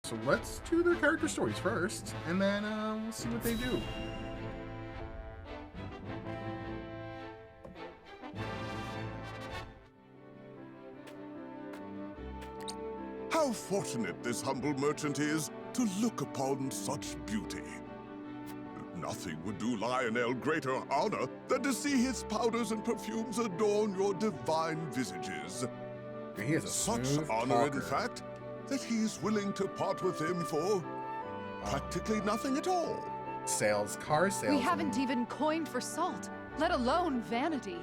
So let's do their character stories first, and then we'll see what they do. How fortunate this humble merchant is to look upon such beauty. Nothing would do Lionel greater honor than to see his powders and perfumes adorn your divine visages. He is a Such smooth honor, talker. in fact, that he's willing to part with him for practically nothing at all. Car sales. We haven't even coined for salt, let alone vanity.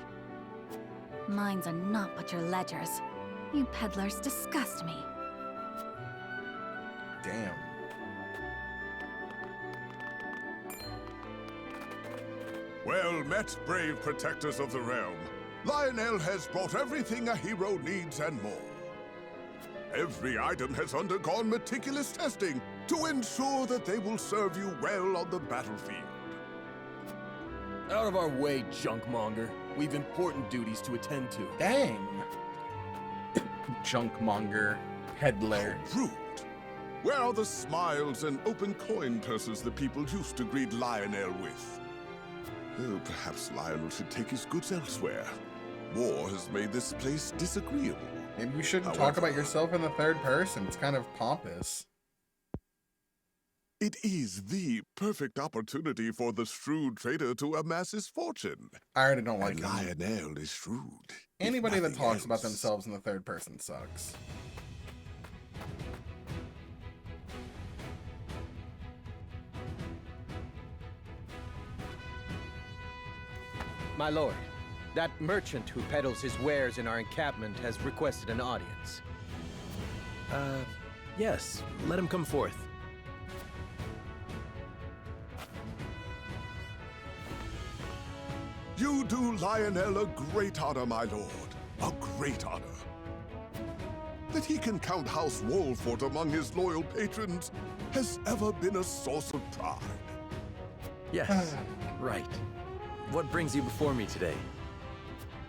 Mines are not but your ledgers. You peddlers disgust me. Damn. Well met, brave protectors of the realm. Lionel has brought everything a hero needs and more. Every item has undergone meticulous testing to ensure that they will serve you well on the battlefield. Out of our way, junkmonger. We've important duties to attend to. Dang. Junkmonger. Peddler. How rude. Where are the smiles and open coin purses the people used to greet Lionel with? Oh, perhaps Lionel should take his goods elsewhere. War has made this place disagreeable. Maybe you shouldn't talk However, about yourself in the third person. It's kind of pompous. It is the perfect opportunity for the shrewd trader to amass his fortune. I already don't like And him. Lionel is shrewd. if Anybody that nothing talks about else. themselves in the third person sucks. My lord, that merchant who peddles his wares in our encampment has requested an audience. Yes, let him come forth. You do Lionel a great honor, my lord. A great honor. That he can count House Wolfort among his loyal patrons has ever been a source of pride. Yes, right. What brings you before me today?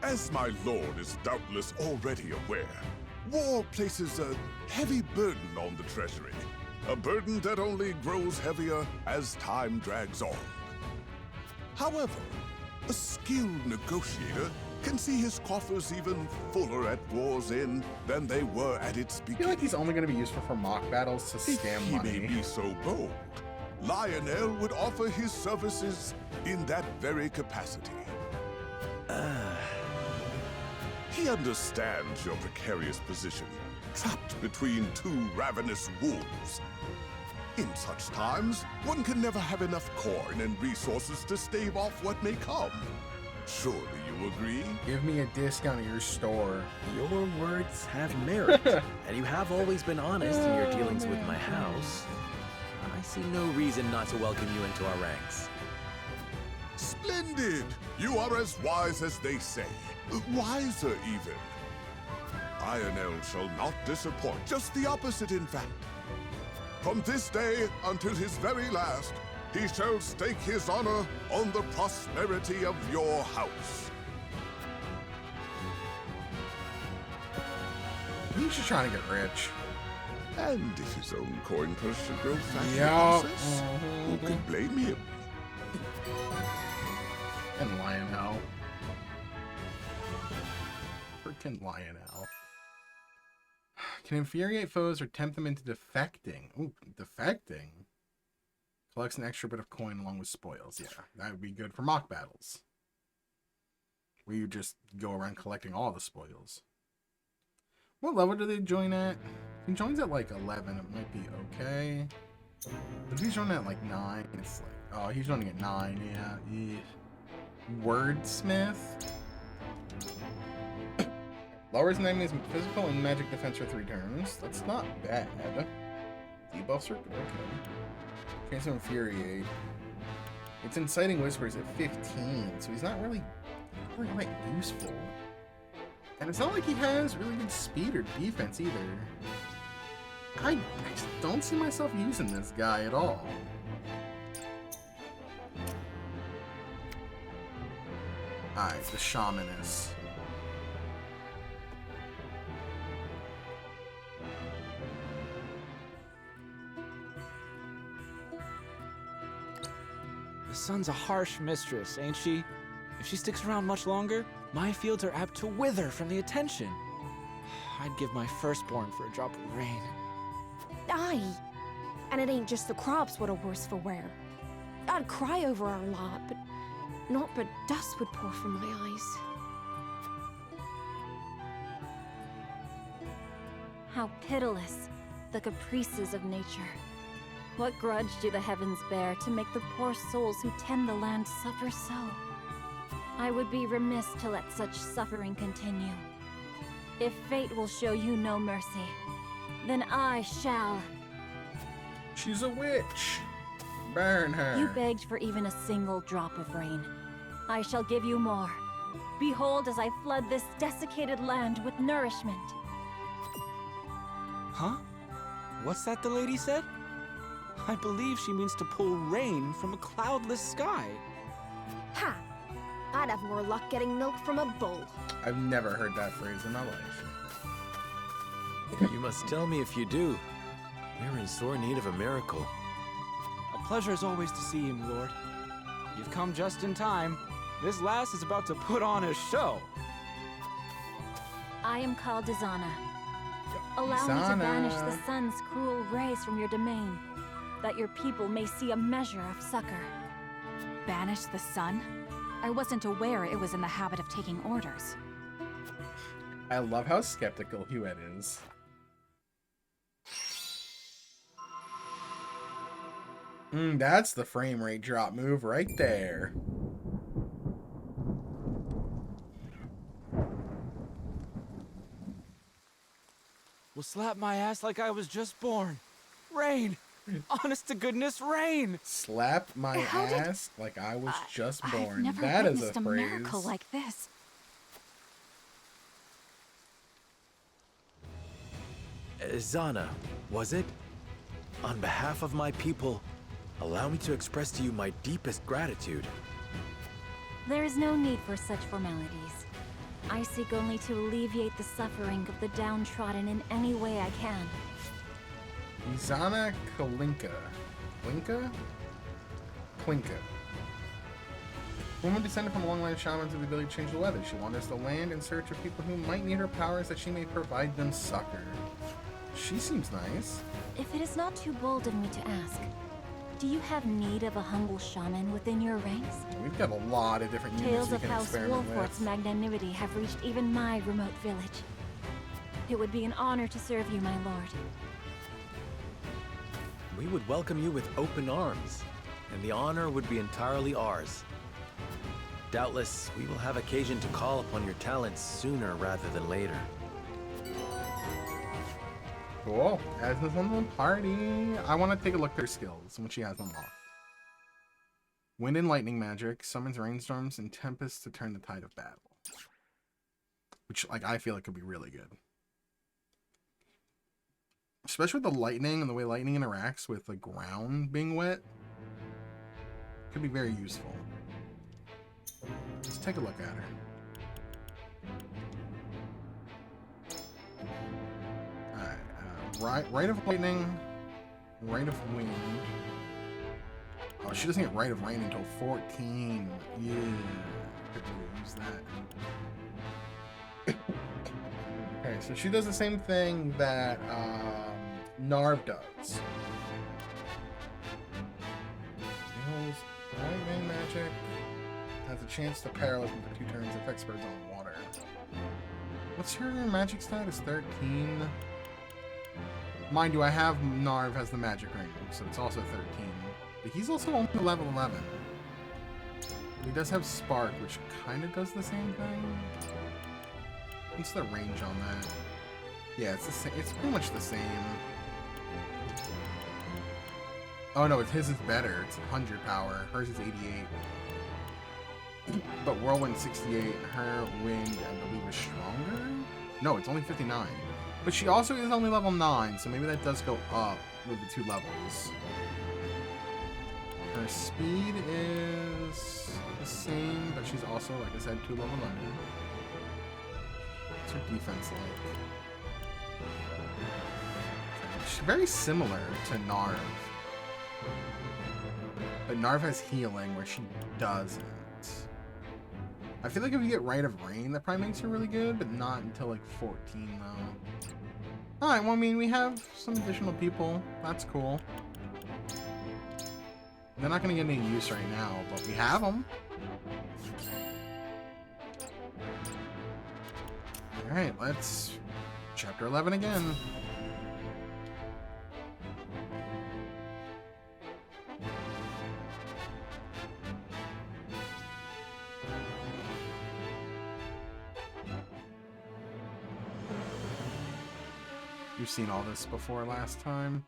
As my lord is doubtless already aware, war places a heavy burden on the treasury. A burden that only grows heavier as time drags on. However, a skilled negotiator can see his coffers even fuller at war's end than they were at its I feel beginning. like he's only going to be useful for mock battles to If scam he money. may be so bold, Lionel would offer his services in that very capacity. He understands your precarious position, trapped between two ravenous wolves. In such times, one can never have enough coin and resources to stave off what may come. Surely you agree? Give me a discount at your store. Your words have merit, and you have always been honest in your dealings with my house. I see no reason not to welcome you into our ranks. Splendid! You are as wise as they say. Wiser, even. Lionel shall not disappoint. Just the opposite, in fact. From this day until his very last, he shall stake his honor on the prosperity of your house. He's just trying to get rich. And if his own coin purse should grow fat in the Yup. process, who can blame him? And Lionel. Freaking Lionel. Can infuriate foes or tempt them into defecting. Ooh, defecting? Collects an extra bit of coin along with spoils. Yeah, that would be good for mock battles. Where you just go around collecting all the spoils. What level do they join at? If he joins at like 11, it might be okay. But if he's joining at like 9, it's like... Oh, he's joining at 9, yeah. Wordsmith. Lowers an enemy's physical and magic defense for 3 turns. That's not bad. Debuffs are okay. Chance to infuriate. It's inciting whispers at 15, so he's not really that useful. And it's not like he has really good speed or defense either. I just don't see myself using this guy at all. Alright, the Shamaness. sun's a harsh mistress, ain't she? If she sticks around much longer, my fields are apt to wither from the attention. I'd give my firstborn for a drop of rain. Aye. And it ain't just the crops what are worse for wear. I'd cry over our lot, but naught but dust would pour from my eyes. How pitiless, the caprices of nature. What grudge do the heavens bear to make the poor souls who tend the land suffer so? I would be remiss to let such suffering continue. If fate will show you no mercy, then I shall. She's a witch. Burn her. You begged for even a single drop of rain. I shall give you more. Behold as I flood this desiccated land with nourishment. Huh? What's that the lady said? I believe she means to pull rain from a cloudless sky. Ha! I'd have more luck getting milk from a bull. I've never heard that phrase in my life. You must tell me if you do. We're in sore need of a miracle. A pleasure as always to see you, my lord. You've come just in time. This lass is about to put on a show. I am called Izana. Allow me to banish the sun's cruel rays from your domain, that your people may see a measure of succor. Banish the sun? I wasn't aware it was in the habit of taking orders. I love how skeptical Huette is. That's the frame rate drop move right there. Will slap my ass like I was just born. Rain! Honest to goodness, rain! Slap my ass like I was just born. I've never That is witnessed a a phrase. miracle like this. Zana, was it? On behalf of my people, allow me to express to you my deepest gratitude. There is no need for such formalities. I seek only to alleviate the suffering of the downtrodden in any way I can. Izana Kalinka. Klinka? Klinka. Woman descended from a long line of shamans with the ability to change the weather. She wanders the land in search of people who might need her powers that she may provide them succor. She seems nice. If it is not too bold of me to ask, do you have need of a humble shaman within your ranks? We've got a lot of different units Tales we of can House experiment Wolfort's with. magnanimity have reached even my remote village. It would be an honor to serve you, my lord. We would welcome you with open arms, and the honor would be entirely ours. Doubtless, we will have occasion to call upon your talents sooner rather than later. Cool. As this on the party. I want to take a look at her skills and what she has unlocked. Wind and lightning magic summons rainstorms and tempests to turn the tide of battle. Which, like, I feel like could be really good. Especially with the lightning and the way lightning interacts with the ground being wet. Could be very useful. Let's take a look at her. Alright, right of lightning, right of wind. Oh, she doesn't get right of rain until 14. Yeah, could really use that. Okay, so she does the same thing that Narv does. Beholds lightning magic. Has a chance to paralyze him for 2 turns. Affects birds on water. What's her magic status? 13. Mind you, I have Narv has the magic ring, so it's also 13. But he's also only level 11. He does have Spark, which kind of does the same thing. What's the range on that? Yeah, it's the same. It's pretty much the same. Oh no, his is better. It's 100 power. Hers is 88. But Whirlwind 68. Her wind, I believe, is stronger. No, it's only 59. But she also is only level 9, so maybe that does go up with the 2 levels. Her speed is the same, but she's also, like I said, 2 level under. What's her defense like? She's very similar to Narv. But Narv has healing where she doesn't. I feel like if you get Rite of Rain, that probably makes her really good, but not until like 14 though. Alright, well I mean we have some additional people. That's cool. They're not gonna get any use right now, but we have them. Alright, let's chapter 11 again. You've seen all this before last time.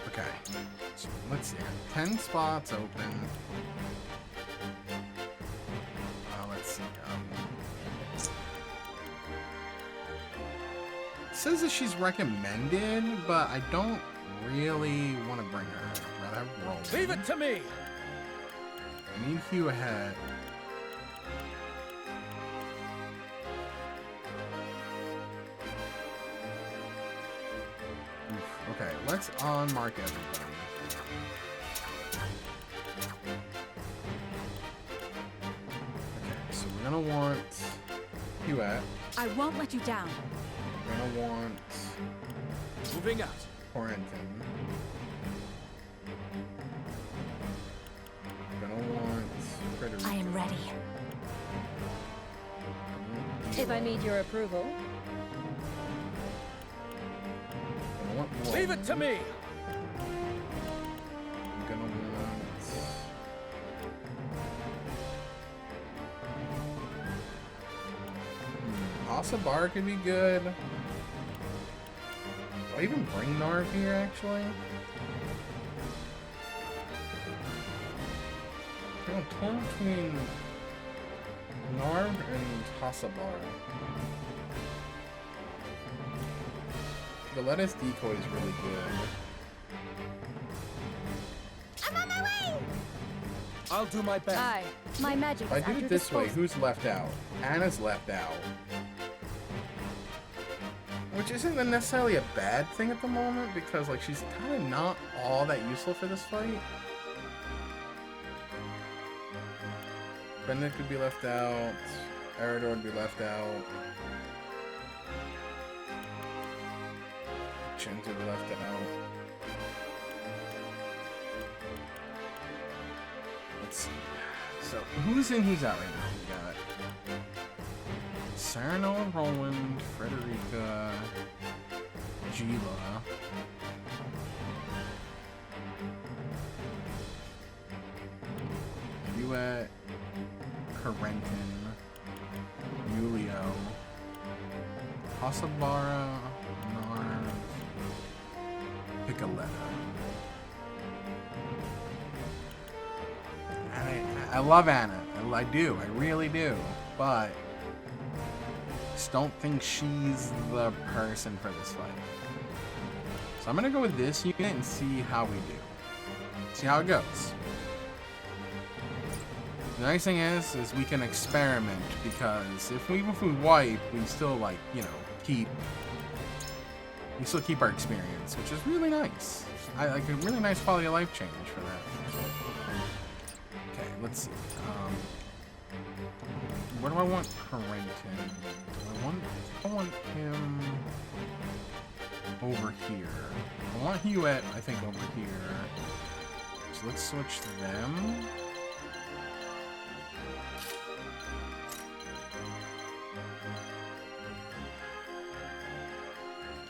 Okay, so let's see. 10 spots open. Let's see. It says that she's recommended, but I don't really want to bring her. I'd rather have Roland. Leave it to me! I need Hugh ahead. Oof, okay, let's unmark everybody. Okay, so we're gonna want Hugh at. I won't let you down. We're gonna want Moving out. Quarantine. We're gonna want Frederica. I am ready. If I need your approval. Gonna want Leave it to me! I'm gonna want... Asabar could be good. Do I even bring Narv here, actually? I'm torn between Narv and Hasabar. The lettuce decoy is really good. I'm on my way! I'll do my best. Aye. My magic If I is do at it your this way, disposal. who's left out? Anna's left out. Which isn't necessarily a bad thing at the moment, because like she's kind of not all that useful for this fight. Bennett could be left out. Eridor would be left out. Chins would be left out. Let's see. So, who's in, who's out right now? We got Cyrano, Roland, Frederica, Gila. Duet, Corentin, Julio, Hasabara, Narv, Picoletta. I love Anna. I do. I really do. But just don't think she's the person for this fight. So I'm gonna go with this unit and see how we do. See how it goes. The nice thing is we can experiment, because even if we wipe, we still we still keep our experience, which is really nice. I like a really nice quality of life change for that. Okay, let's see. Where do I want Corentin? I want him over here. I want Hewitt, I think, over here. So let's switch them.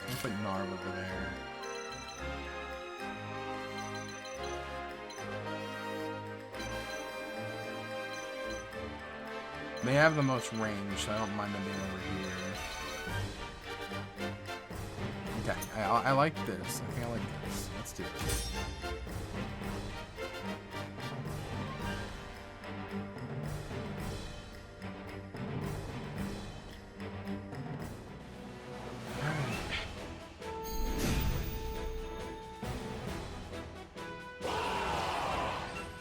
I'll put Narv over there. They have the most range, so I don't mind them being over here. Okay, I like this. I think I like this. Let's do this.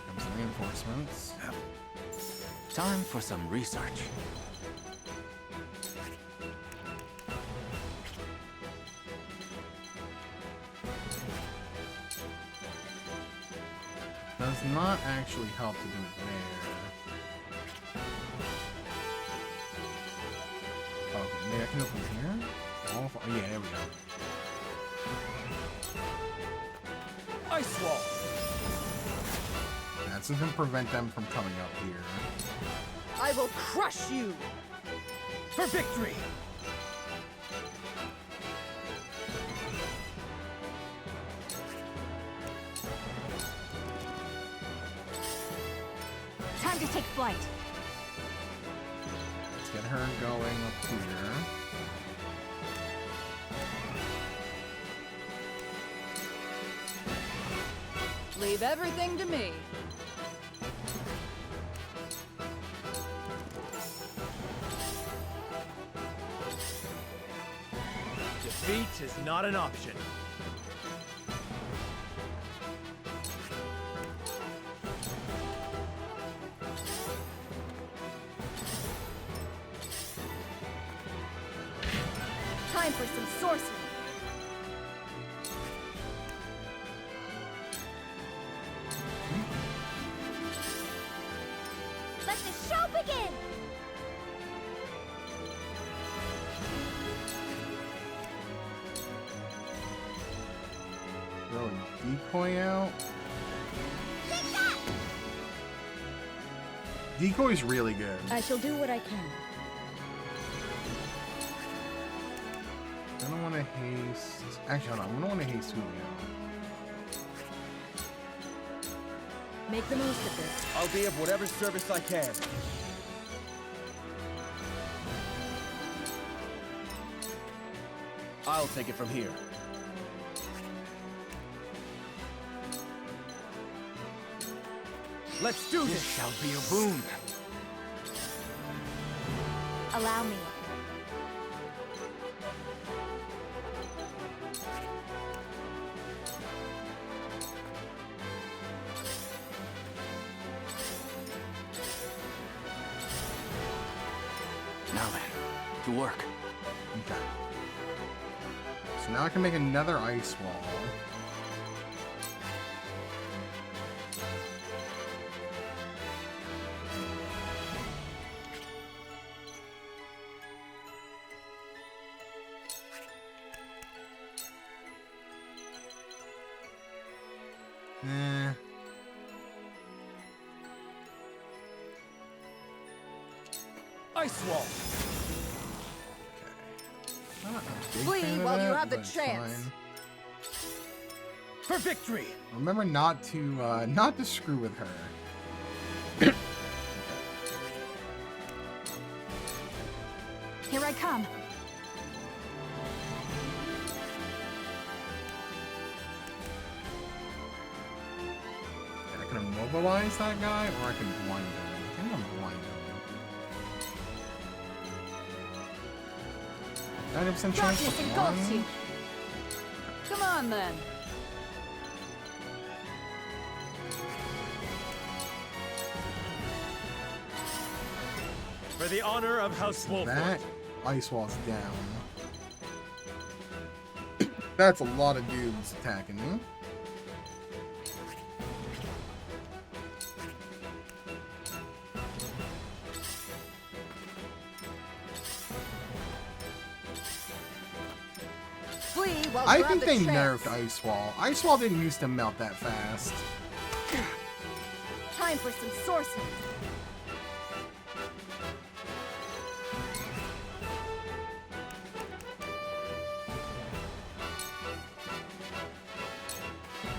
Comes the reinforcements. Time for some research. Does not actually help to do it there. Okay, maybe I can open here? Oh, yeah, there we go. Ice wall! That's going to prevent them from coming up here. I will crush you! For victory! Time to take flight. Let's get her going up here. Leave everything to me. Defeat is not an option. Time for some sorcery. Let the show begin! Throw a decoy out. Take that! Decoy's really good. I shall do what I can. I don't want to haste. Actually, hold on. I don't want to haste Julio. Make the most of this. I'll be of whatever service I can. I'll take it from here. Let's do this! Shall be a boon. Allow me. Now then, to work. Okay. So now I can make another ice wall. Ice wall! Flee while you have the chance. For victory! Remember not to screw with her. Here I come. I can immobilize that guy, or I can blind him. I think I'm blind him. 90% chance Darkness for engulfs one. you. Come on, then. For the honor of House Wolfwood. That ice wall's down. That's a lot of dudes attacking me. Flee while I you have think the they chance. nerfed Ice Wall. Ice Wall didn't used to melt that fast. Time for some sorcery.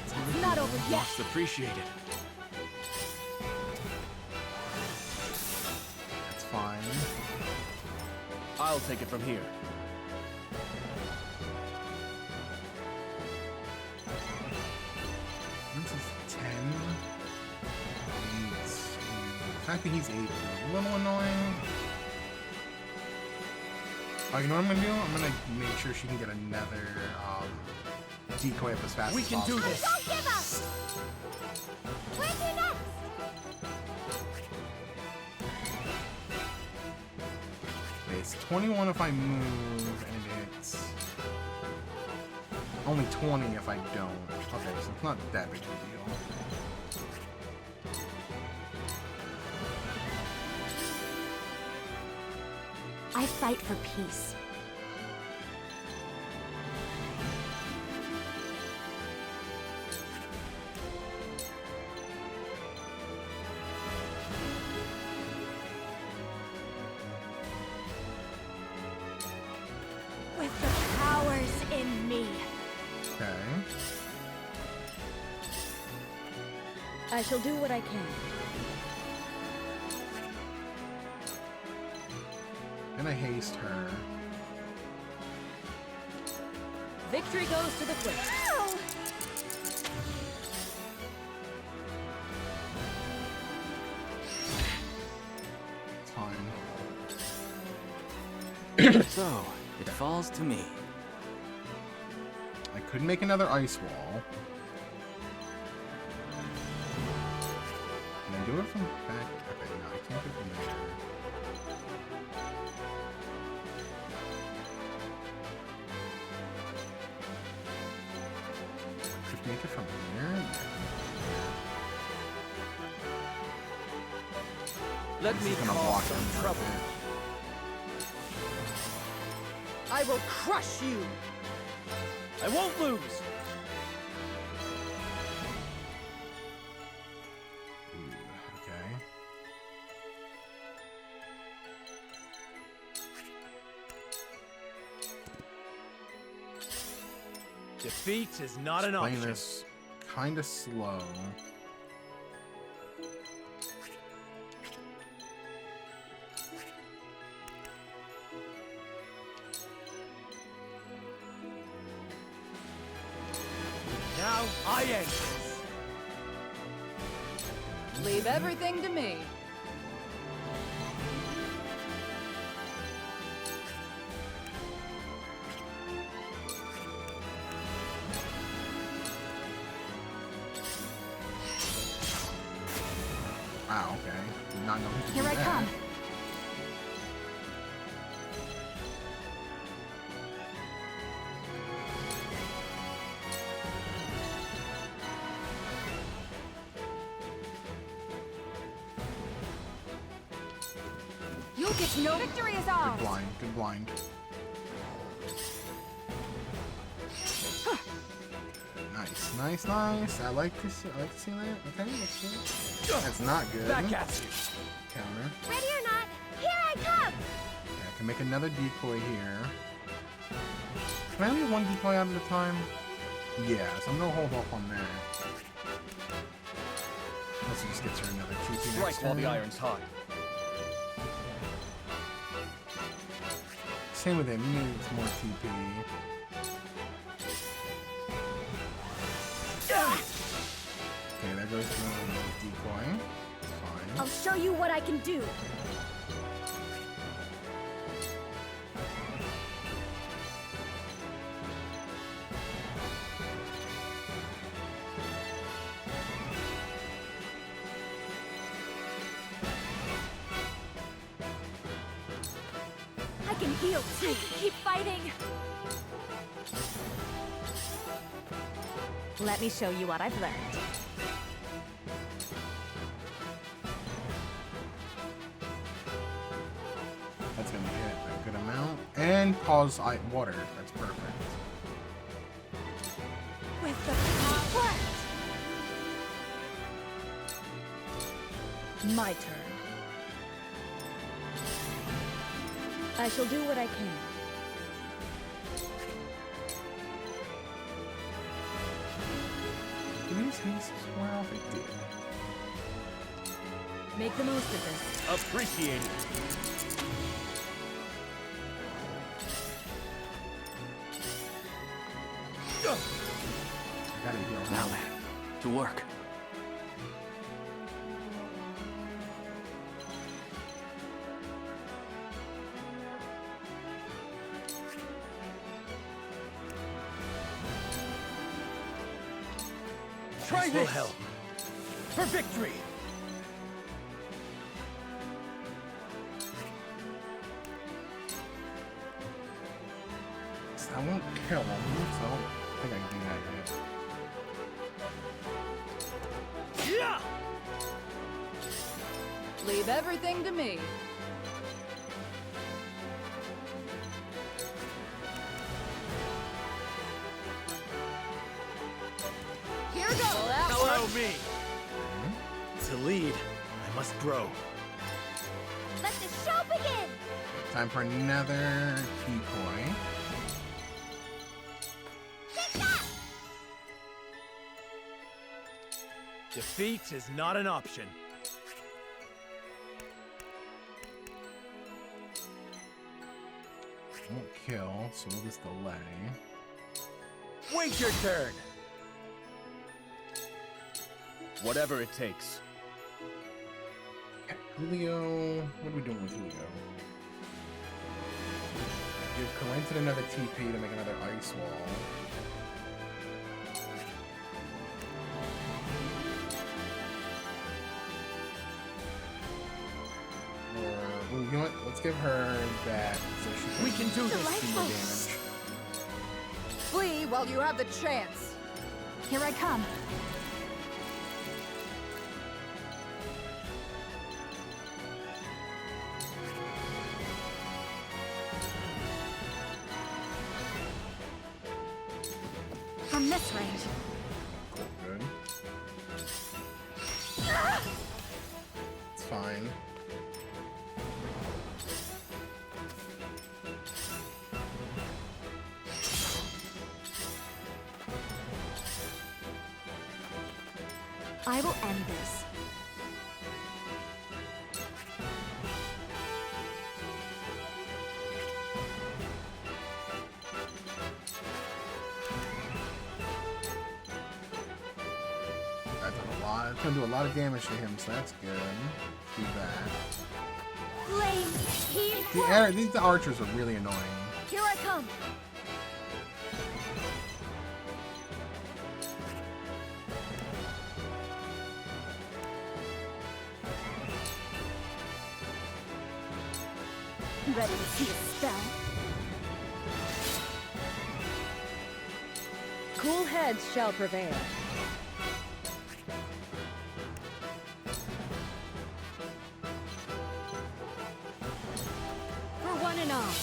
It's not over yet. Most appreciated. That's fine. I'll take it from here. This is 10. 8. The fact that he's 8 is a little annoying. Oh, you know what I'm gonna do? I'm gonna make sure she can get another decoy up as fast We as can do possible. this! Don't give up! Where's your next? it's 21 if I move, and it's only 20 if I don't. Okay, so it's not that big of a deal. I fight for peace. With the powers in me. Okay. I shall do what I can. And I haste her. Victory goes to the quick. It's fine. So, it falls to me. I could make another ice wall. Can I do it from back? Okay, no, I can't do it from there. Could make it from here? Let This me is gonna cause block some them for a trouble. bit. I will crush you. I won't lose. Okay. Defeat is not an Playing option. this kind of slow. Now I end this. Leave everything to me. Wow, okay. Did not know he could Here do I that. come. You'll get no victory is ours. Good blind, good blind. Nice, nice, nice. I like to see that. Okay, let's do it. That's not good. Back at you. Counter. Ready or not, here I come! Okay, I can make another decoy here. Can I only have one decoy out at a time? Yeah, so I'm gonna hold off on that. Unless it just gets her another TP next Strike while the turn. iron's hot. Same with him, he needs more TP. Okay, there goes the decoy. Fine. I'll show you what I can do. I can heal too. Keep fighting. Let me show you what I've learned. That's gonna hit a good amount. And cause water. That's perfect. With the power. My turn. I shall do what I can. Did these hastes wear off? It did. Make the most of this. Appreciate it. I gotta heal. Now then, to work. Try This will this. help. For victory. I won't kill him, so I don't think I can do that yet. Leave everything to me. Here goes. Follow me. To lead, I must grow. Let the show begin! Time for another decoy. Defeat is not an option. Won't kill, so we'll just delay. Wait your turn! Whatever it takes. Julio, what are we doing with Julio? Give Corentin another TP to make another ice wall. Or, ooh, you know what? Let's give her that so she We can do this. do more damage. Flee while you have the chance. Here I come. From this range. Good. It's fine. I will end this. That did a lot. It's gonna do a lot of damage to him, so that's good. Do that. Flame, team, The archers are really annoying. here I come! Ready to see a spell? Cool heads shall prevail. For one and all.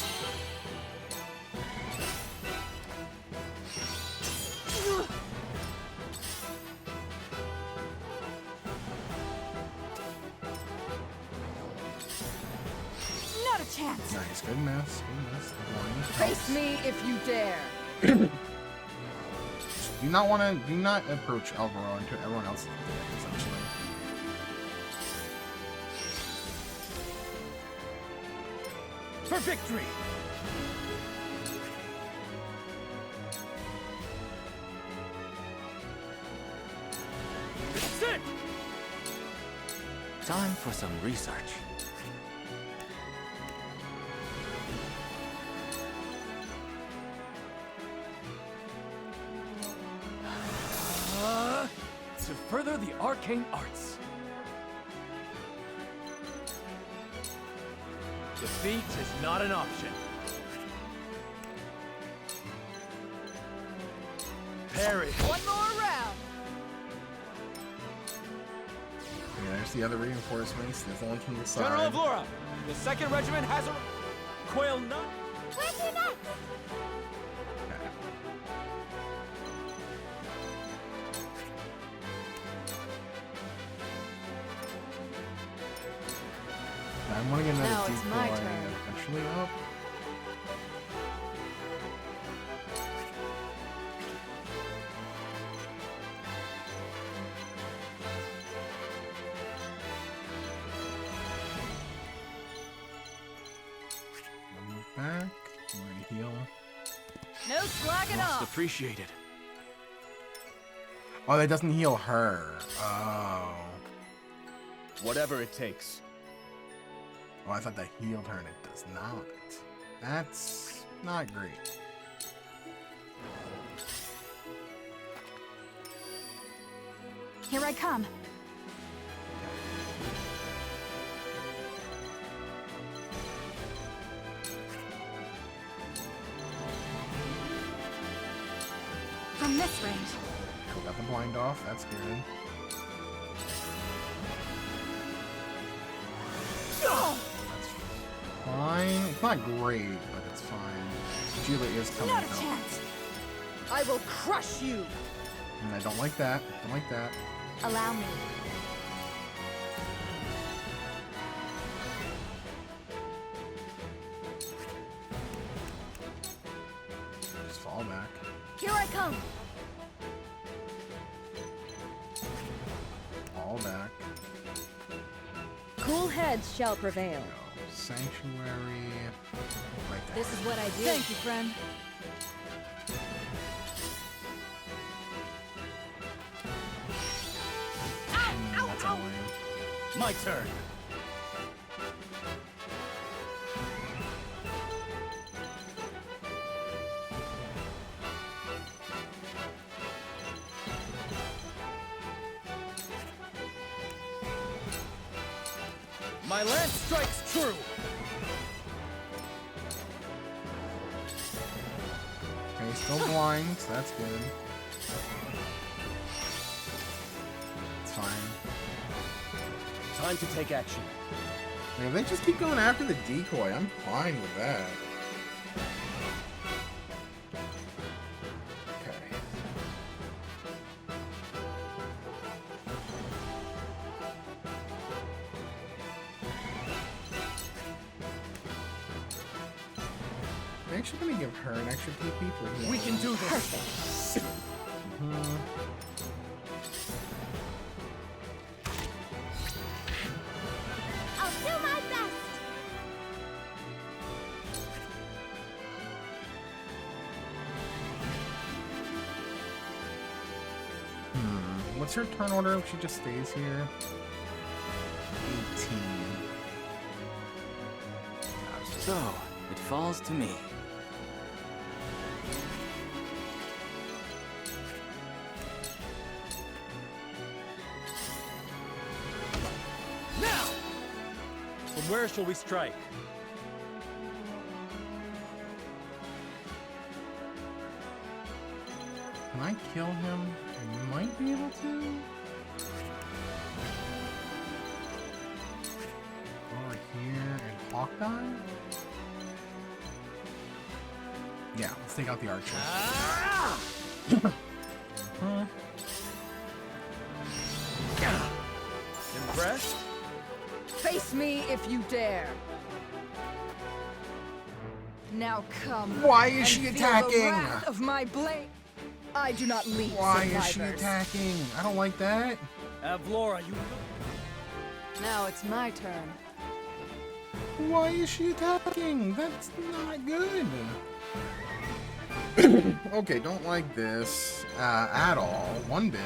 Not a chance. Nice, good miss. Good miss. One. Face me if you dare. Do not approach Alvaro until everyone else is dead, essentially. For victory! Sit! Time for some research. To further the arcane arts. Defeat is not an option. Parry. One more round. Yeah, there's the other reinforcements. There's the one from the side. General of Laura, the 2nd Regiment has a... Quail nut? Where to next? I want to get another Now it's my decoy turn. eventually up. Move back. I'm going to heal. No slacking Most off. appreciated. Oh, that doesn't heal her. Oh. Whatever it takes. Oh, I thought that healed her and it does not. That's not great. Here I come. from this range. Cool, got the blind off. That's good. That's fine. It's not great, but it's fine. Julia is coming Not a out. chance. I will crush you. And I don't like that. Don't like that. Allow me. Just fall back. Here I come. Fall back. Cool heads shall prevail. Go. Sanctuary. Right there. This is what I do. Thank you, friend. That's annoying. My turn. My lance strikes true. Okay, still blind, so that's good. It's fine. Time to take action. Like, if they just keep going after the decoy, I'm fine with that. Okay. I'm actually gonna give her an extra PP for healing. We can do this. Mhm. I'll do my best. What's her turn order if she just stays here? 18. So, it falls to me. Now! From where shall we strike? Can I kill him? I might be able to. Over here and Hawkeye? Yeah, let's take out the archer. Huh? Impressed? Face me if you dare. Now come. Why is and she feel attacking? The wrath of my blade. I do not leave Why survivors. is she attacking? I don't like that. Avlora, you... Now it's my turn. Why is she attacking? That's not good. Okay, don't like this at all. One bit.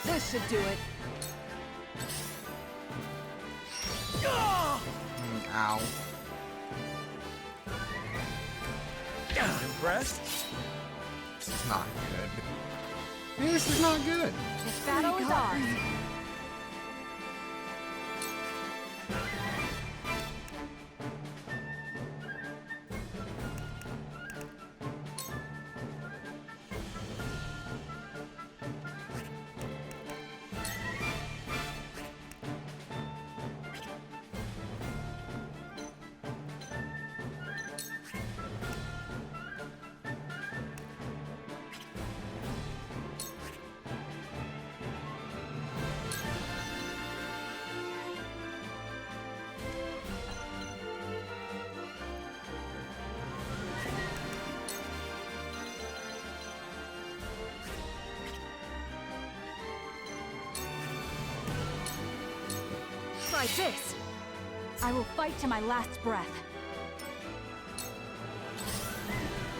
This should do it. Ow. Impressed? This is not good. This is not good. This battle is ours. Try this. I will fight to my last breath.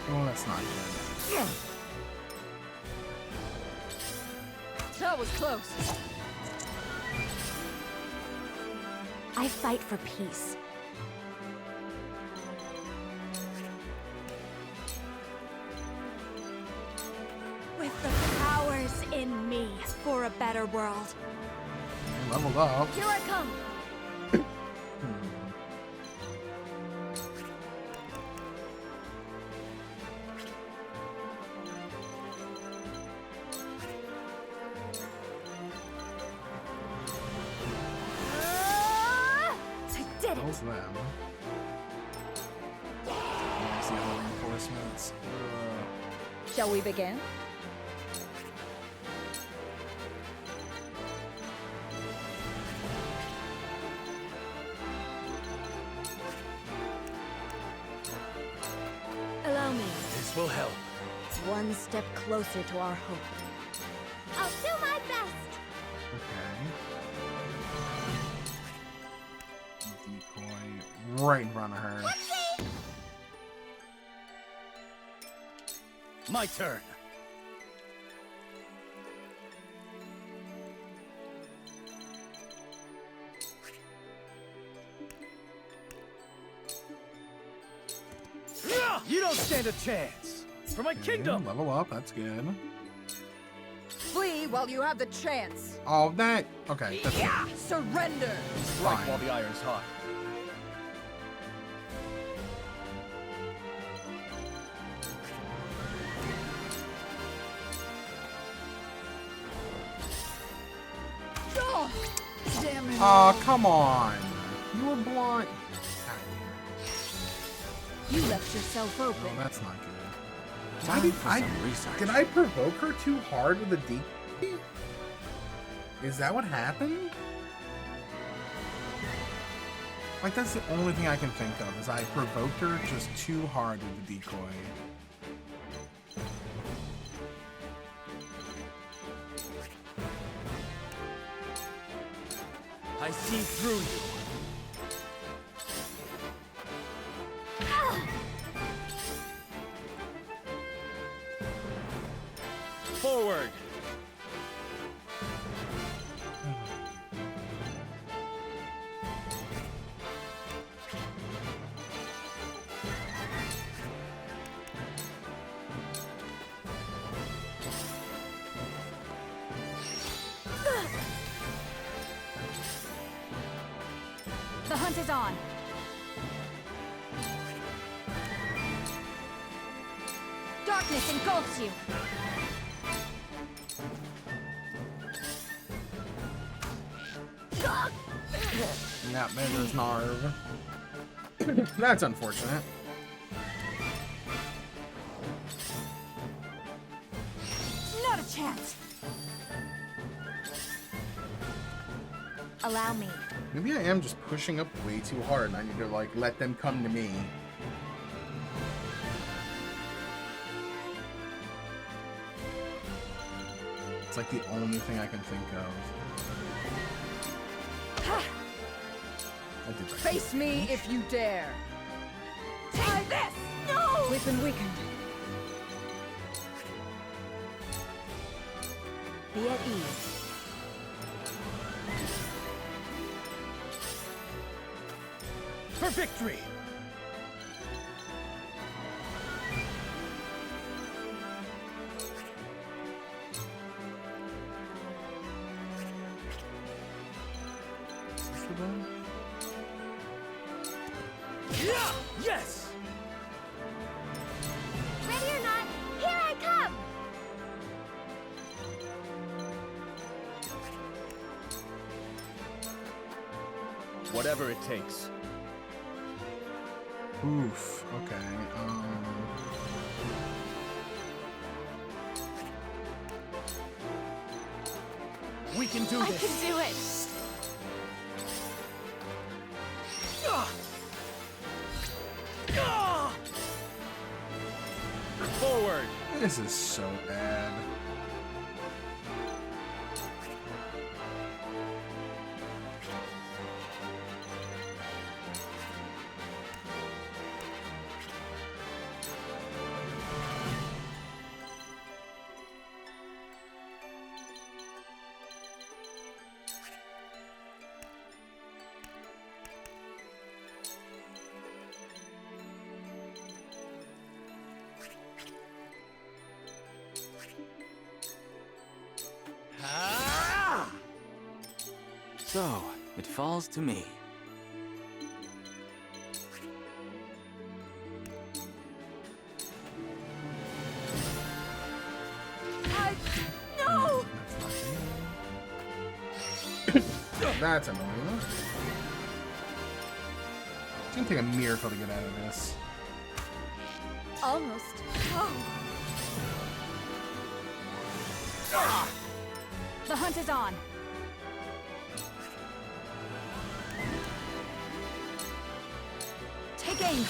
Oh, that's not good. That was close. I fight for peace. With the powers in me for a better world. leveled up. Here I come. I did it. How's them? I see all the reinforcements. Shall we begin? Allow me. This will help. One step closer to our hope. I'll do my best. Okay. Decoy right in front of her. My turn. You don't stand a chance. For my Okay, kingdom. level up, that's good. Flee while you have the chance. Oh, that. Okay, that's Surrender. Strike fine. while the iron's hot. Oh, damn it. Oh, come on. You were blind. You left yourself Oh, open. that's not good. Time for some research. Did I provoke her too hard with the decoy? Is that what happened? Like, that's the only thing I can think of, is I provoked her just too hard with the decoy. I see through you. Forward. The hunt is on. Darkness engulfs you. Yeah, there's Narv. That's unfortunate. Not a chance. Allow me. Maybe I am just pushing up way too hard and I need to, like, let them come to me. It's like the only thing I can think of. I did that. Face me if you dare. Try this. No. Weapon weakened. Be at ease. For victory. Yeah! Yes! Ready or not, here I come. Whatever it takes. Oof. Okay. We can do I this. can do it. Forward. This is so bad. So, it falls to me. No! That's annoying. It's gonna take a miracle to get out of this. Almost. Oh. The hunt is on. Take aim.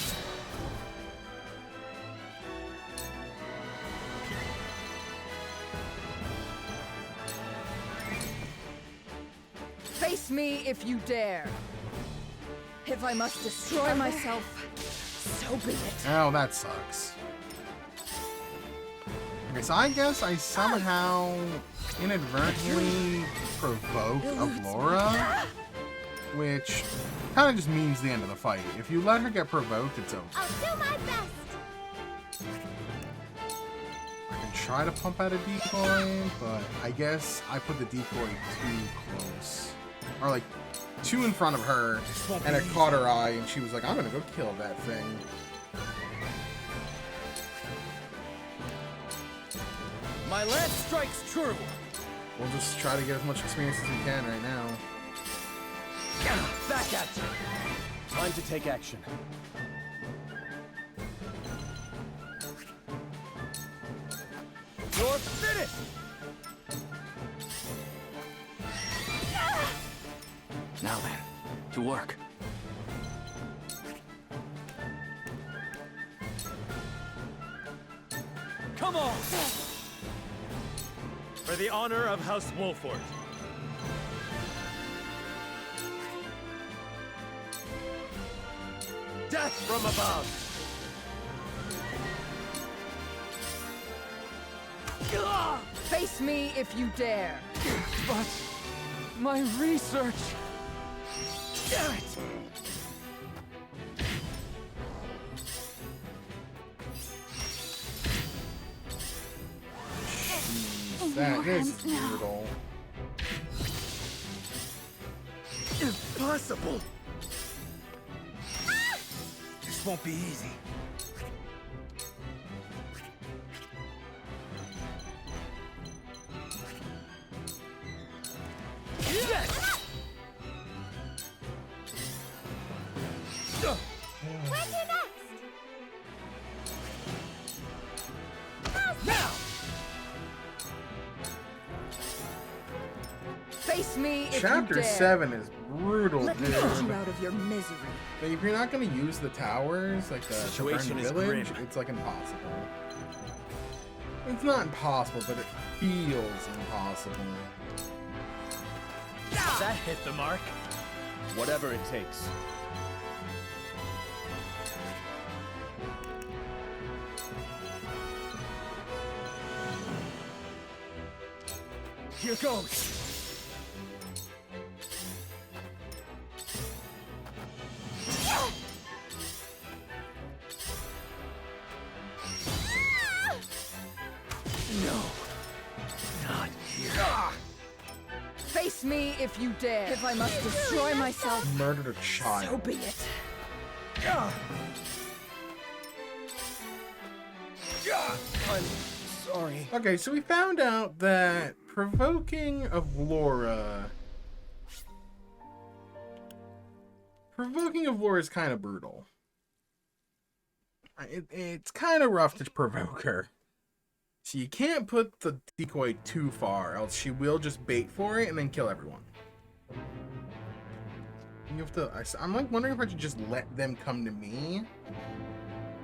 Face me if you dare. If I must destroy myself, so be it. Oh, that sucks. Okay, so I guess I somehow inadvertently provoked Laura, which kind of just means the end of the fight. If you let her get provoked, it's over. I'll do my best. I can try to pump out a decoy, but I guess I put the decoy too close. Or like, too in front of her, and it caught her eye, and she was like, I'm gonna go kill that thing. My lance strikes true. We'll just try to get as much experience as we can right now. Back at you. Time to take action. You're finished. Now then, to work. Come on. For the honor of House Wolford. Death from above. Face me if you dare. But my research. Damn it. That is brutal. Impossible. This won't be easy. Yes! Where to next? Now! Face me if you Chapter dare. 7 is brutal, Let me dude. get you out of your misery. Like, if you're not gonna use the towers, like the Situation burned is village, grim. it's like impossible. It's not impossible, but it feels impossible. That hit the mark. Whatever it takes. Here goes. No. Not here. Face me if you dare. If I must destroy myself, Murdered a so child. be it. I'm sorry. Okay, so we found out that provoking of Laura is kind of brutal. It's kind of rough to provoke her. So you can't put the decoy too far, else she will just bait for it and then kill everyone. You have to. I'm like wondering if I should just let them come to me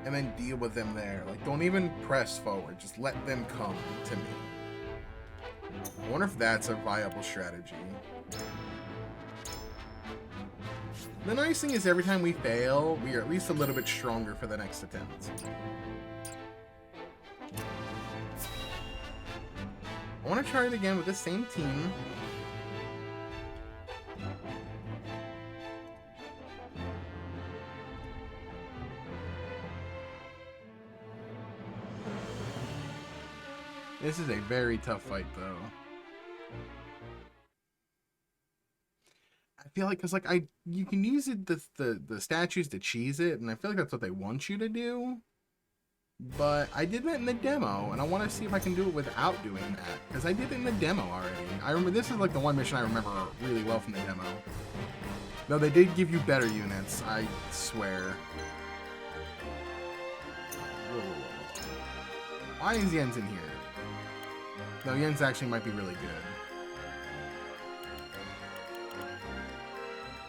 and then deal with them there. Like, don't even press forward. Just let them come to me. I wonder if that's a viable strategy. The nice thing is every time we fail, we are at least a little bit stronger for the next attempt. I want to try it again with the same team. This is a very tough fight, though. feel like, cause like you can use it the statues to cheese it, and I feel like that's what they want you to do. But I did that in the demo, and I want to see if I can do it without doing that, because I did it in the demo already. I remember this is like the one mission I remember really well from the demo. Though they did give you better units, I swear. Whoa. Why is Yen's in here? No, Yen's actually might be really good.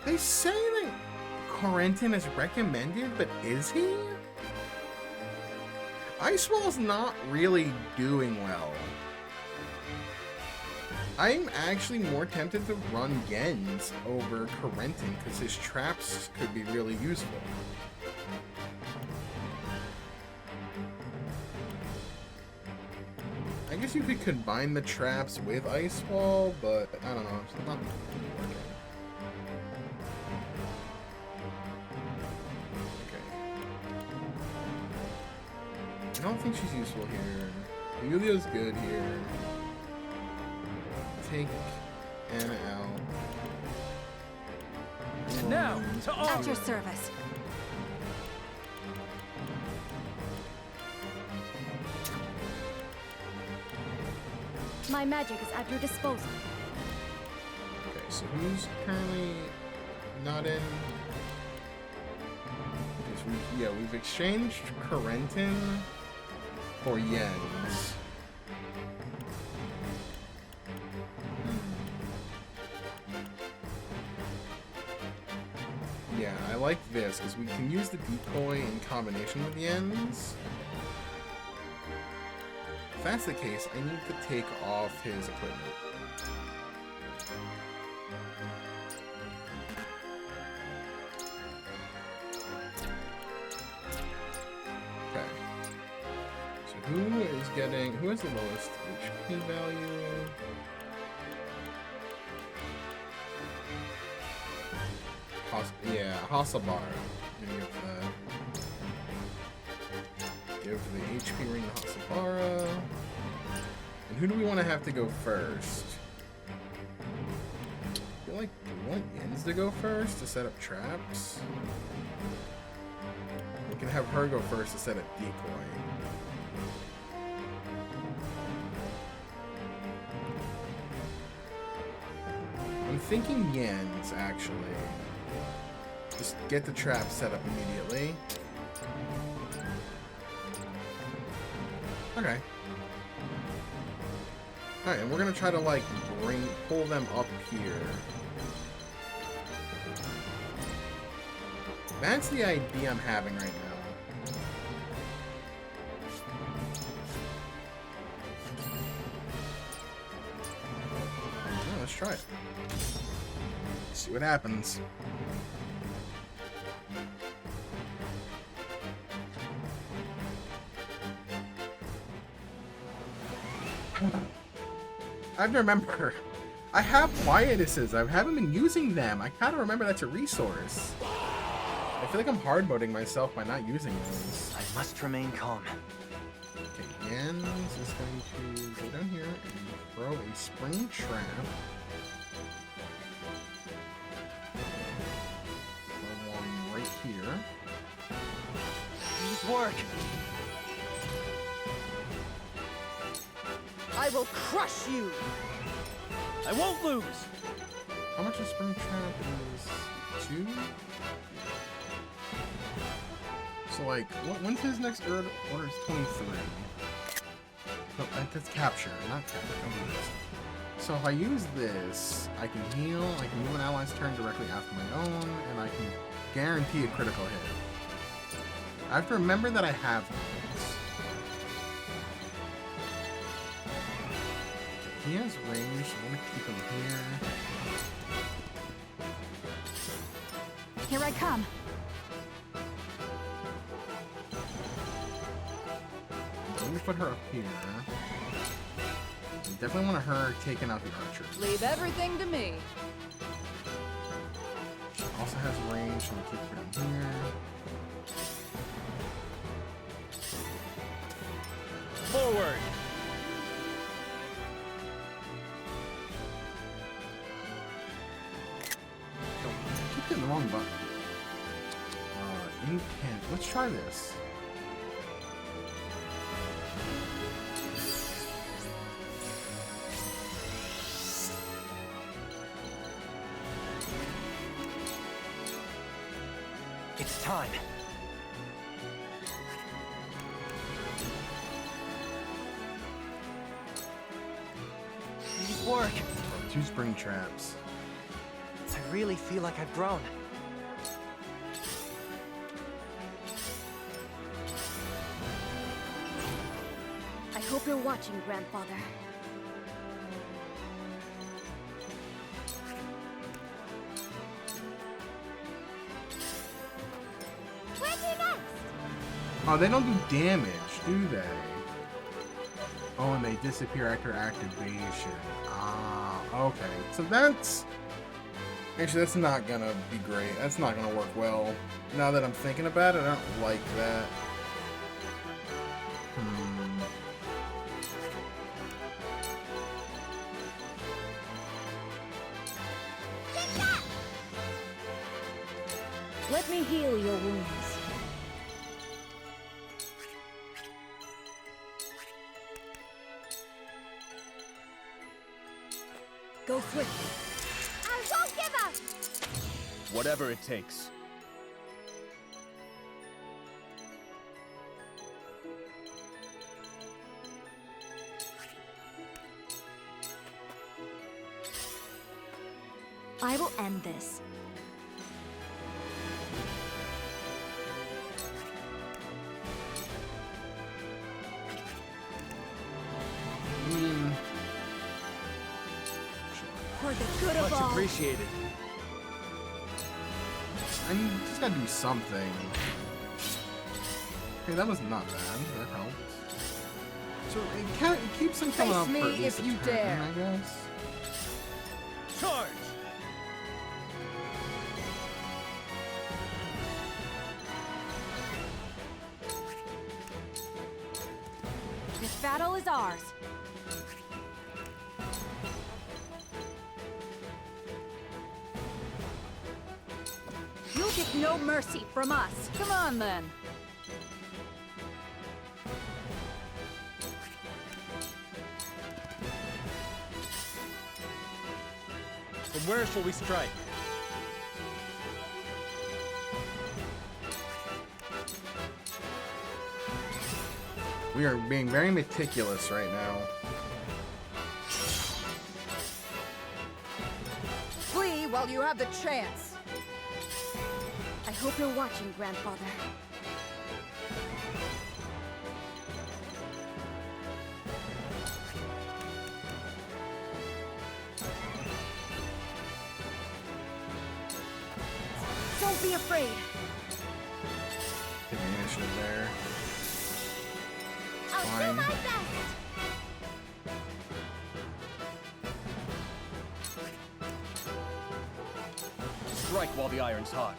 They say that Corentin is recommended, but is he? Icewall's not really doing well. I'm actually more tempted to run Yen's over Corentin because his traps could be really useful. I guess you could combine the traps with Icewall, but I don't know. It's not working. I don't think she's useful here. Yulia's good here. Take Anna out. Now, to all. At your service. My magic is at your disposal. Okay, so who's currently not in? Okay, so we've exchanged Corentin for Yen's. Yeah, I like this because we can use the decoy in combination with Yen's. If that's the case, I need to take off his equipment. Okay. So who has the lowest HP value? Hasabara. Give the HP ring to Hasabara. And who do we want to have to go first? I feel like we want Yen's to go first to set up traps. We can have her go first to set up decoy. I'm thinking Yen's actually. Just get the trap set up immediately. Okay. Alright, and we're gonna try to like pull them up here. That's the idea I'm having right now. Oh, let's try it. See what happens. I have to remember. I have quietuses. I haven't been using them. I kind of remember that's a resource. I feel like I'm hard moding myself by not using those. I must remain calm. Okay, Yen's is going to go down here and throw a spring trap. Throw one right here. Please work. I will crush you! I won't lose! How much a spring trap is? 2? So like, when's his next order? Order is 23. No, that's capture, not capture. Don't do this. So if I use this, I can heal, I can move an ally's turn directly after my own, and I can guarantee a critical hit. I have to remember that I have these. He has range, so I'm gonna keep him here. Here I come. Let me put her up here. I definitely want her taking out the archers. Leave everything to me. She also has range, so I'm gonna keep her down here. Forward! wrong button. Incant. Let's try this. It's time. These work. 2 spring traps. I really feel like I've grown. I hope you're watching, Grandfather. Where's your next? Oh, they don't do damage, do they? Oh, and they disappear after activation. Ah, okay. So that's... Actually, that's not gonna be great. That's not gonna work well. Now that I'm thinking about it, I don't like that. Let me heal your wounds. Go swiftly. I won't give up! Whatever it takes. I will end this. For the good of all. Much appreciated. I mean, just gotta do something. Okay, that was not bad. That helped. So it keeps them coming Face up me for at least if a you turn, dare. I guess. Charge! This battle is ours. You'll get no mercy from us. Come on, then. From where shall we strike? We are being very meticulous right now. Flee while you have the chance. I hope you're watching, Grandfather. Don't be afraid. Take the initiative there. I'll do Fine. my best! Strike while the iron's hot.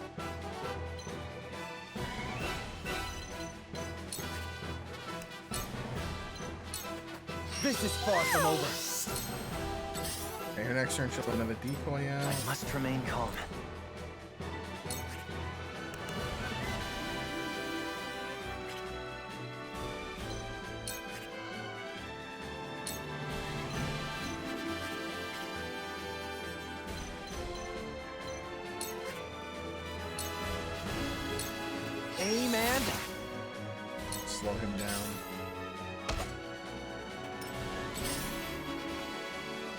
This is far from over. Okay, her next turn she'll put another decoy out. I must remain calm. Aim and Slow him down.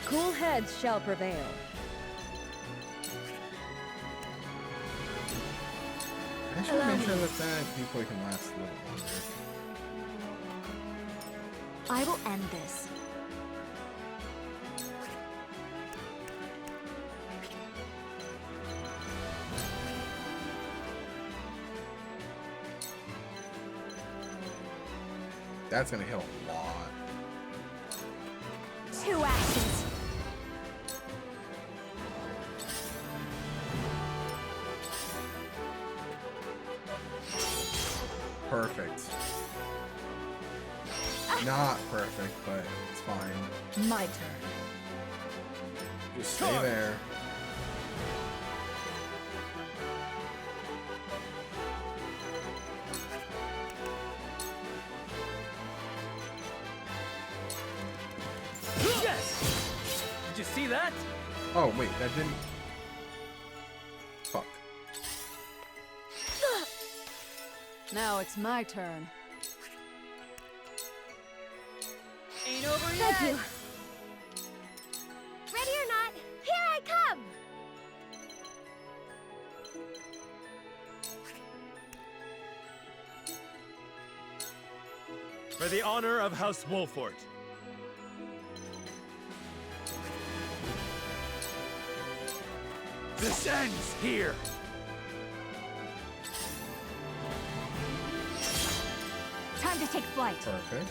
Cool heads shall prevail. I should make sure that that decoy can last a little longer. I will end this. That's gonna hit a lot. 2 actions. Perfect. Not perfect, but it's fine. My turn. Just stay there. see that? Oh, wait, that didn't... Fuck. Now it's my turn. Ain't over Thank yet. you. Ready or not, here I come! For the honor of House Wolfort. This ends here! Time to take flight. Perfect.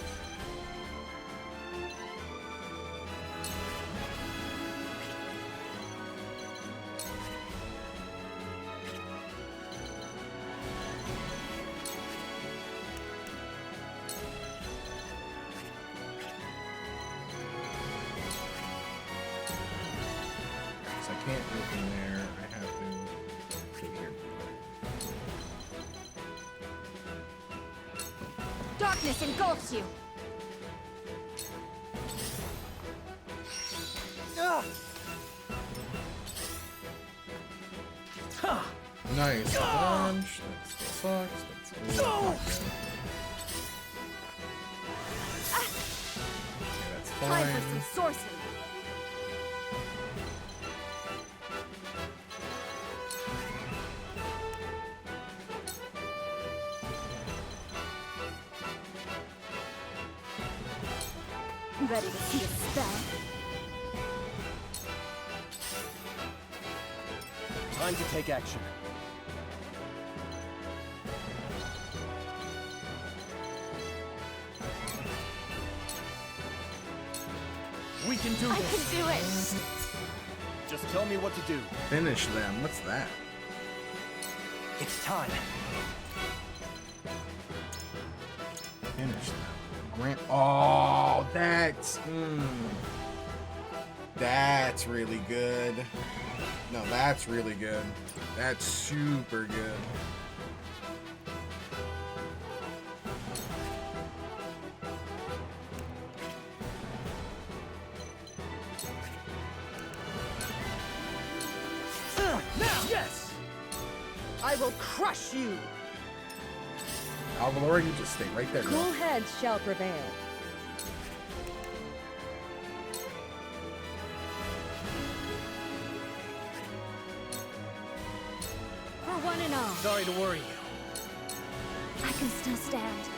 So I can't go from there. I have to go here. Darkness engulfs you. Nice punch. That still sucks. That's cool. Okay, that's Time for fine. some sorcery. Ready to see a spell? Time to take action. We can do I this! can do it. Just tell me what to do. Finish them. What's that? It's time. Finish them. Grant. Oh, that's. That's really good. No, that's really good. That's super good. Now! Yes! I will crush you. Alvalor, you just stay right there. Cool heads shall prevail. For one and all, Sorry to worry you. I can still stand.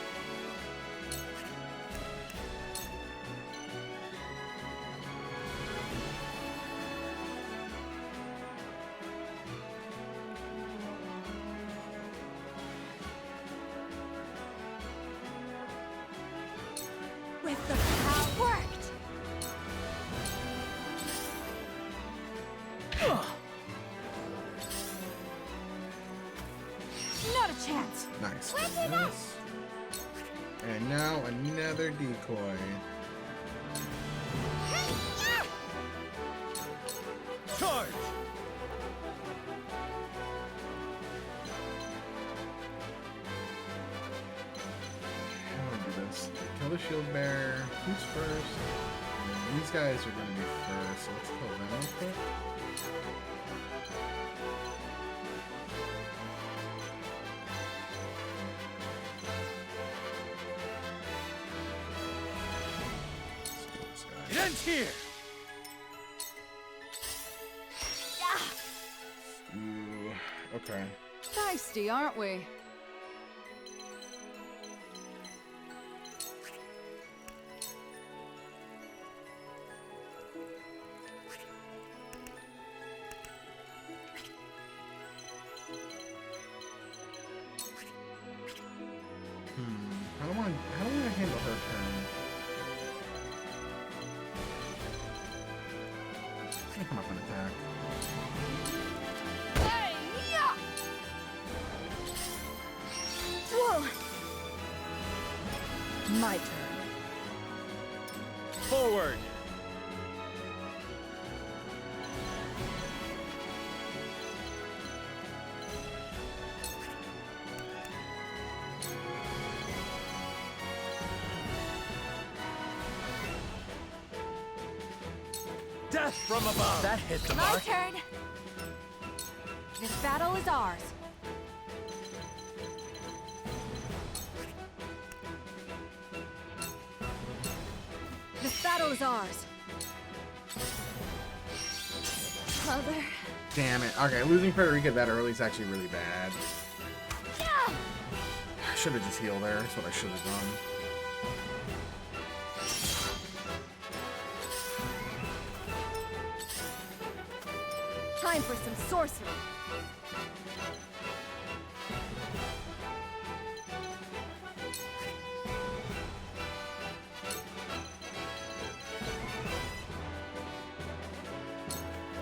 With the power worked! Not a chance. Nice. Nice. And now another decoy. Charge! How do we do this? Kill the shield bearer. Who's first? These guys are going to be first, so let's kill them real quick. Let's kill this It guy. ends here! Ooh, okay. Feisty, aren't we? How do I handle her turn? I'm gonna come up and attack. Whoa! My turn. Forward! Death from above! That hit the My mark. turn! This battle is ours. This battle is ours. Mother. Damn it. Okay, losing Puerto Rico that early is actually really bad. I should have just healed there. That's what I should have done. Time for some sorcery.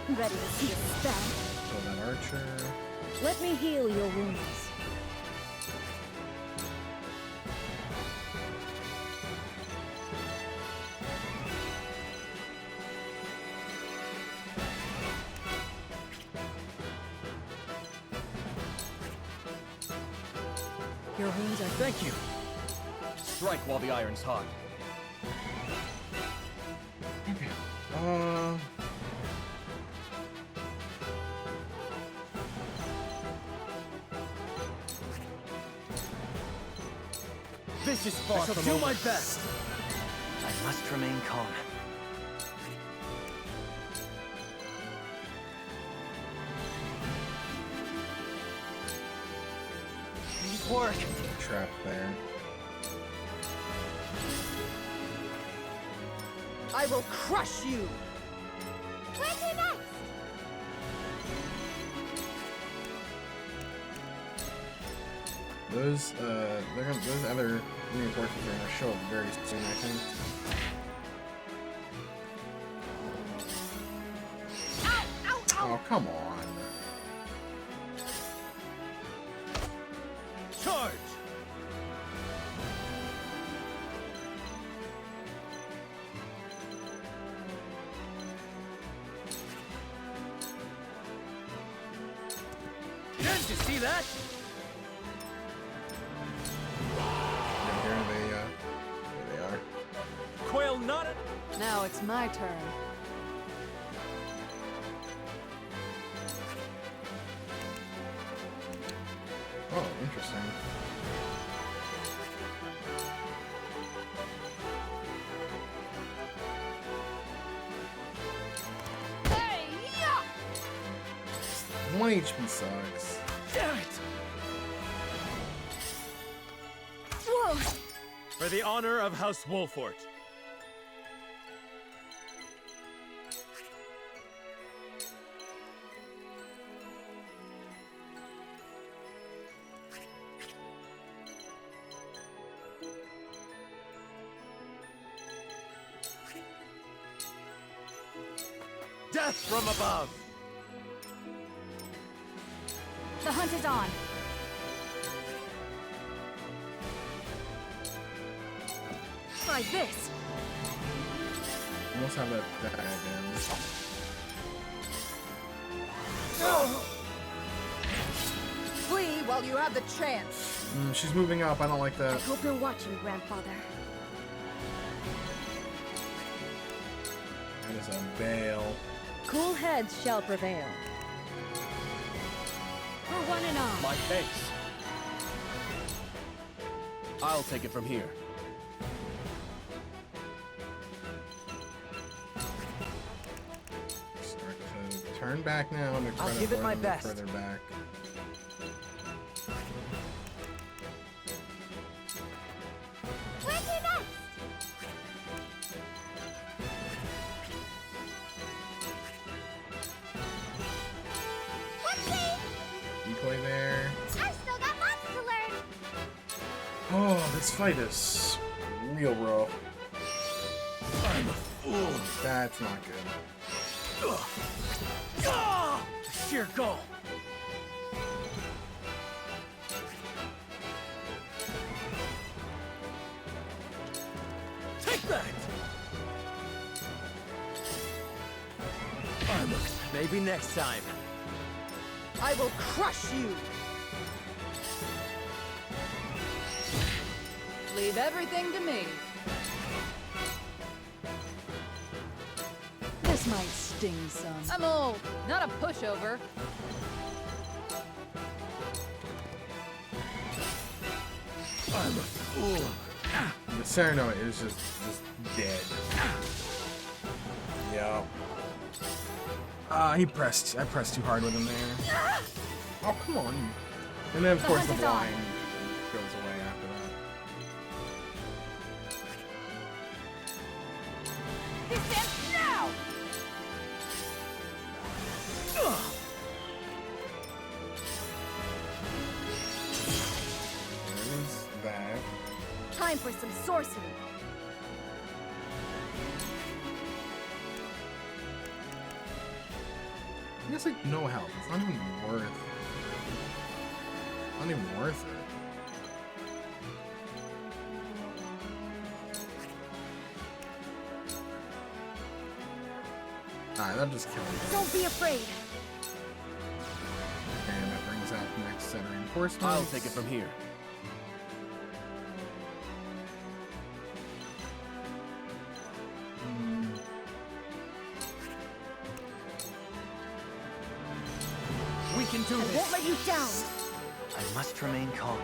Ready to see a spell? So that archer. Let me heal your wounds. Your wounds are... Thank you. Strike while the iron's hot. Uh, This is far from over. I shall do my best. I must remain calm. Nice work. trap there. I will crush you! Where's he next? Those those other reinforcements are gonna show up very soon, I think. Oh, come on. Charge! Can't you see that? Yeah, there they are. Quail not it. Now it's my turn. Oh, interesting. Hey, yeah! 1 HP sucks. Damn it! Whoa! For the honor of House Wolfort. Death from above! The hunt is on. Try this! Almost have that again. Flee while you have the chance. She's moving up. I don't like I that. hope you're watching, Grandfather. That is a bail. Cool heads shall prevail. For one and all. My case. I'll take it from here. Start to turn back now and try I'll to give it my run best. further back. Where's he next? Whoopsie! Decoy there. I've still got lots to learn. Oh, this fight is real rough. I'm a fool. That's not good. Ah! Sheer goal. Take that! Maybe next time. I will crush you! Leave everything to me. This This might sting some. I'm old, not a pushover. I'm a fool. The Serenade is just dead. Yep. I pressed too hard with him there. Oh, come on. And then, of course, the hunt is on. blind goes away after that. Descend now! There's that. Time for some sorcery. He has like no health. It's not even worth. Not even worth it. Alright, that'll just kill him. Don't be afraid. And that brings out the next set of reinforcements. I'll take it from here. We can do I this. won't let you down. I must remain calm.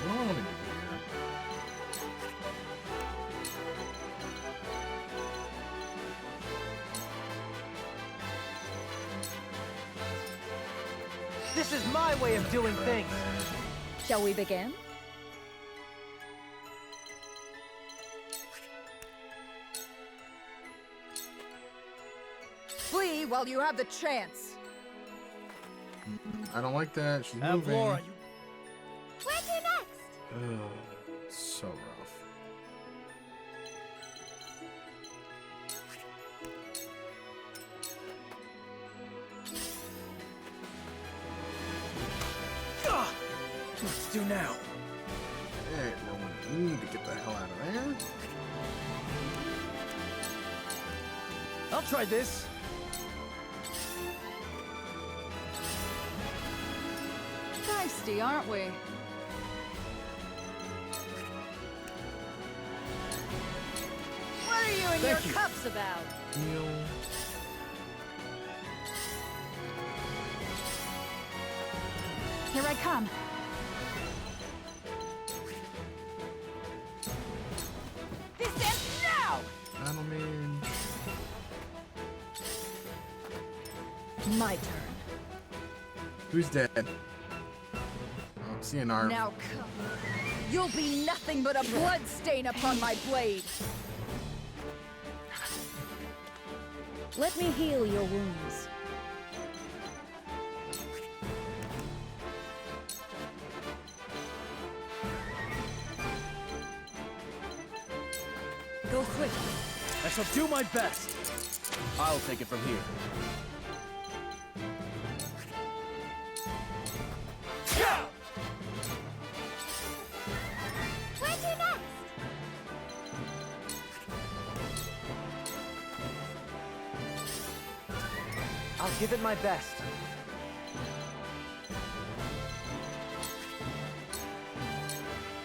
What do I want to do here? This is my way of doing things. Shall we begin? Flee while you have the chance. I don't like that. She's moving. Avlora, you Where to next? Ugh, so rough. Let's do now. Alright, well, we need to get the hell out of there. I'll try this. Feisty, aren't we? What are you and your Thank you. cups about? Heal. Here I come. Descend now! Battle mage. My turn. Who's dead? Oh, I'm seeing our. Now come. You'll be nothing but a blood stain upon my blade. Let me heal your wounds. Go quickly. I shall do my best. I'll take it from here. Where to next? I'll give it my best.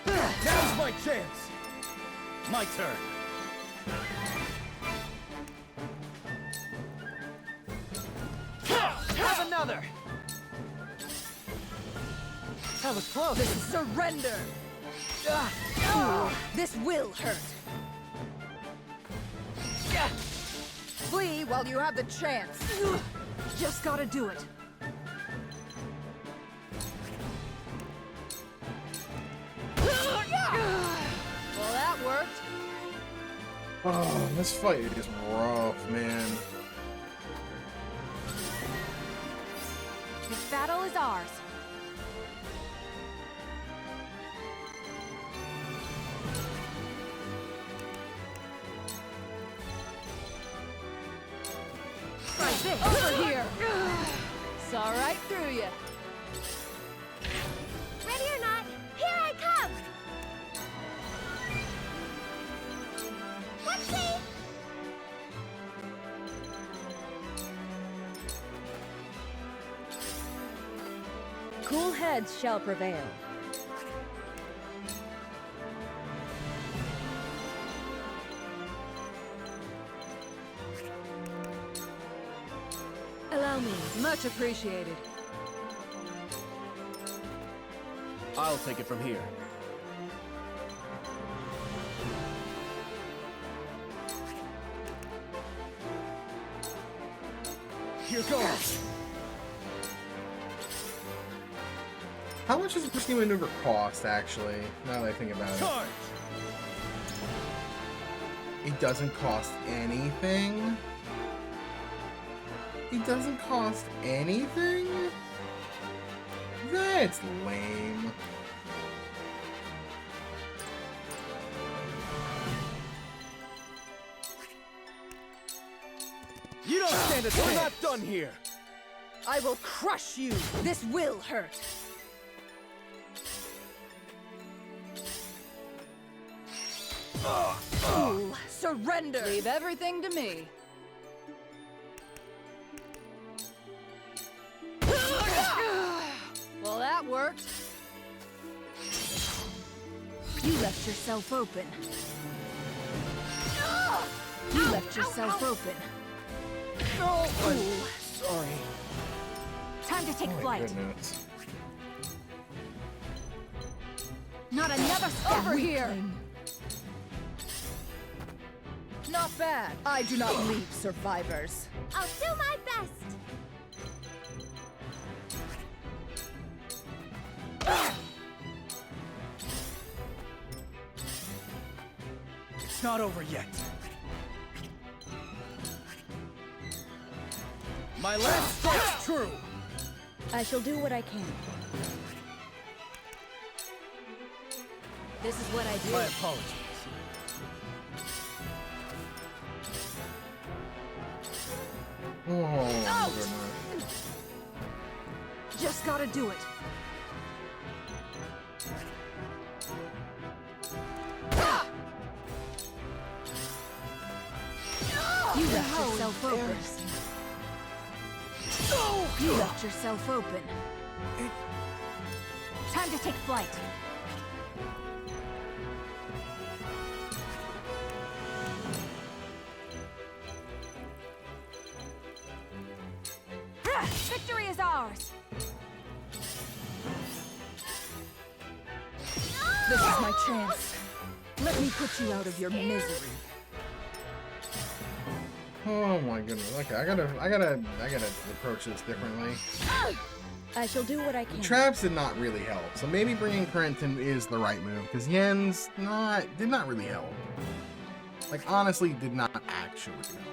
Now's my chance. My turn. Have another. That was close. This is surrender. This will hurt. Flee while you have the chance. Just gotta do it. Well, that worked. Oh, this fight is rough, man. This battle is ours. Try this. Over here. Saw right through you. Ready or not, here I come! Whoopsie! Cool heads shall prevail. Allow me. Much appreciated. I'll take it from here. Here goes. How much does a risky maneuver cost, actually? Now that I think about it. Charge. It doesn't cost anything? It doesn't cost anything? That's lame. You don't stand a chance. We're not done here. I will crush you. This will hurt. Fool, surrender. Leave everything to me. Well, that worked. You left yourself open. You left yourself open. No. Fool. Sorry. Time to take Oh my flight. goodness. Not another step. Over here. Not bad. I do not leave survivors. I'll do my best. It's not over yet. My last strike's true. I shall do what I can. This is what I do. My apologies. Oh my goodness. Just gotta do it. You left yourself open. You left yourself open. Time to take flight. Victory is ours. This is my chance. Let me put you out of your misery. Oh my goodness. Okay, I gotta approach this differently. I shall do what I can. Traps did not really help, so maybe bringing Currenton is the right move because Yen's did not really help. Like honestly, did not actually help.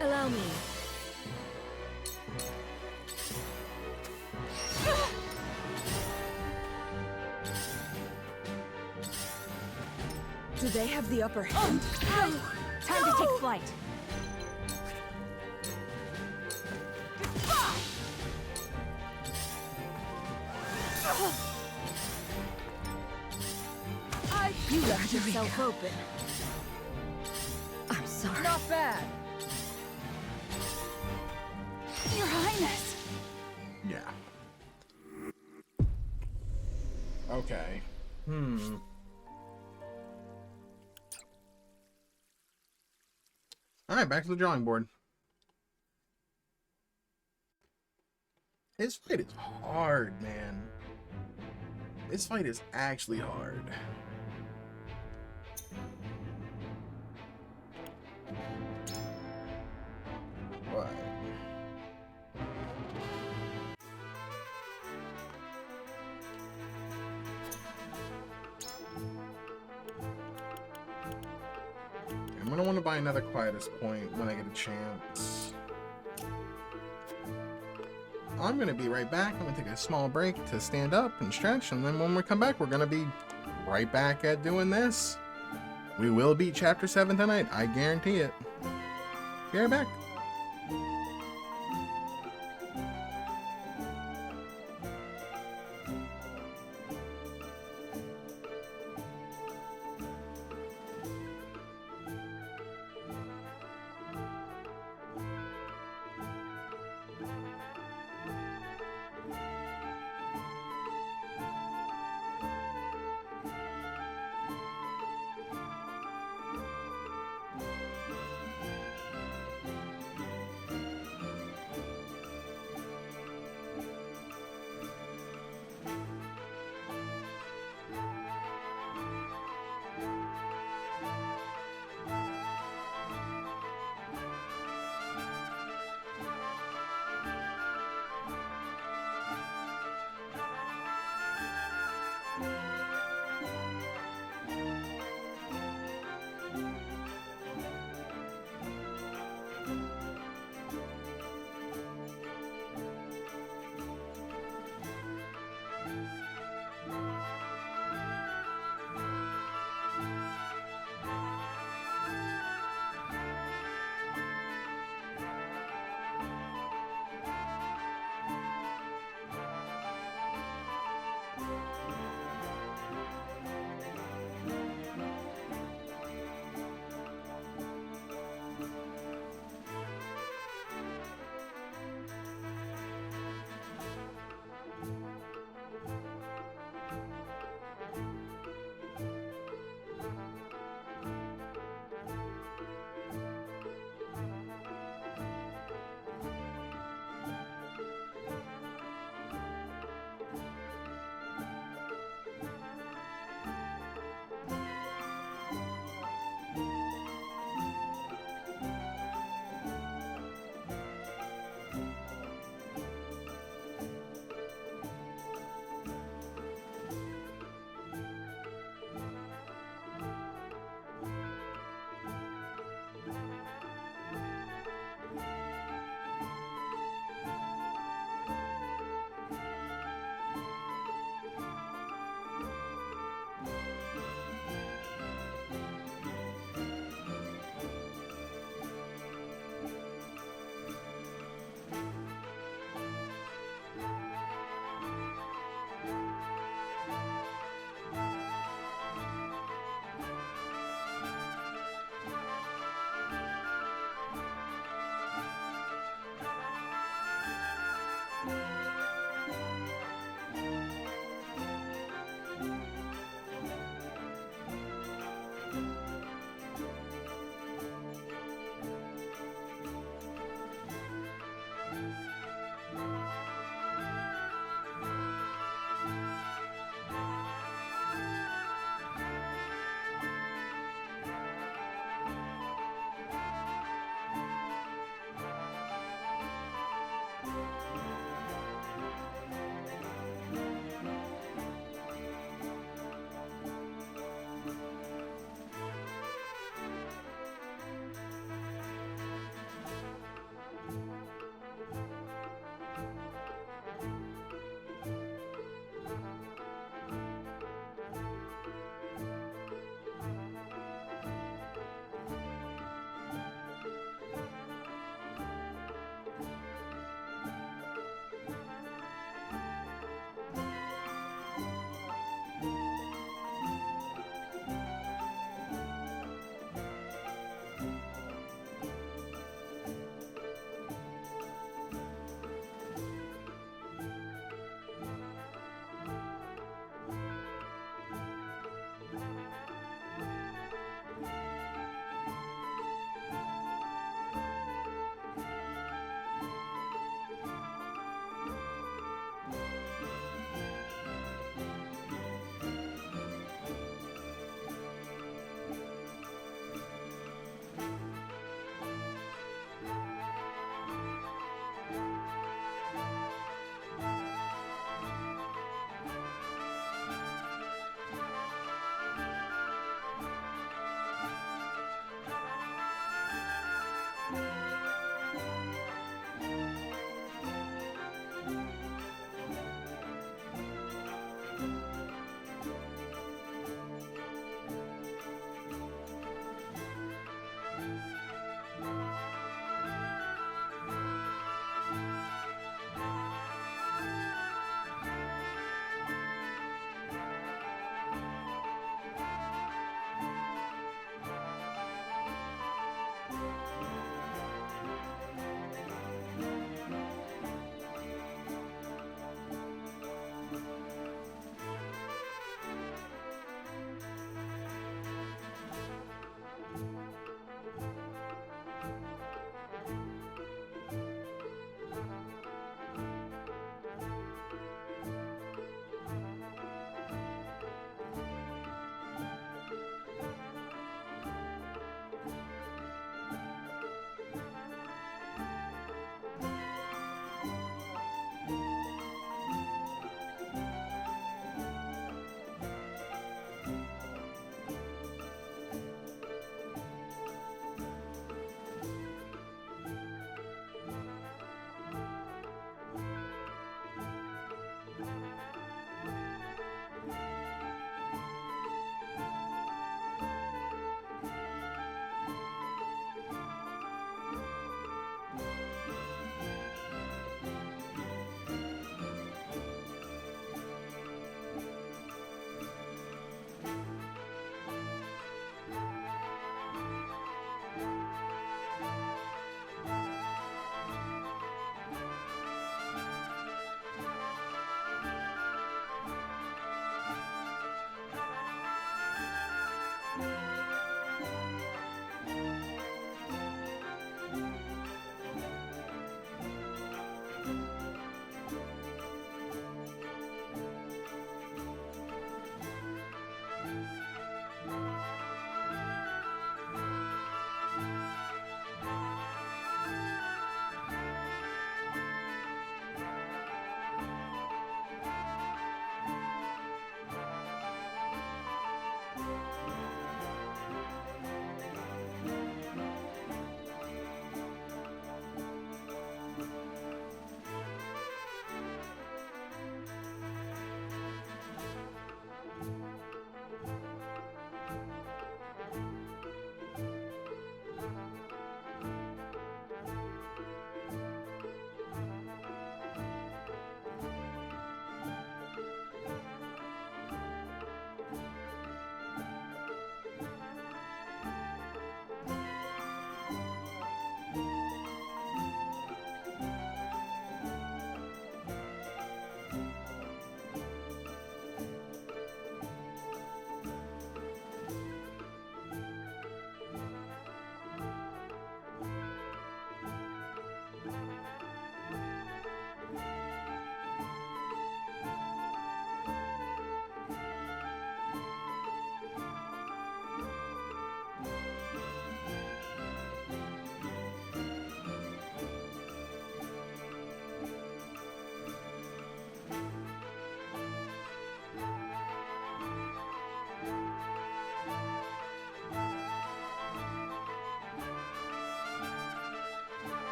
Allow me. Do they have the upper hand? Time to take flight. You left yourself open. I'm sorry. Not bad. Your Highness. Yeah. Okay. Alright, back to the drawing board. This fight is hard, man. This fight is actually hard. What? I'm gonna want to buy another Quietus point when I get a chance. I'm gonna be right back. I'm gonna take a small break to stand up and stretch, and then when we come back, we're gonna be right back at doing this. We will beat Chapter 7 tonight. I guarantee it. Be right back.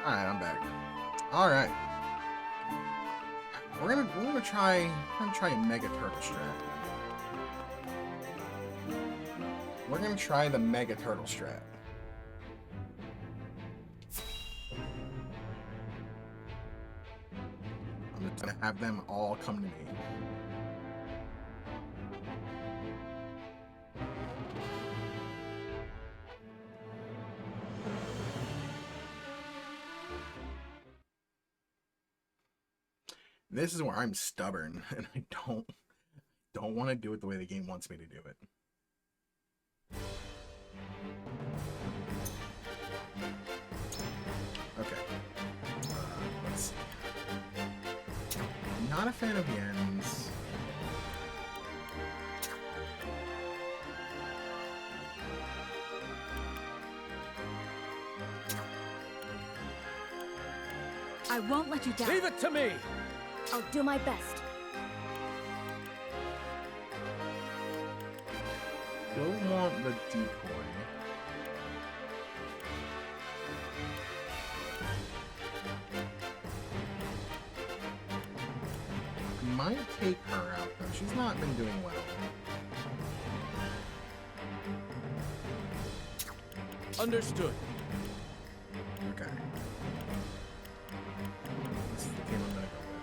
Alright, I'm back. Alright. We're gonna try a Mega Turtle strat. We're gonna try the Mega Turtle strat. I'm just gonna have them all come to me. This is where I'm stubborn, and I don't want to do it the way the game wants me to do it. Okay. Let's see. Not a fan of Yen's. I won't let you down. Leave it to me! I'll do my best. Don't want the decoy. Might take her out though. She's not been doing well. Understood. Okay. This is the team I'm gonna go with.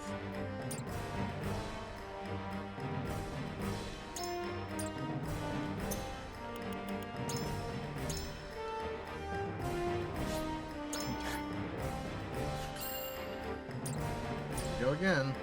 Go again.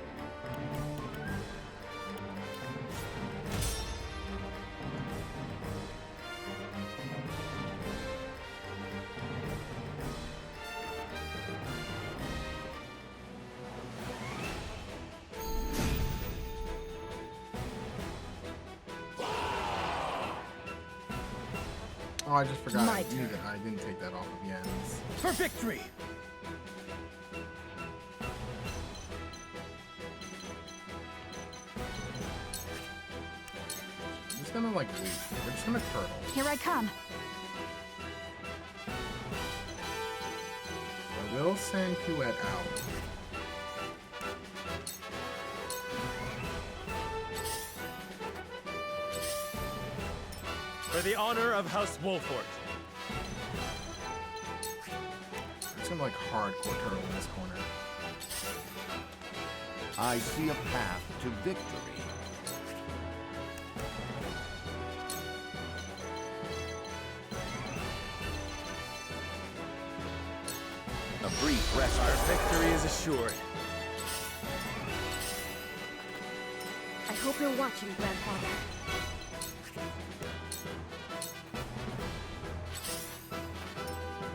Oh, I just forgot. My I turn. didn't take that off of Yen's. For victory! I'm just gonna like wait. We're just gonna turtle. Here I come. I will send Kuet out. For the honor of House Wolfort. It's gonna like hardcore turtle in this corner. I see a path to victory. A brief rest. Our victory is assured. I hope you're watching, Grandfather.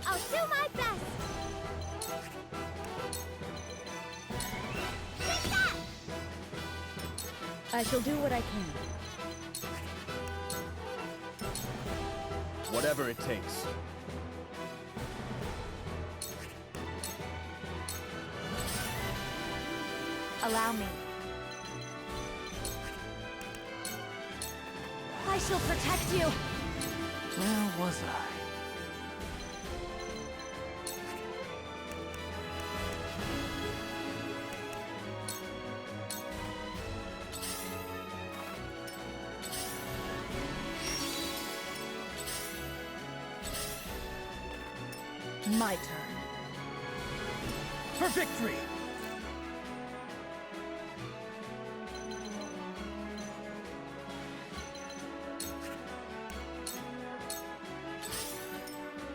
I'll do my best! Take that! I shall do what I can. Whatever it takes. Allow me. I shall protect you. Where was I? My turn. For victory!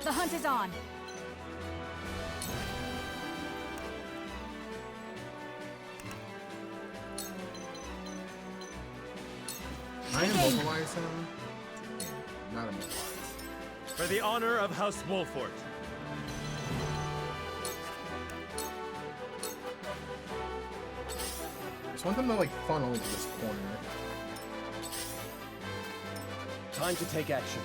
The hunt is on. I immobilize him. Not immobilize. For the honor of House Wolfort. I just want them to like funnel into this corner. Time to take action.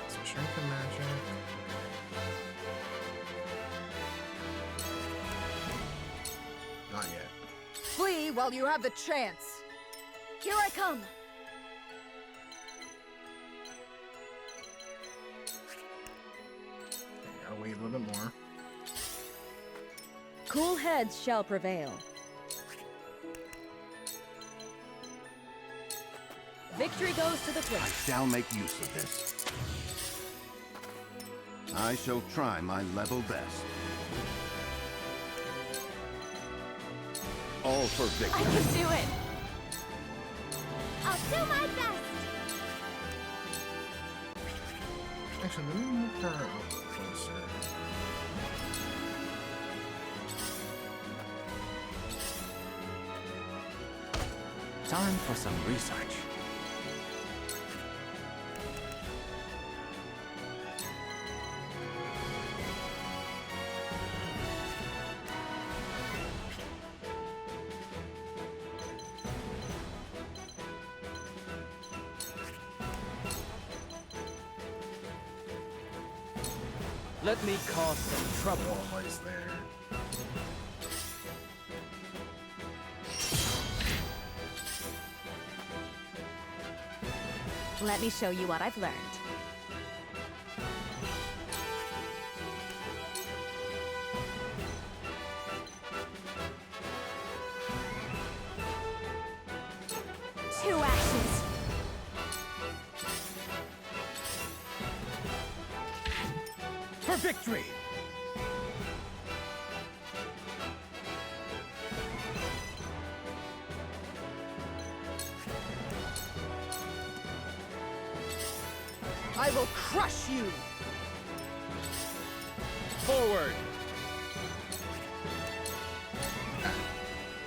So strength and magic. Not yet. Flee while you have the chance. Here I come. Gotta wait a little bit more. Cool heads shall prevail. Victory goes to the I Twins. shall make use of this. I shall try my level best. All for I victory. can do it! I'll do my best. Actually, let me move her up closer. Time for some research. Let me cause some trouble. Always there. Let me show you what I've learned. Two ashes. For victory! I will crush you! Forward!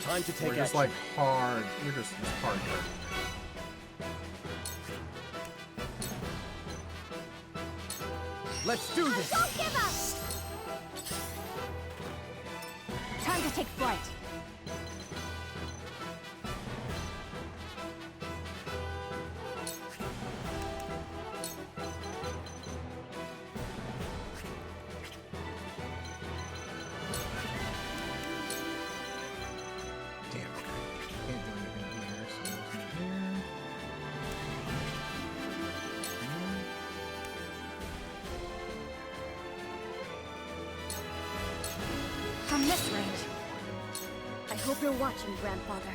Time to take We're just action. like hard. We're just hard. Let's do this! Don't give up! Time to take flight. Damn. Can't do anything here. So it's here. From this range. I hope you're watching, Grandfather.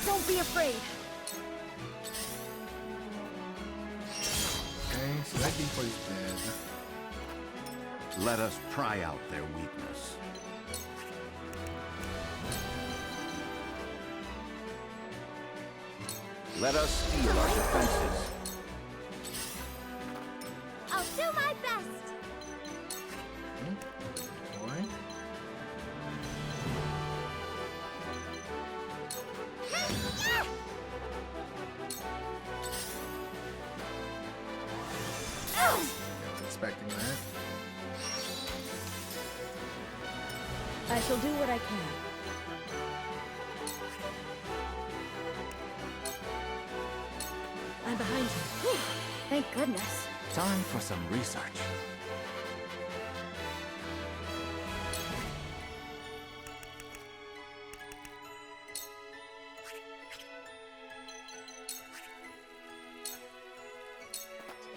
Don't be afraid. Okay, so that decoy's dead. Let us pry out their weakness. Let us steel our defenses. I'll do my best. Boy. Wasn't expecting that. I shall do what I can. I'm behind you. Thank goodness. Time for some research.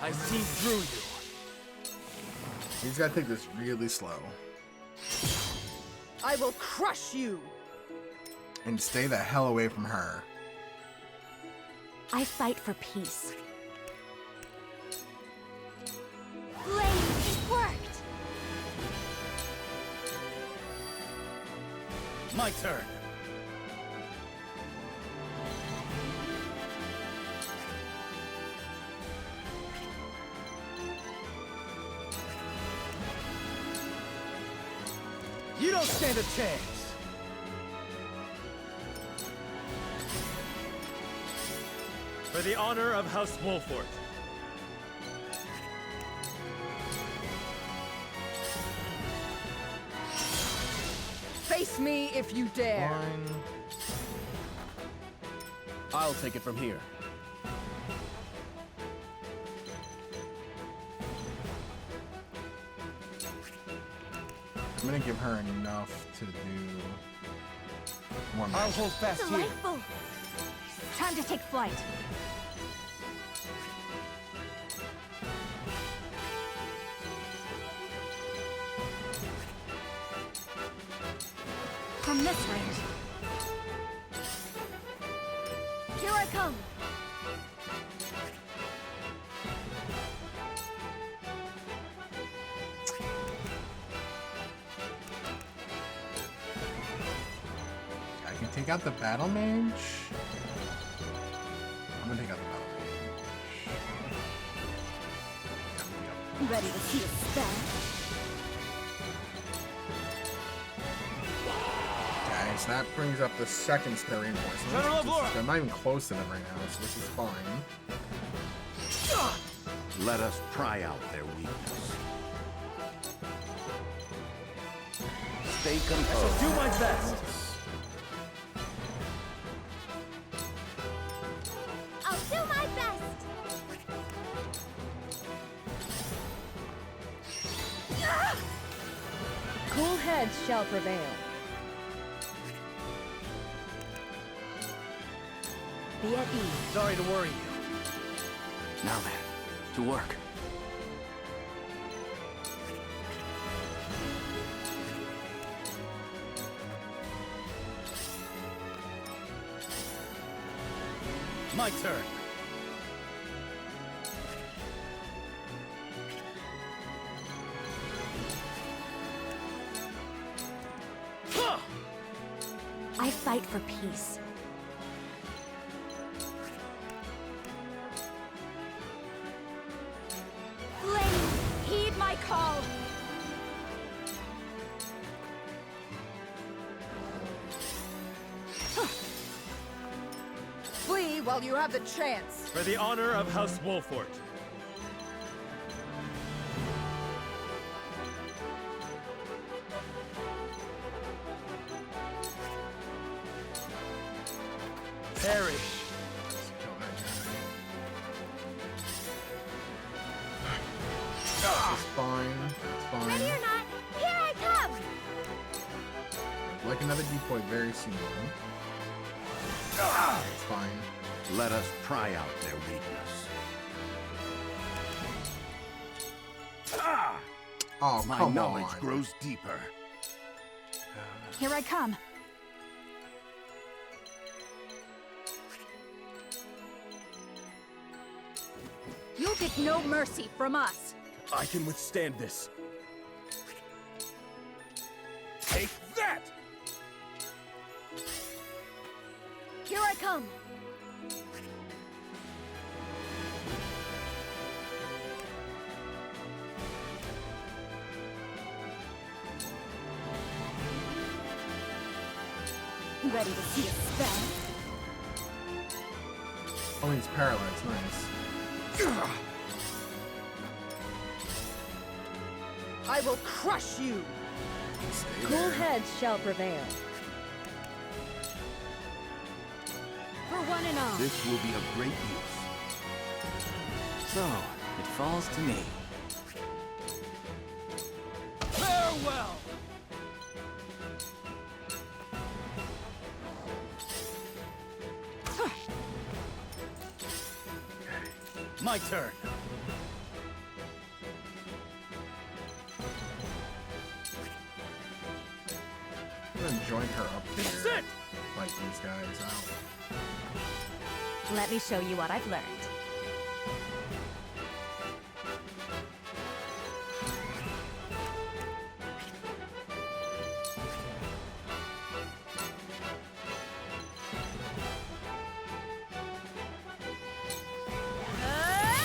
I see through you. He's got to take this really slow. I will crush you! And stay the hell away from her. I fight for peace. Blade, it worked! My turn. You don't stand a chance! For the honor of House Wolfort. Face me if you dare! One. I'll take it from here. I'm gonna give her enough to do more I'll magic. hold fast here. Delightful. Time to take flight. From this range. Here I come! I can take out the battle mage. I'm gonna take out the battle mage. Ready to see a spell? Okay, so that brings up the second spell reinforcement. General of Laura! I'm not even close to them right now, so this is fine. Let us pry out their weakness. Stay composed. Do my best. I'll do my best! Cool heads shall prevail. Be at ease. Sorry to worry you. Now then, to work. My turn. I fight for peace. Flame, heed my call. Flee while you have the chance. For the honor of House Wolfort. Perish. Kill that guy. This is fine. It's fine. Ready or not, here I come! Like another decoy very soon. It's fine. Let us pry out their weakness. Oh, My come knowledge on. grows deeper. Here I come. You'll get no mercy from us. I can withstand this. Take that! Here I come! Ready to see a spell? Oh, he's paralyzed. Nice. I will crush you. Stay Cool there. heads shall prevail. For one and all. This will be of great use. So, it falls to me. Farewell! My turn. I'm gonna join her up here. Sit! Fight these guys out. Let me show you what I've learned.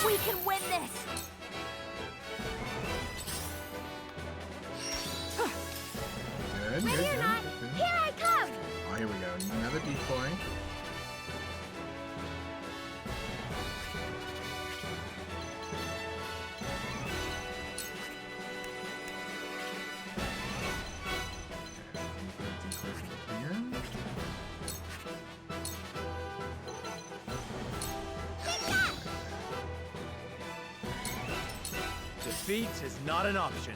We can win this! Good, Ready good, or good, not, good, good. here I come! Oh, here we go. Another decoy. Defeat is not an option.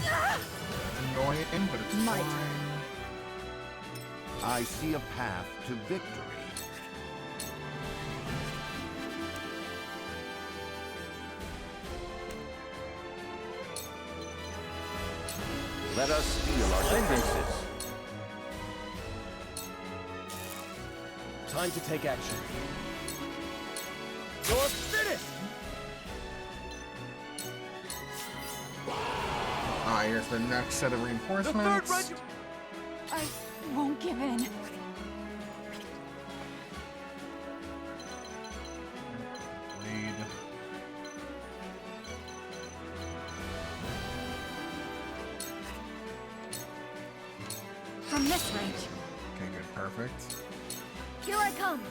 Annoying, but it's My fine. I see a path to victory. Let us steal our defenses. Time to take action. You're finished! Ah, here's the next set of The reinforcements. 3rd Regiment! I won't give in. Lead. From this range. Okay, good, perfect. Here I come.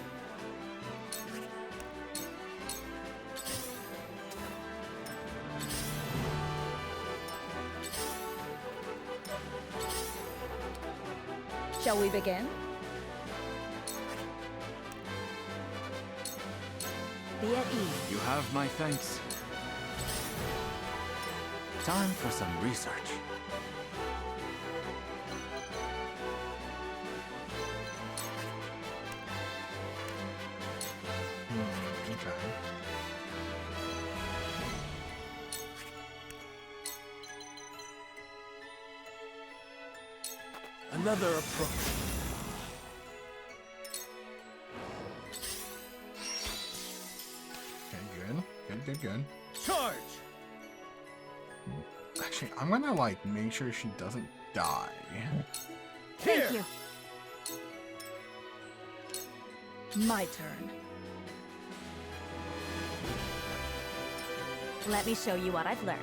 Shall we begin? Be at ease. You have my thanks. Time for some research. Okay. Another approach. Okay, good. Charge! Actually, I'm gonna like make sure she doesn't die. Thank you. My turn. Let me show you what I've learned.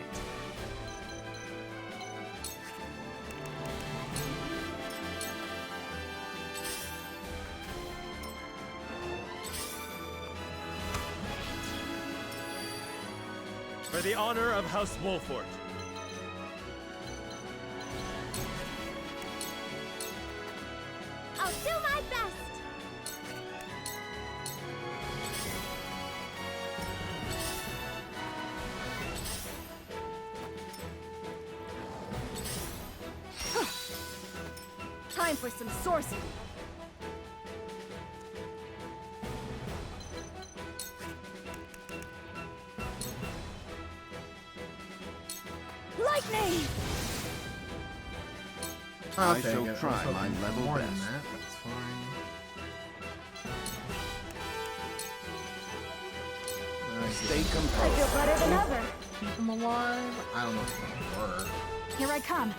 For the honor of House Wolfort. I'll do my best. Time for some sorcery. Lightning! I shall try my level more than best. that, but it's fine. Stay I composed. feel better than ever. Keep him alive? I don't know if it's gonna work. Here I come.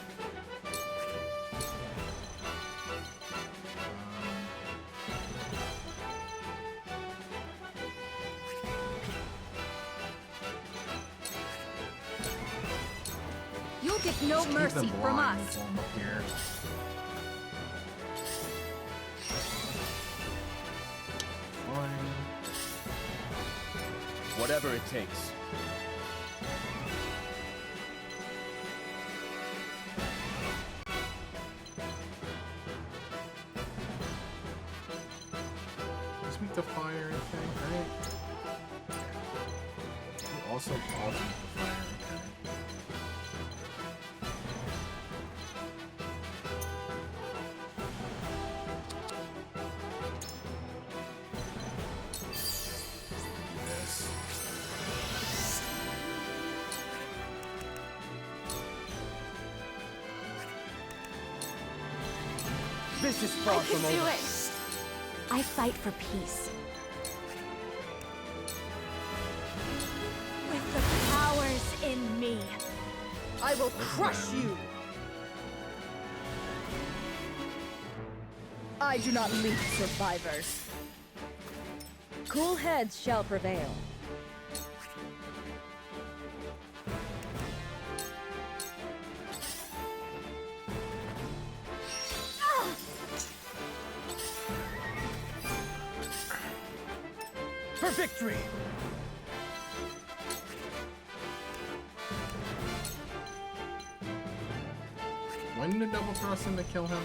You'll get no Keep mercy them from blind us. until I'm up here. Fine. Whatever it takes. Just weak to fire, I think, right? You also pause weak to fire, okay. This. This is far I can from do over. it. I fight for peace. With the powers in me. I will crush you! I do not lead survivors. Cool heads shall prevail. For victory! When to double cross him to kill him?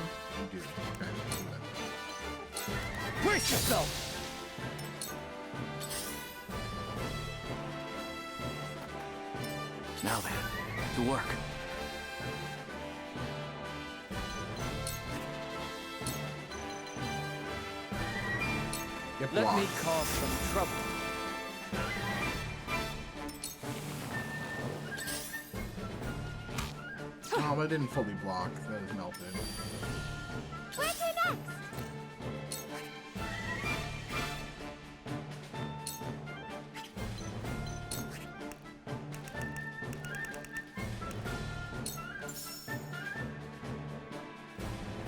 You do. Okay, do that. Brace yourself! Now then, to work. Get Let me blocked. cause some trouble. Oh, that didn't fully block. That is melted. Where's your next?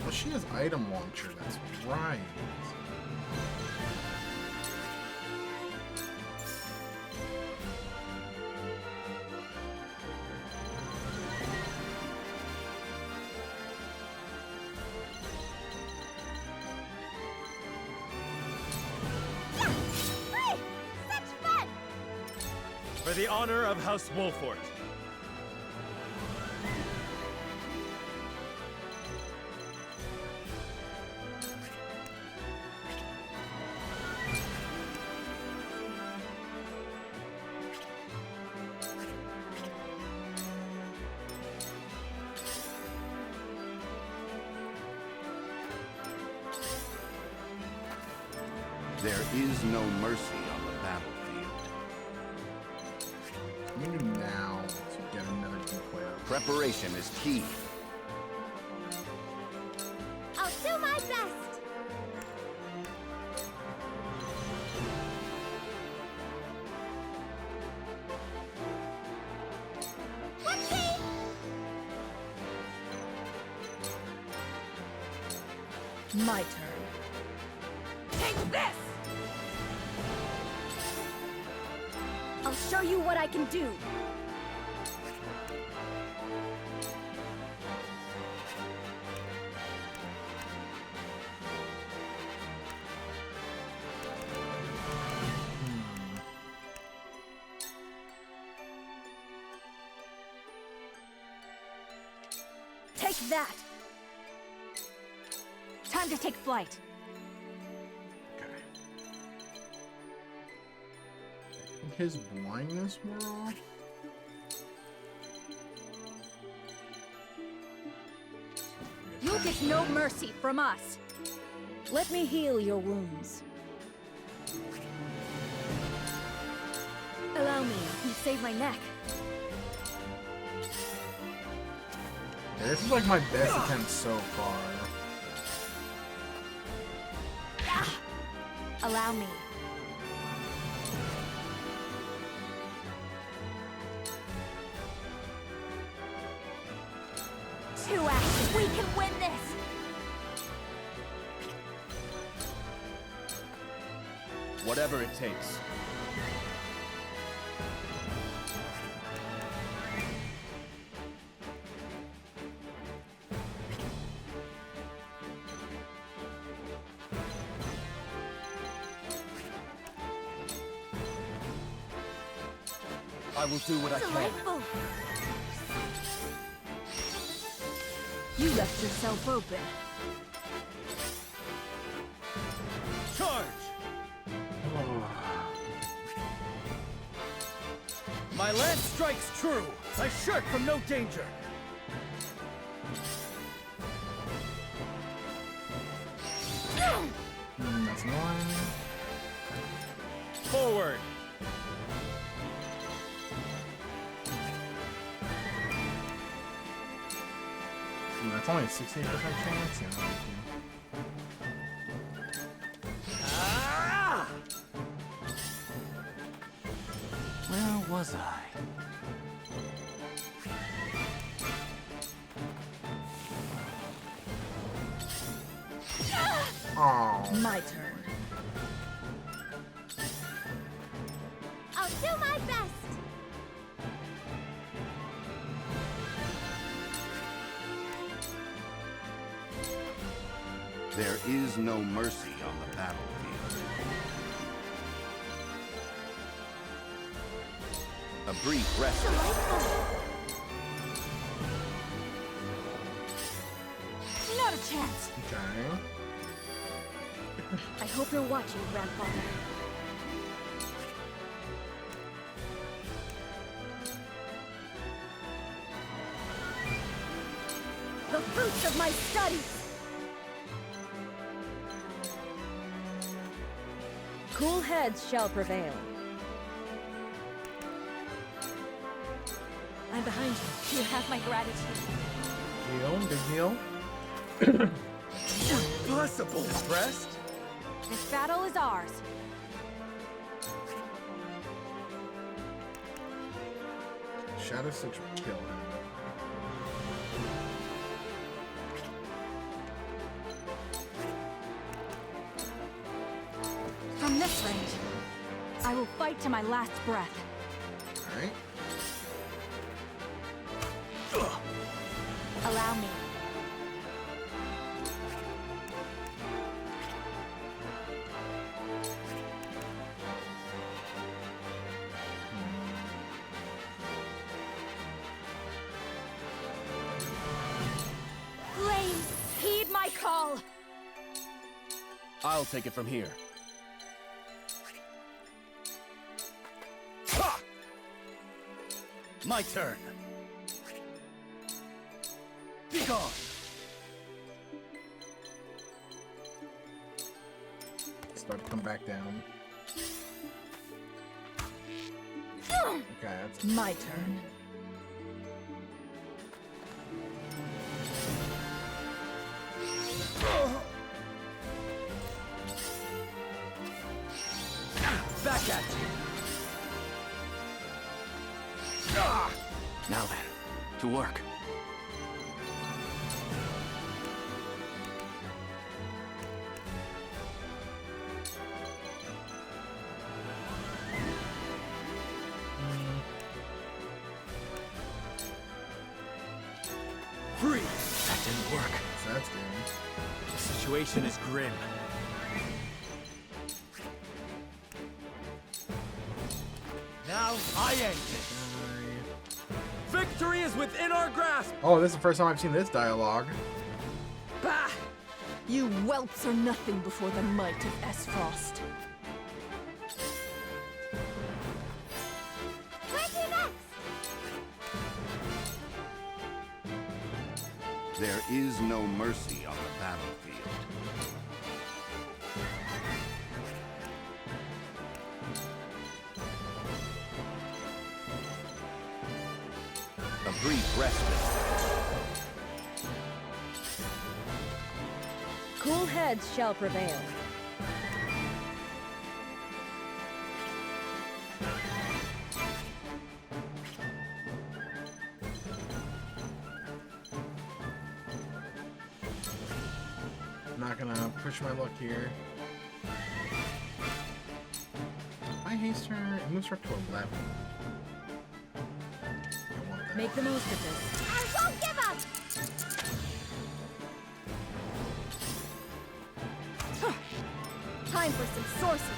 Well, she has item launcher. That's right. Hey! Such fun! For the honor of House Wolfort. There is no mercy on the battlefield. I'm gonna do now to get another decoy out. Preparation is key. I'll do my best! Whoopsie! My turn. Take this! I'll show you what I can do. Take that! Time to take flight. Okay. I think his blindness wore off. You'll get no mercy from us. Let me heal your wounds. Allow me. You saved my neck. Yeah, this is like my best attempt so far. Allow me. Two actions. We can win this. Whatever it takes. I will do what I can. Delightful. You left yourself open. Charge! My lance strikes true. I shirk from no danger. That's one. Forward! That's only a 68% chance. Yeah, Ah! Where was I? oh. My turn. I'll do my best. There is no mercy on the battlefield. A brief respite. Not a chance. Okay. I hope you're watching, Grandfather. the fruits of my studies! Cool heads shall prevail. I'm behind you. You have my gratitude. Deal, big deal. Impossible! Impressed? This battle is ours. Shadow Six will kill him. From this range, I will fight to my last breath. Alright. Allow me. Flames, heed my call! I'll take it from here. Ha! My turn. Be gone. Start to come back down. Okay, that's My turn. Back at you. Now then, to work. Free. That didn't work. so that's good. The situation is grim. Now I end it. Victory is within our grasp. Oh, this is the first time I've seen this dialogue. Bah! You whelps are nothing before the might of S-Frost. Where to next? There is no mercy on the battlefield. A brief respite. Cool heads shall prevail. I'm not gonna push my luck here. I haste her. It moves her up to 11. I want that. Make the most of this. I won't give up! Time for some sorcery.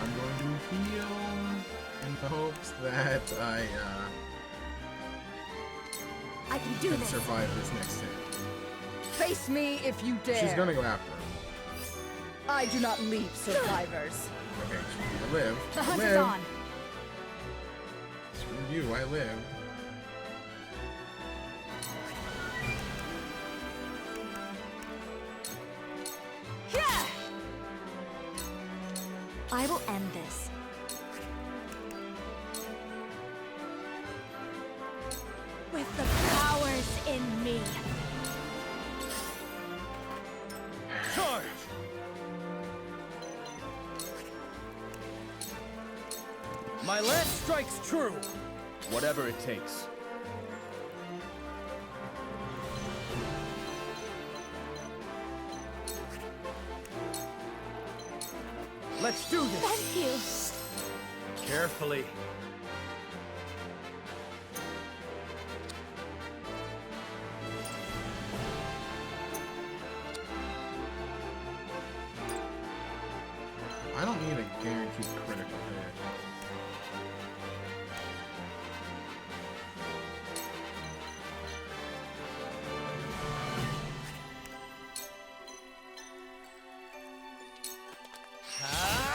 I'm going to heal in the hopes that I I can do can this. survive this next hit. Face me if you dare. She's gonna go after him. I do not leave survivors. Okay, I live. The I hunt live. is on. Screw you, I live. Yeah! I will end this. With the powers in me. Charge. My lance strikes true. Whatever it takes. Let's do this. Thank you. Carefully. I don't need a guaranteed critical hit.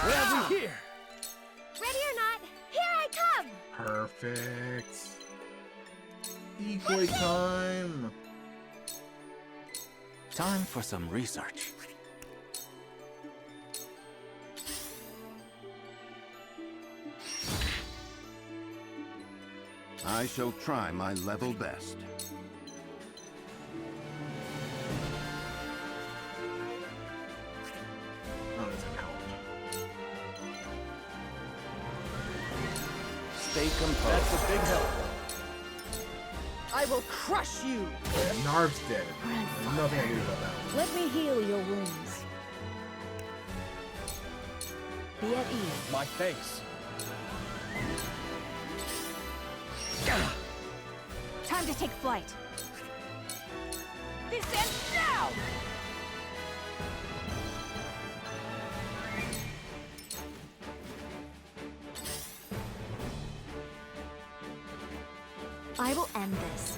What have we here? Ready or not, Perfect. Decoy time. Time for some research. I shall try my level best. Oh, doesn't help. Stay composed. That's a big help. I will crush you! Yeah, Narv's dead. There's nothing I can do about that one. Let me heal your wounds. Be at ease. My face. Time to take flight. This ends now! I will end this.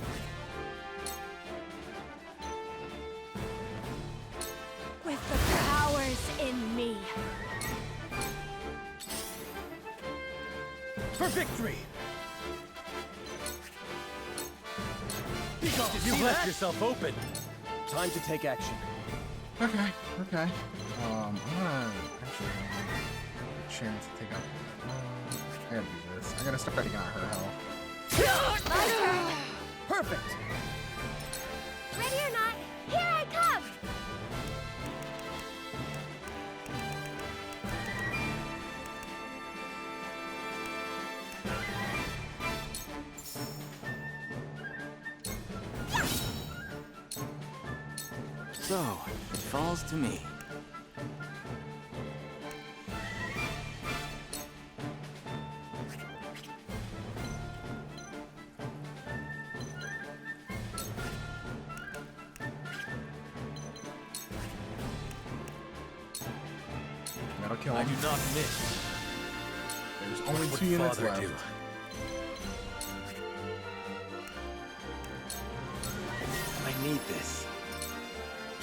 With the powers in me. For victory! You left yourself open. Time to take action. Okay, okay. I'm gonna actually a chance to take up. I gotta do this. I gotta start taking out her health. My turn! Perfect! Ready or not, here I come! So, it falls to me. That'll kill I him. do not miss. There's only What 2 units father left. do? I need this.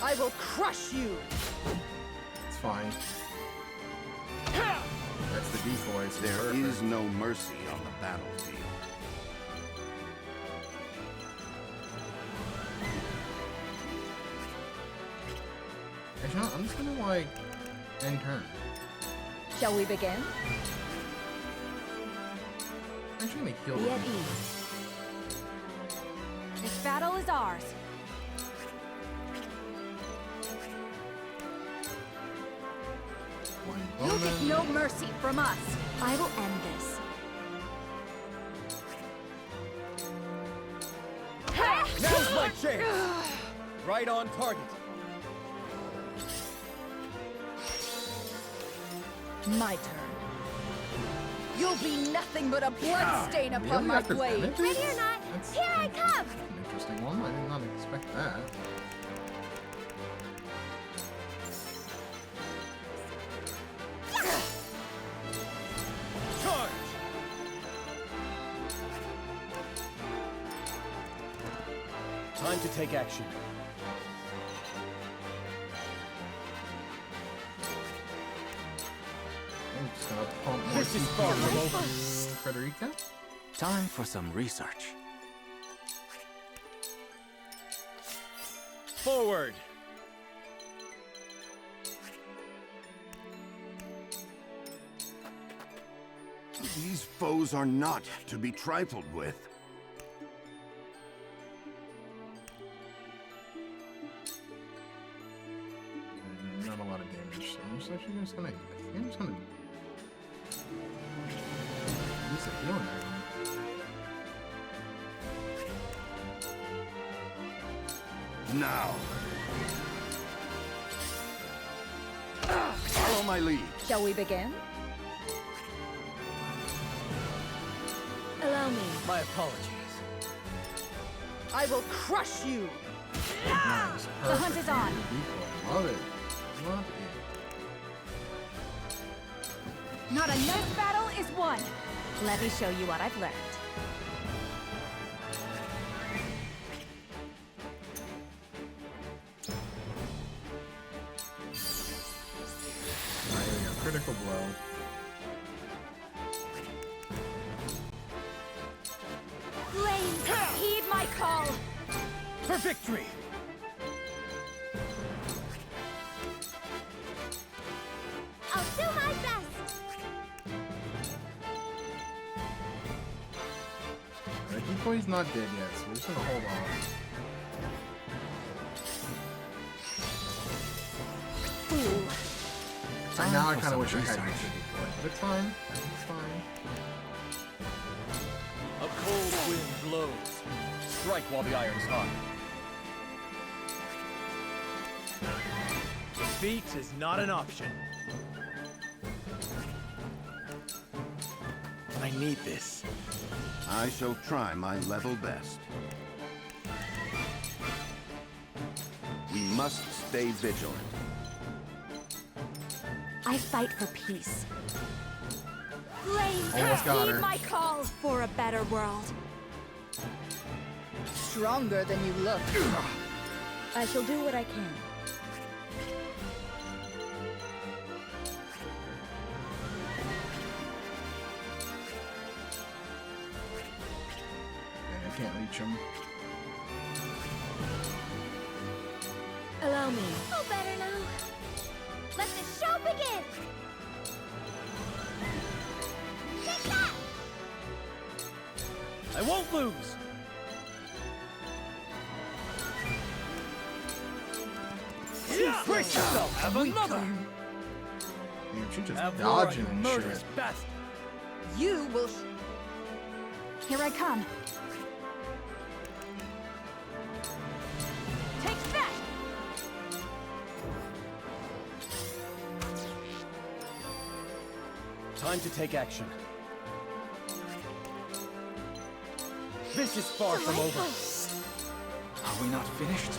I will crush you! It's fine. That's the decoys. There Perfect. is no mercy on the battlefield. Actually, I'm just gonna like end turn. Shall we begin? I'm actually gonna heal Be them. at ease. This battle is ours. One You'll get bowman. no mercy from us. I will end this. Now's my chance! Right on target. My turn. You'll be nothing but a blood stain upon Really? my After blade. benefits? Ready or not, That's here I come! an interesting one. I did not expect that. Charge! Time to take action. I'm just gonna pump more This is CP far into from you, over. Frederica. Time for some research. Forward! These foes are not to be trifled with. Not a lot of damage, so I'm just actually just gonna. I think I'm just gonna use a healing item. Now. Follow my lead. Shall we begin? Allow me. My apologies. I will crush you! Nice, The hunt perfect. is on. Decoy. Love it. Love it. Not another battle is won. Let me show you what I've learned. Alright, here we go. Critical blow. call! For victory! I'll do my best! Alright, Decoy's not dead yet, so we're just gonna hold on. Fool. Right now I kinda wish I had used the Decoy, but it's fine. It's fine. A cold wind blows. Strike while the iron's hot. Defeat is not an option. I need this. I shall try my level best. We must stay vigilant. I fight for peace. Flames, Almost got heed her. my call! For a better world. Stronger than you look. I shall do what I can. Okay, I can't reach him. Allow me. Oh, better now. Let the show begin! Take that! I won't lose! Brace yourself! Have another! Damn, she's just Have dodging your and murderous shit. best! You will. Here I come. Take that! Time to take action. This is far from over. Are we not finished?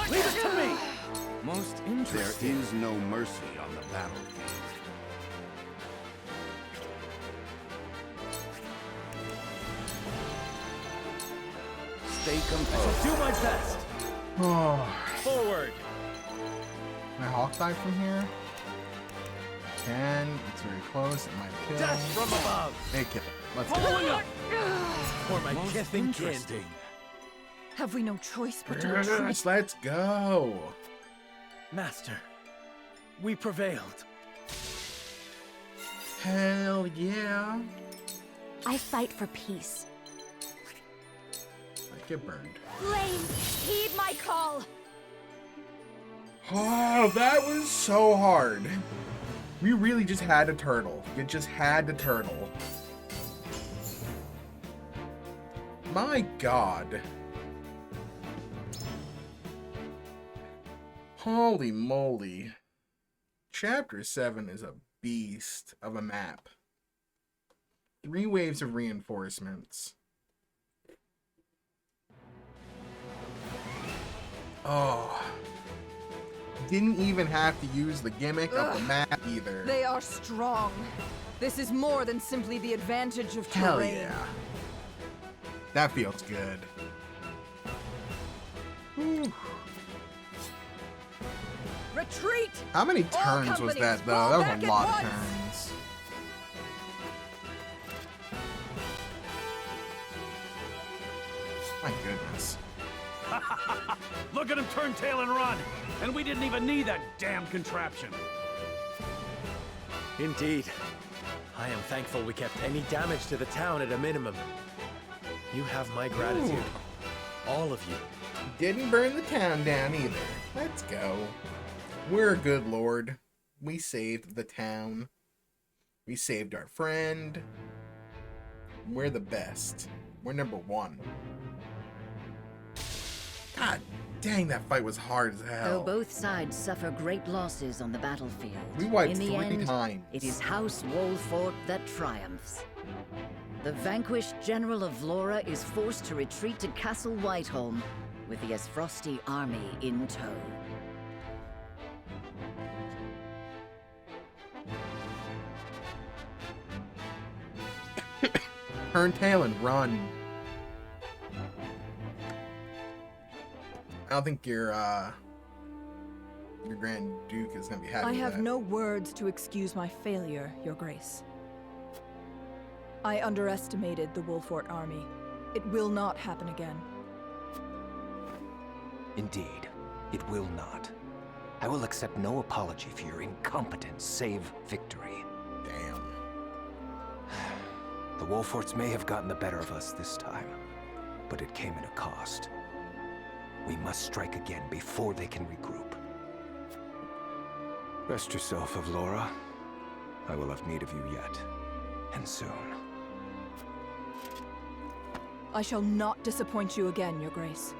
Leave it to me! Most There interesting. is no mercy on the battlefield. Stay composed. Do my best! Oh, Forward! can I hawk dive from here? Can. It's very close. It might kill. Death from above! Hey, kill. Let's go. Following up! For my Most kith and kin. interesting. Have we no choice but to retreat? Yes, let's go. Master, we prevailed. Hell yeah. I fight for peace. I get burned. Flames, heed my call! Oh, that was so hard. We really just had a turtle. You just had to turtle. My God. Holy moly. Chapter 7 is a beast of a map. 3 waves of reinforcements. Oh. Didn't even have to use the gimmick of the map either. They are strong. This is more than simply the advantage of terrain. Hell yeah. That feels good. Whew. Retreat! How many All turns was companies, that, though? fall That back was a at lot of once. turns. My goodness. Look at him turn tail and run! And we didn't even need that damn contraption. Indeed. I am thankful we kept any damage to the town at a minimum. You have my gratitude. All of you. Didn't burn the town down either. Let's go. We're a good lord. We saved the town. We saved our friend. We're the best. We're number 1. God dang, that fight was hard as hell. Though both sides suffer great losses on the battlefield, We wiped in the 3 end, times. it is House Wolfort that triumphs. The vanquished General of Vlora is forced to retreat to Castle Whiteholm, with the Esfrosti army in tow. Turn tail and run. I don't think your Grand Duke is gonna be happy I with have that. no words to excuse my failure, Your Grace. I underestimated the Wolfort army. It will not happen again. Indeed, it will not. I will accept no apology for your incompetence, save victory. Damn. The Wolforts may have gotten the better of us this time, but it came at a cost. We must strike again before they can regroup. Rest yourself, Avlora. I will have need of you yet, and soon. I shall not disappoint you again, Your Grace.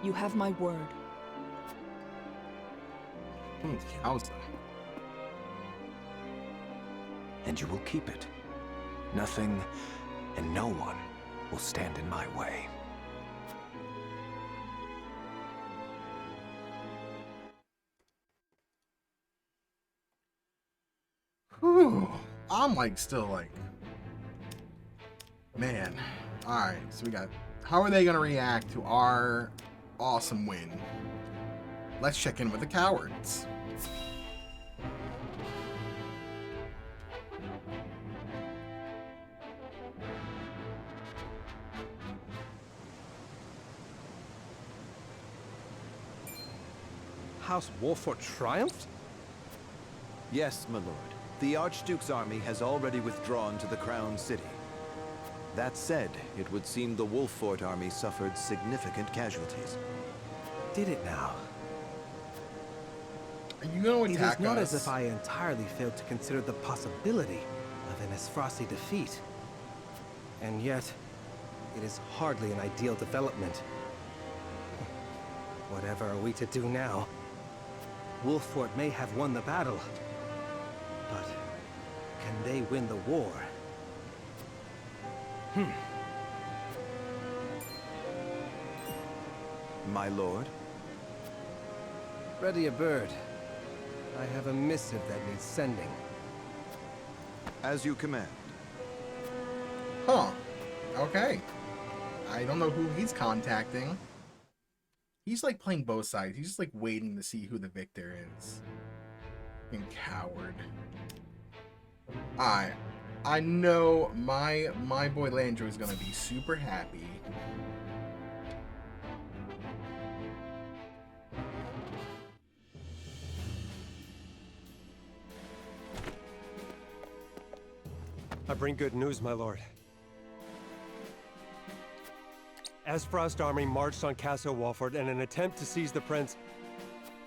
You have my word. Yowza. And you will keep it. Nothing and no one will stand in my way. Whew. I'm like still like, man. All right, so we got. How are they gonna react to our awesome win? Let's check in with the cowards. House Wolfort triumphed? Yes, my lord. The Archduke's army has already withdrawn to the Crown City. That said, it would seem the Wolfort army suffered significant casualties. Did it now? Are you going to attack us? It is not as if I entirely failed to consider the possibility of an Esfrossi defeat. And yet, it is hardly an ideal development. Whatever are we to do now? Wolfort may have won the battle, but can they win the war? My lord? Ready a bird. I have a missive that needs sending. As you command. Huh. Okay. I don't know who he's contacting. He's like playing both sides. He's just like waiting to see who the victor is. Fucking coward. I know my boy Landro is gonna be super happy. I bring good news, my lord. Esfrost army marched on Castle Wolfort in an attempt to seize the prince,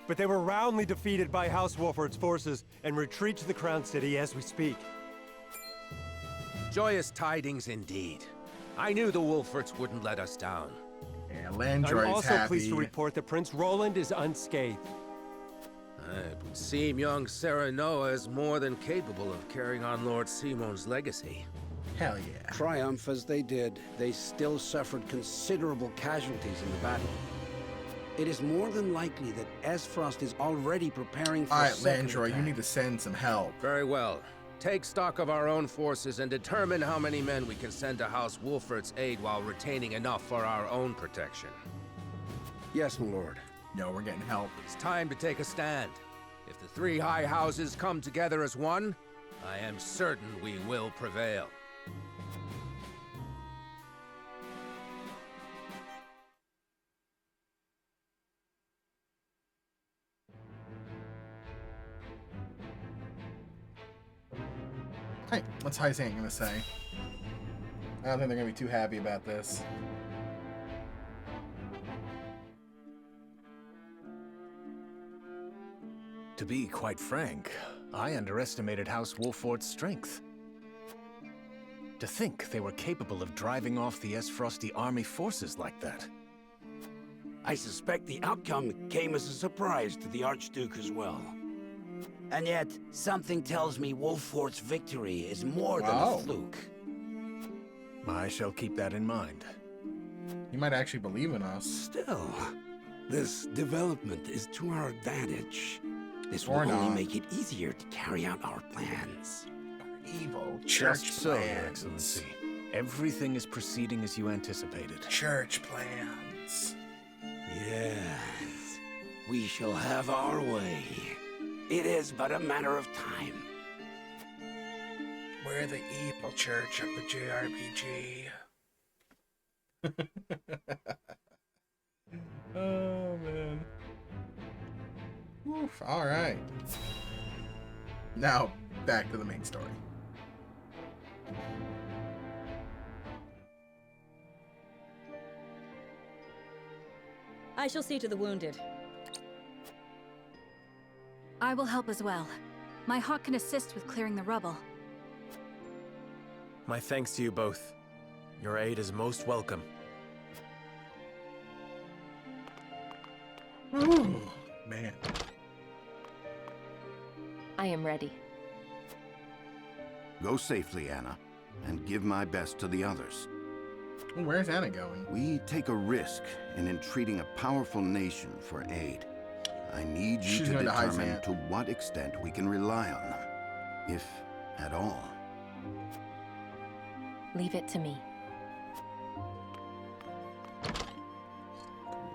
but they were roundly defeated by House Wolfort's forces and retreat to the Crown City as we speak. Joyous tidings indeed. I knew the Wolforts wouldn't let us down. Yeah, I'm Landroid's also happy. pleased to report that Prince Roland is unscathed. It would seem young Serenoa is more than capable of carrying on Lord Simon's legacy. Hell yeah. Triumph as they did, they still suffered considerable casualties in the battle. It is more than likely that Esfrost is already preparing for Alright, a second Landroid, attack. you need to send some help. Very well. Take stock of our own forces and determine how many men we can send to House Wolfort's aid while retaining enough for our own protection. Yes, my lord. No, we're getting help. It's time to take a stand. If the three high houses come together as one, I am certain we will prevail. Hey, what's Hyzant gonna say? I don't think they're gonna be too happy about this. To be quite frank, I underestimated House Wolfort's strength. To think they were capable of driving off the Esfrosti army forces like that. I suspect the outcome came as a surprise to the Archduke as well. And yet, something tells me Wolfort's victory is more than a fluke. I shall keep that in mind. You might actually believe in us. Still, this development is to our advantage. This will Or only not. make it easier to carry out our plans. Evil Just church so, plans. Your Excellency. Everything is proceeding as you anticipated. Church plans. Yes, we shall have our way. It is but a matter of time. We're the evil church of the JRPG. Oh, man. Oof, alright. Now, back to the main story. I shall see to the wounded. I will help as well. My hawk can assist with clearing the rubble. My thanks to you both. Your aid is most welcome. Ooh, man. I am ready. Go safely, Anna, and give my best to the others. Where's Anna going? We take a risk in entreating a powerful nation for aid. I need you to determine to what extent we can rely on them, if at all. Leave it to me.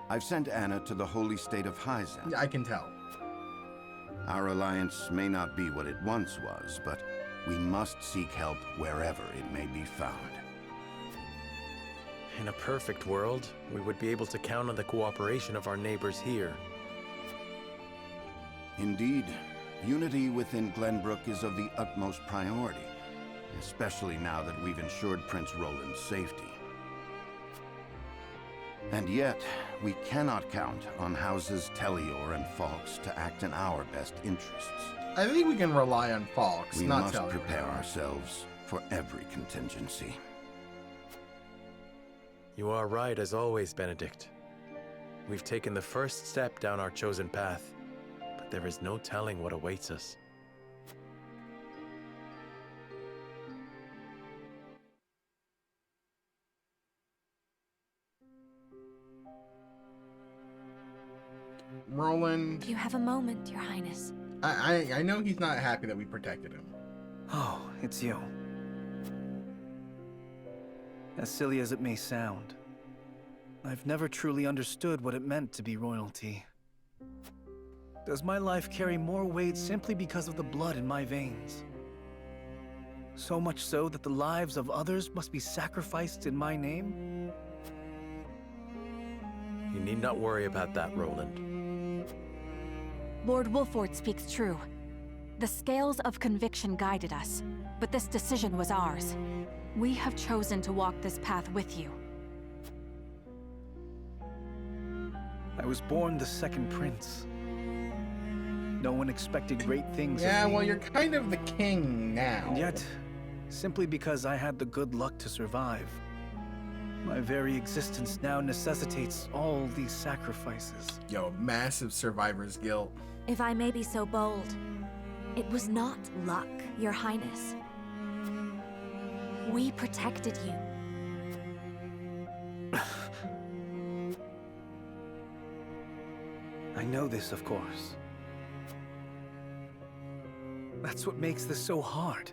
I've sent Anna to the holy state of Hyzen. I can tell. Our alliance may not be what it once was, but we must seek help wherever it may be found. In a perfect world, we would be able to count on the cooperation of our neighbors here. Indeed, unity within Glenbrook is of the utmost priority, especially now that we've ensured Prince Roland's safety. And yet, we cannot count on houses Tellior and Falks to act in our best interests. I think we can rely on Falks, we not must Tellior. prepare ourselves for every contingency. You are right as always, Benedict. We've taken the first step down our chosen path, but there is no telling what awaits us. Roland. Do you have a moment, Your Highness? I know he's not happy that we protected him. Oh, it's you. As silly as it may sound, I've never truly understood what it meant to be royalty. Does my life carry more weight simply because of the blood in my veins? So much so that the lives of others must be sacrificed in my name? You need not worry about that, Roland. Lord Wolford speaks true. The scales of conviction guided us, but this decision was ours. We have chosen to walk this path with you. I was born the second prince. No one expected great things of me. Yeah, well, you're kind of the king now. And yet, simply because I had the good luck to survive, my very existence now necessitates all these sacrifices. Yo, massive survivor's guilt. If I may be so bold, it was not luck, Your Highness. We protected you. I know this, of course. That's what makes this so hard.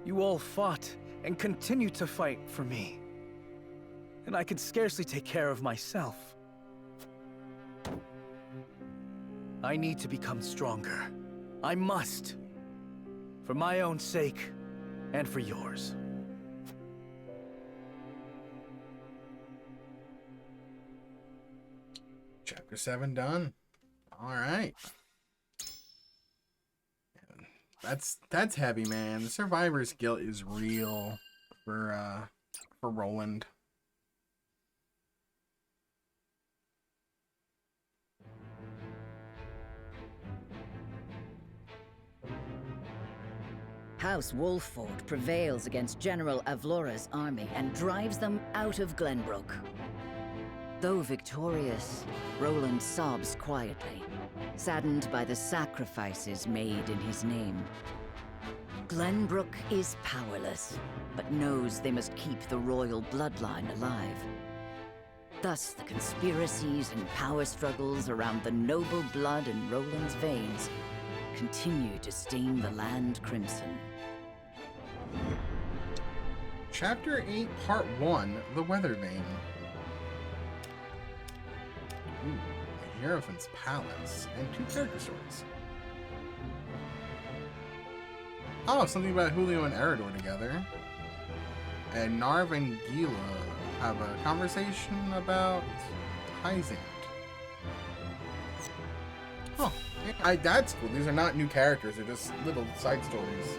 You all fought and continue to fight for me. And I could scarcely take care of myself. I need to become stronger. I must. For my own sake, and for yours. Chapter 7 done. All right. That's heavy, man. The survivor's guilt is real for Roland. House Wolford prevails against General Avlora's army and drives them out of Glenbrook. Though victorious, Roland sobs quietly, saddened by the sacrifices made in his name. Glenbrook is powerless, but knows they must keep the royal bloodline alive. Thus, the conspiracies and power struggles around the noble blood in Roland's veins continue to stain the land crimson. Chapter 8, Part 1, The Weather Vane. Ooh, the Hierophant's Palace, and 2 character stories. Oh, something about Julio and Eridor together. And Narv and Gila have a conversation about Hyzant. Huh. That's cool. These are not new characters. They're just little side stories.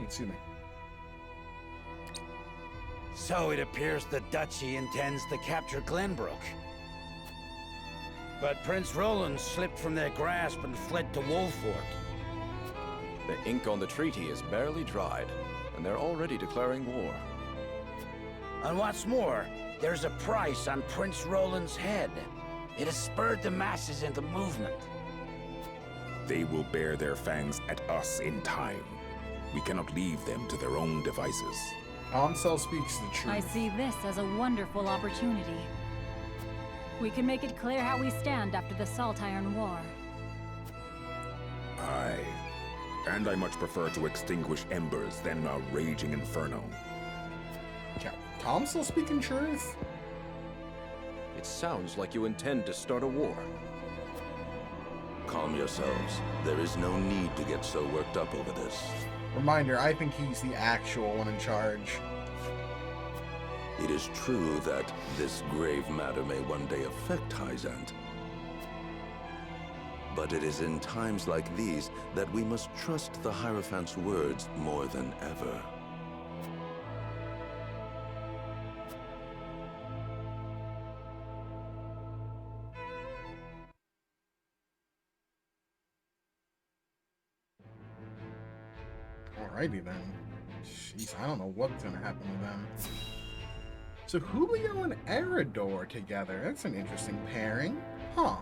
Excuse me. So it appears the Duchy intends to capture Glenbrook. But Prince Roland slipped from their grasp and fled to Wolfort. The ink on the treaty is barely dried, and they're already declaring war. And what's more, there's a price on Prince Roland's head. It has spurred the masses into movement. They will bear their fangs at us in time. We cannot leave them to their own devices. Amsel speaks the truth. I see this as a wonderful opportunity. We can make it clear how we stand after the Salt Iron War. Aye. And I much prefer to extinguish embers than a raging inferno. Yeah, Tom's still speaking truth? It sounds like you intend to start a war. Calm yourselves. There is no need to get so worked up over this. Reminder, I think he's the actual one in charge. It is true that this grave matter may one day affect Hyzant. But it is in times like these that we must trust the Hierophant's words more than ever. Alrighty then. Jeez, I don't know what's gonna happen to them. So Julio and Eridor together, that's an interesting pairing. Huh.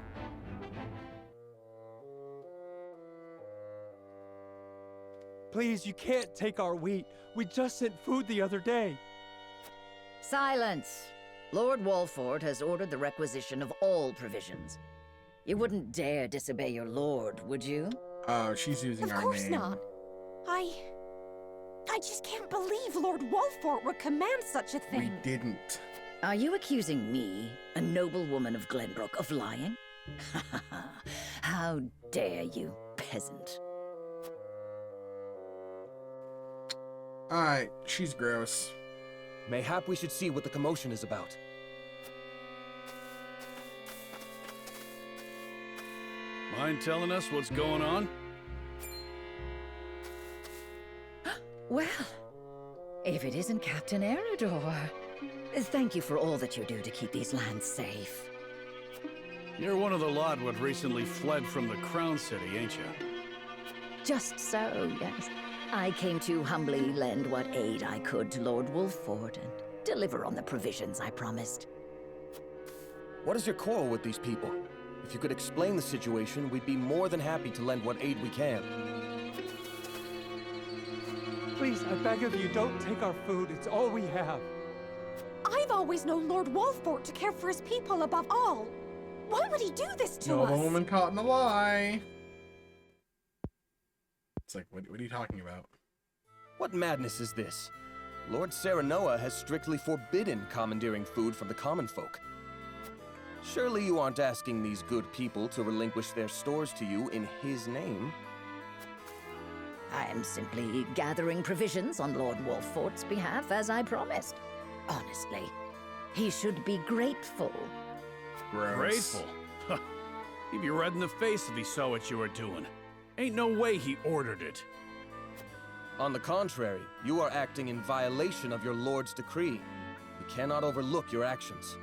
Please, you can't take our wheat. We just sent food the other day. Silence! Lord Wolford has ordered the requisition of all provisions. You wouldn't dare disobey your lord, would you? She's using our name. Of course not. I just can't believe Lord Wolfort would command such a thing. We didn't. Are you accusing me, a noble woman of Glenbrook, of lying? How dare you, peasant? Alright, she's gross. Mayhap we should see what the commotion is about. Mind telling us what's going on? Well, if it isn't Captain Eridor. Thank you for all that you do to keep these lands safe. You're one of the lot what recently fled from the Crown City, ain't you? Just so, yes. I came to humbly lend what aid I could to Lord Wolford and deliver on the provisions I promised. What is your quarrel with these people? If you could explain the situation, we'd be more than happy to lend what aid we can. Please, I beg of you, don't take our food. It's all we have. I've always known Lord Wolfort to care for his people above all. Why would he do this to No, us? a woman caught in a lie. It's like, what are you talking about? What madness is this? Lord Serenoa has strictly forbidden commandeering food from the common folk. Surely you aren't asking these good people to relinquish their stores to you in his name? I am simply gathering provisions on Lord Wolfort's behalf, as I promised. Honestly, he should be grateful. Gross. Grateful? He'd be red in the face if he saw what you were doing. Ain't no way he ordered it. On the contrary, you are acting in violation of your lord's decree. We cannot overlook your actions.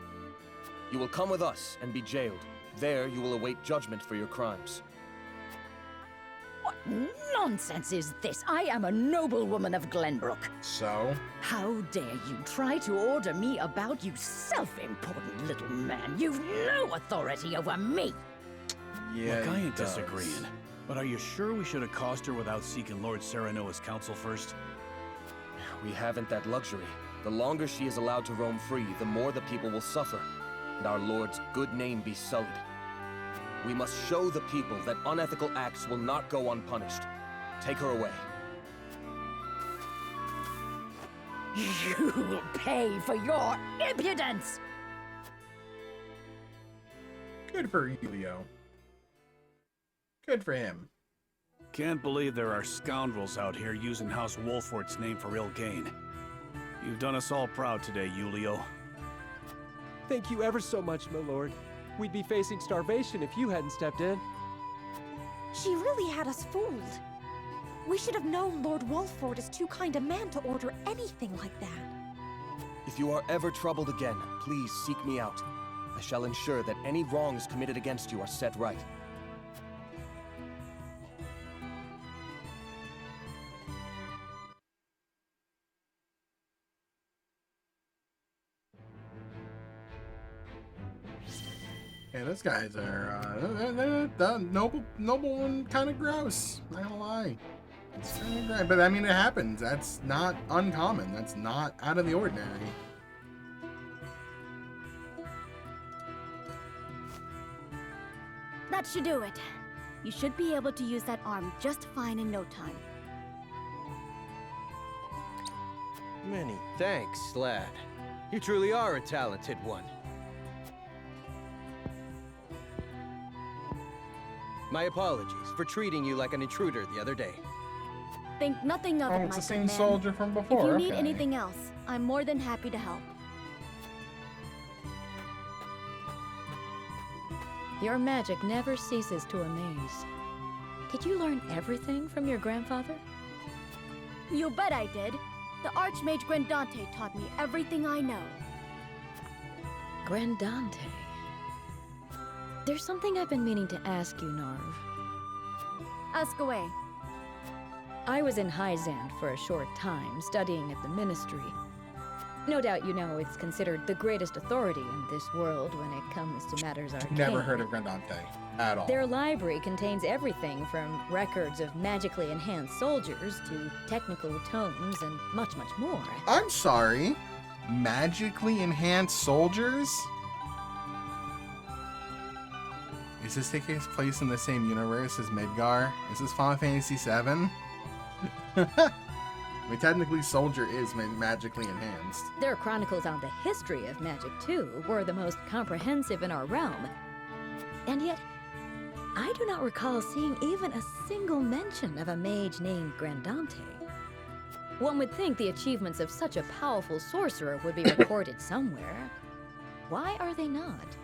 You will come with us and be jailed. There you will await judgment for your crimes. What nonsense is this? I am a noblewoman of Glenbrook. So? How dare you try to order me about, you self-important little man? You've no authority over me! Yeah, look, I ain't disagreeing. But are you sure we should accost her without seeking Lord Serenoa's counsel first? We haven't that luxury. The longer she is allowed to roam free, the more the people will suffer, and our lord's good name be sullied. We must show the people that unethical acts will not go unpunished. Take her away. You'll pay for your impudence! Good for Julio. Good for him. Can't believe there are scoundrels out here using House Wolfort's name for ill gain. You've done us all proud today, Julio. Thank you ever so much, my lord. We'd be facing starvation if you hadn't stepped in. She really had us fooled. We should have known Lord Wolfort is too kind a man to order anything like that. If you are ever troubled again, please seek me out. I shall ensure that any wrongs committed against you are set right. Yeah, those guys are they're noble and kind of gross. Not gonna lie, it's kind of great, but I mean it happens. That's not uncommon. That's not out of the ordinary. That should do it. You should be able to use that arm just fine in no time. Many thanks, lad. You truly are a talented one. My apologies for treating you like an intruder the other day. Think nothing of it, it's my the same good man. soldier from before. If you need okay. anything else, I'm more than happy to help. Your magic never ceases to amaze. Did you learn everything from your grandfather? You bet I did. The Archmage Grandante taught me everything I know. Grandante. There's something I've been meaning to ask you, Narv. Ask away. I was in Hyzand for a short time, studying at the Ministry. No doubt you know it's considered the greatest authority in this world when it comes to matters arcane. Never heard of Grandante at all. Their library contains everything from records of magically enhanced soldiers to technical tomes and much, much more. I'm sorry, magically enhanced soldiers? Is this taking place in the same universe as Midgar? Is this Final Fantasy VII? I mean, technically, Soldier is magically enhanced. Their chronicles on the history of magic, too, were the most comprehensive in our realm. And yet, I do not recall seeing even a single mention of a mage named Grandante. One would think the achievements of such a powerful sorcerer would be recorded somewhere. Why are they not?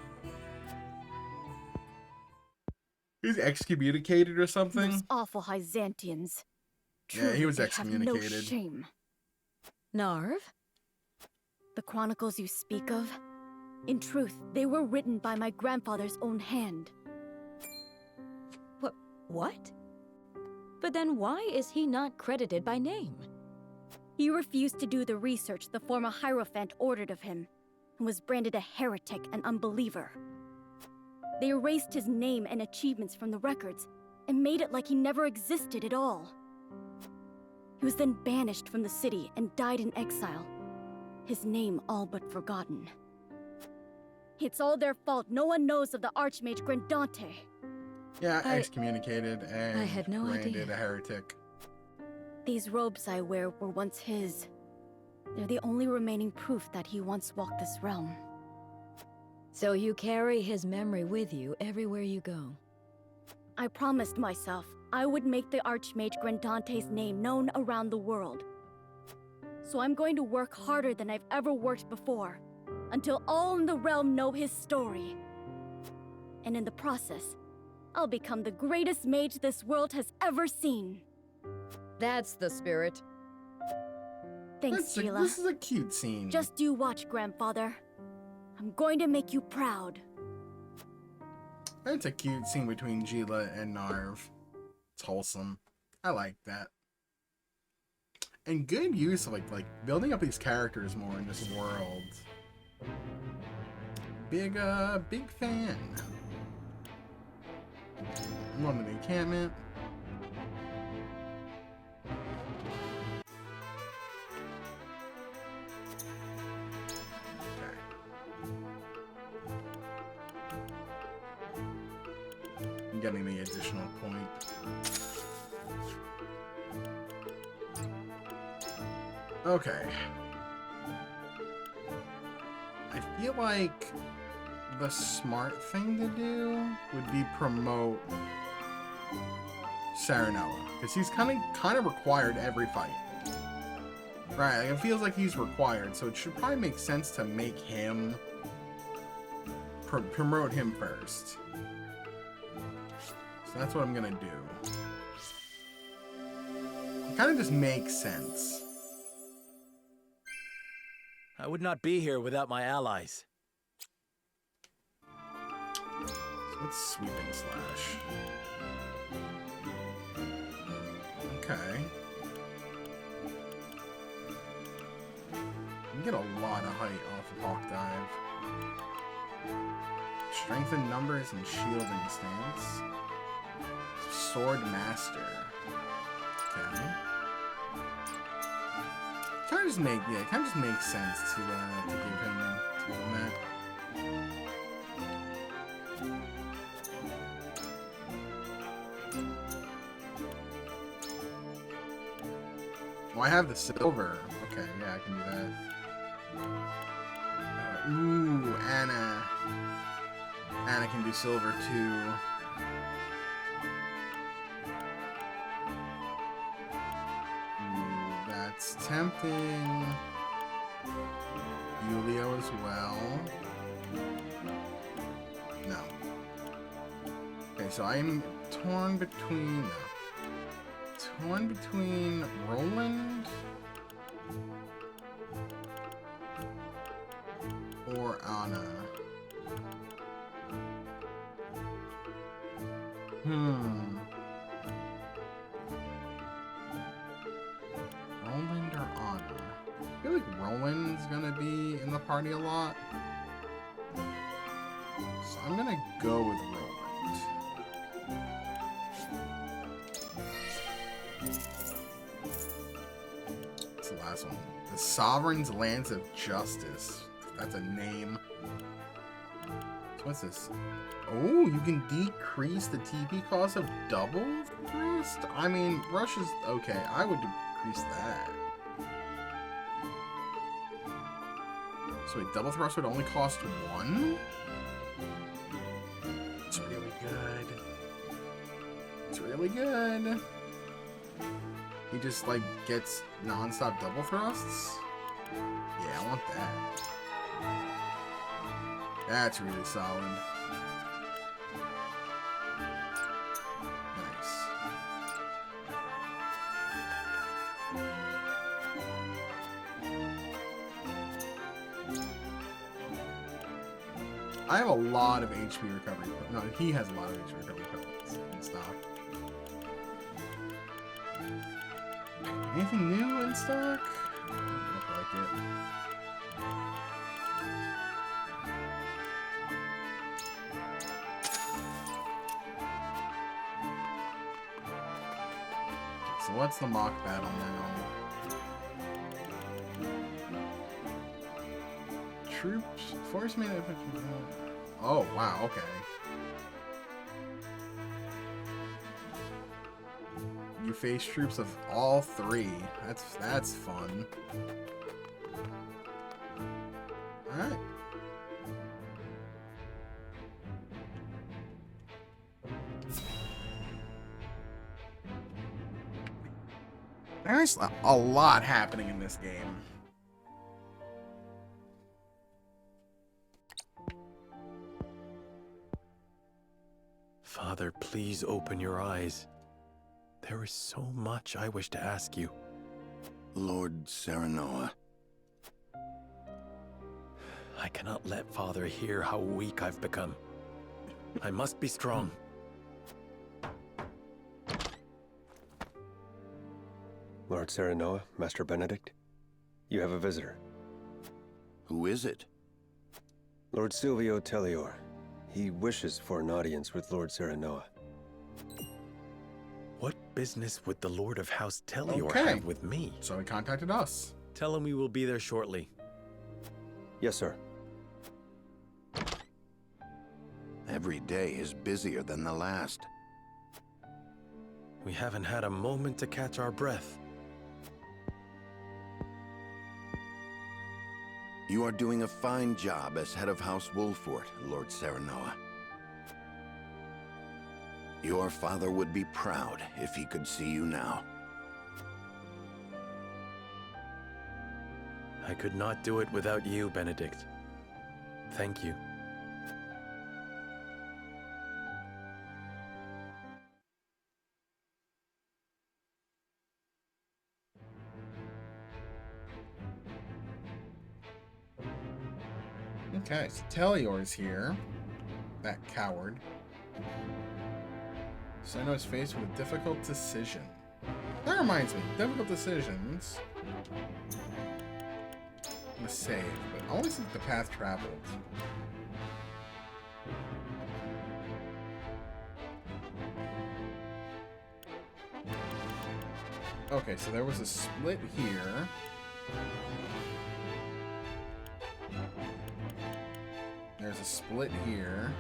He was excommunicated or something? Those awful Hyzantians. Yeah, he was Truly, they have no excommunicated. shame. Narv? The chronicles you speak of, in truth, they were written by my grandfather's own hand. What? But then why is he not credited by name? He refused to do the research the former Hierophant ordered of him, and was branded a heretic and unbeliever. They erased his name and achievements from the records, and made it like he never existed at all. He was then banished from the city and died in exile, his name all but forgotten. It's all their fault no one knows of the Archmage Grandante. Yeah, excommunicated and I had no branded idea. a heretic. These robes I wear were once his. They're the only remaining proof that he once walked this realm. So you carry his memory with you everywhere you go. I promised myself I would make the Archmage Grandante's name known around the world. So I'm going to work harder than I've ever worked before, until all in the realm know his story. And in the process, I'll become the greatest mage this world has ever seen. That's the spirit. Thanks, Sheila. This is a cute scene. Just you watch, Grandfather. I'm going to make you proud. That's a cute scene between Gila and Narv. It's wholesome. I like that. And good use of like building up these characters more in this world. Big fan. I'm going to the encampment. I'm getting the additional point. Okay. I feel like the smart thing to do would be promote Serenoa, because he's kind of required every fight. Right, like it feels like he's required, so it should probably make sense to make him promote him first. So that's what I'm gonna do. It kind of just makes sense. I would not be here without my allies. So what's sweeping slash? Okay. You get a lot of height off of Hawk Dive. Strengthen numbers and shielding stance. Sword Master. Okay. Kind of just makes sense to give him that. Well, I have the silver. Okay, yeah, I can do that. Ooh, Anna. Anna can do silver too. Ooh, that's tempting. Julio as well. No. Okay, so I'm torn between... Roland or Anna. Roland or Anna? I feel like Roland's gonna be in the party a lot. So I'm gonna go with Roland. Last one. The Sovereign's Lance of Justice. That's a name. So what's this? Oh, you can decrease the TP cost of double thrust? I mean, Rush is okay. I would decrease that. So wait, double thrust would only cost 1? It's really good. It's really good. He just, like, gets non-stop double thrusts? Yeah, I want that. That's really solid. Nice. I have a lot of HP recovery. No, he has a lot of HP recovery pellets in stock. Anything new in stock? Doesn't look like it. So what's the mock battle now? Troops, force made of... Oh, wow, okay. You face troops of all 3. That's fun. Alright. There's a lot happening in this game. Father, please open your eyes. There is so much I wish to ask you. Lord Serenoa. I cannot let Father hear how weak I've become. I must be strong. Lord Serenoa, Master Benedict, you have a visitor. Who is it? Lord Silvio Tellior. He wishes for an audience with Lord Serenoa. What business would the Lord of House Tellior have with me? So he contacted us. Tell him we will be there shortly. Yes, sir. Every day is busier than the last. We haven't had a moment to catch our breath. You are doing a fine job as head of House Wolfort, Lord Serenoa. Your father would be proud if he could see you now. I could not do it without you, Benedict. Thank you. Okay, so Telior's here. That coward. Senno is faced with a difficult decision. That reminds me, difficult decisions. I'm gonna save, but I want to see the path traveled. Okay, so there was a split here. There's a split here.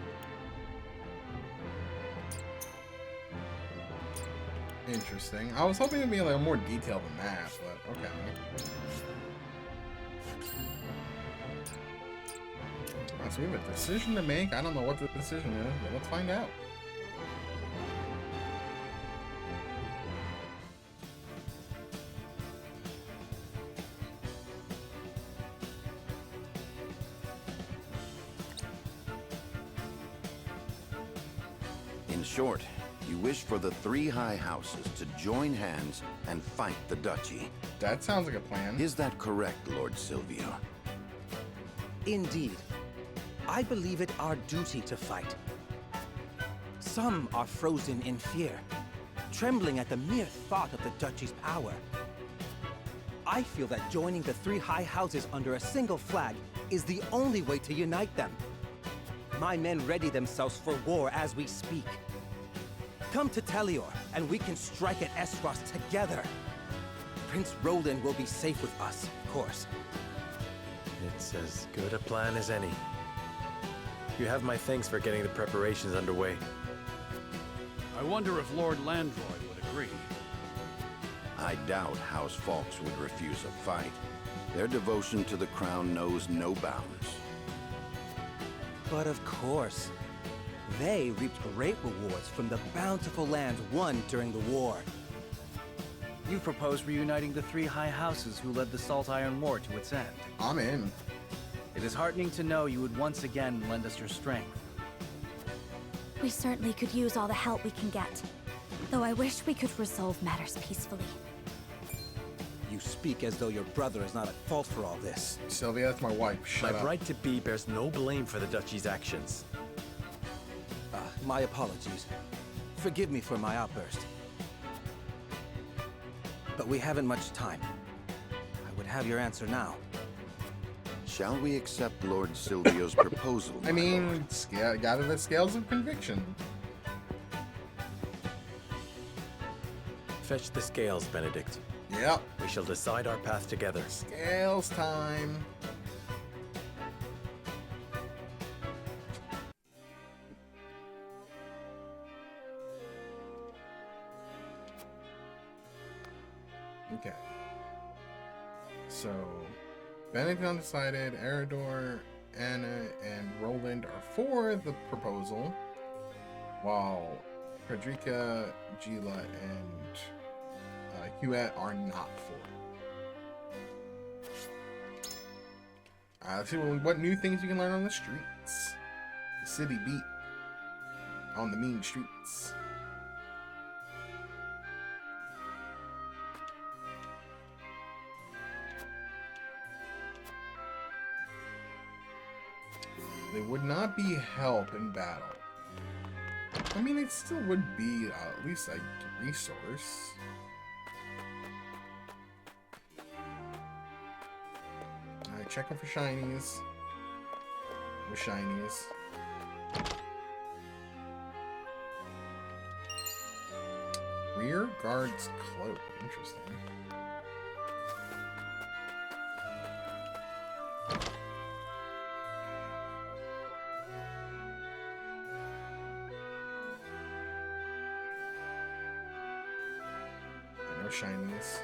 Interesting. I was hoping it'd be like more detailed than that, but okay. So we have a decision to make. I don't know what the decision is, but let's find out. In short, you wish for the three high houses to join hands and fight the duchy. That sounds like a plan. Is that correct, Lord Silvio? Indeed. I believe it our duty to fight. Some are frozen in fear, trembling at the mere thought of the duchy's power. I feel that joining the three high houses under a single flag is the only way to unite them. My men ready themselves for war as we speak. Come to Telior, and we can strike at Esros together. Prince Roland will be safe with us, of course. It's as good a plan as any. You have my thanks for getting the preparations underway. I wonder if Lord Landroy would agree. I doubt House Fawkes would refuse a fight. Their devotion to the crown knows no bounds. But of course, they reaped great rewards from the bountiful lands won during the war. You propose reuniting the three high houses who led the Salt Iron War to its end. I'm in. It is heartening to know you would once again lend us your strength. We certainly could use all the help we can get. Though I wish we could resolve matters peacefully. You speak as though your brother is not at fault for all this. Sylvia, that's my wife. Shut up. My right to be bears no blame for the duchy's actions. My apologies. Forgive me for my outburst. But we haven't much time. I would have your answer now. Shall we accept Lord Silvio's proposal? I mean, gather the scales of conviction. Fetch the scales, Benedict. Yep. We shall decide our path together. Scales time. Okay. So, Benedict undecided, Eridor, Anna, and Roland are for the proposal, while Frederica, Gila, and Huet are not for it. Let's see what new things you can learn on the streets. The city beat on the mean streets. They would not be help in battle. I mean, it still would be at least a resource. Alright, checking for shinies. No shinies. Rear guard's cloak. Interesting. No shinies.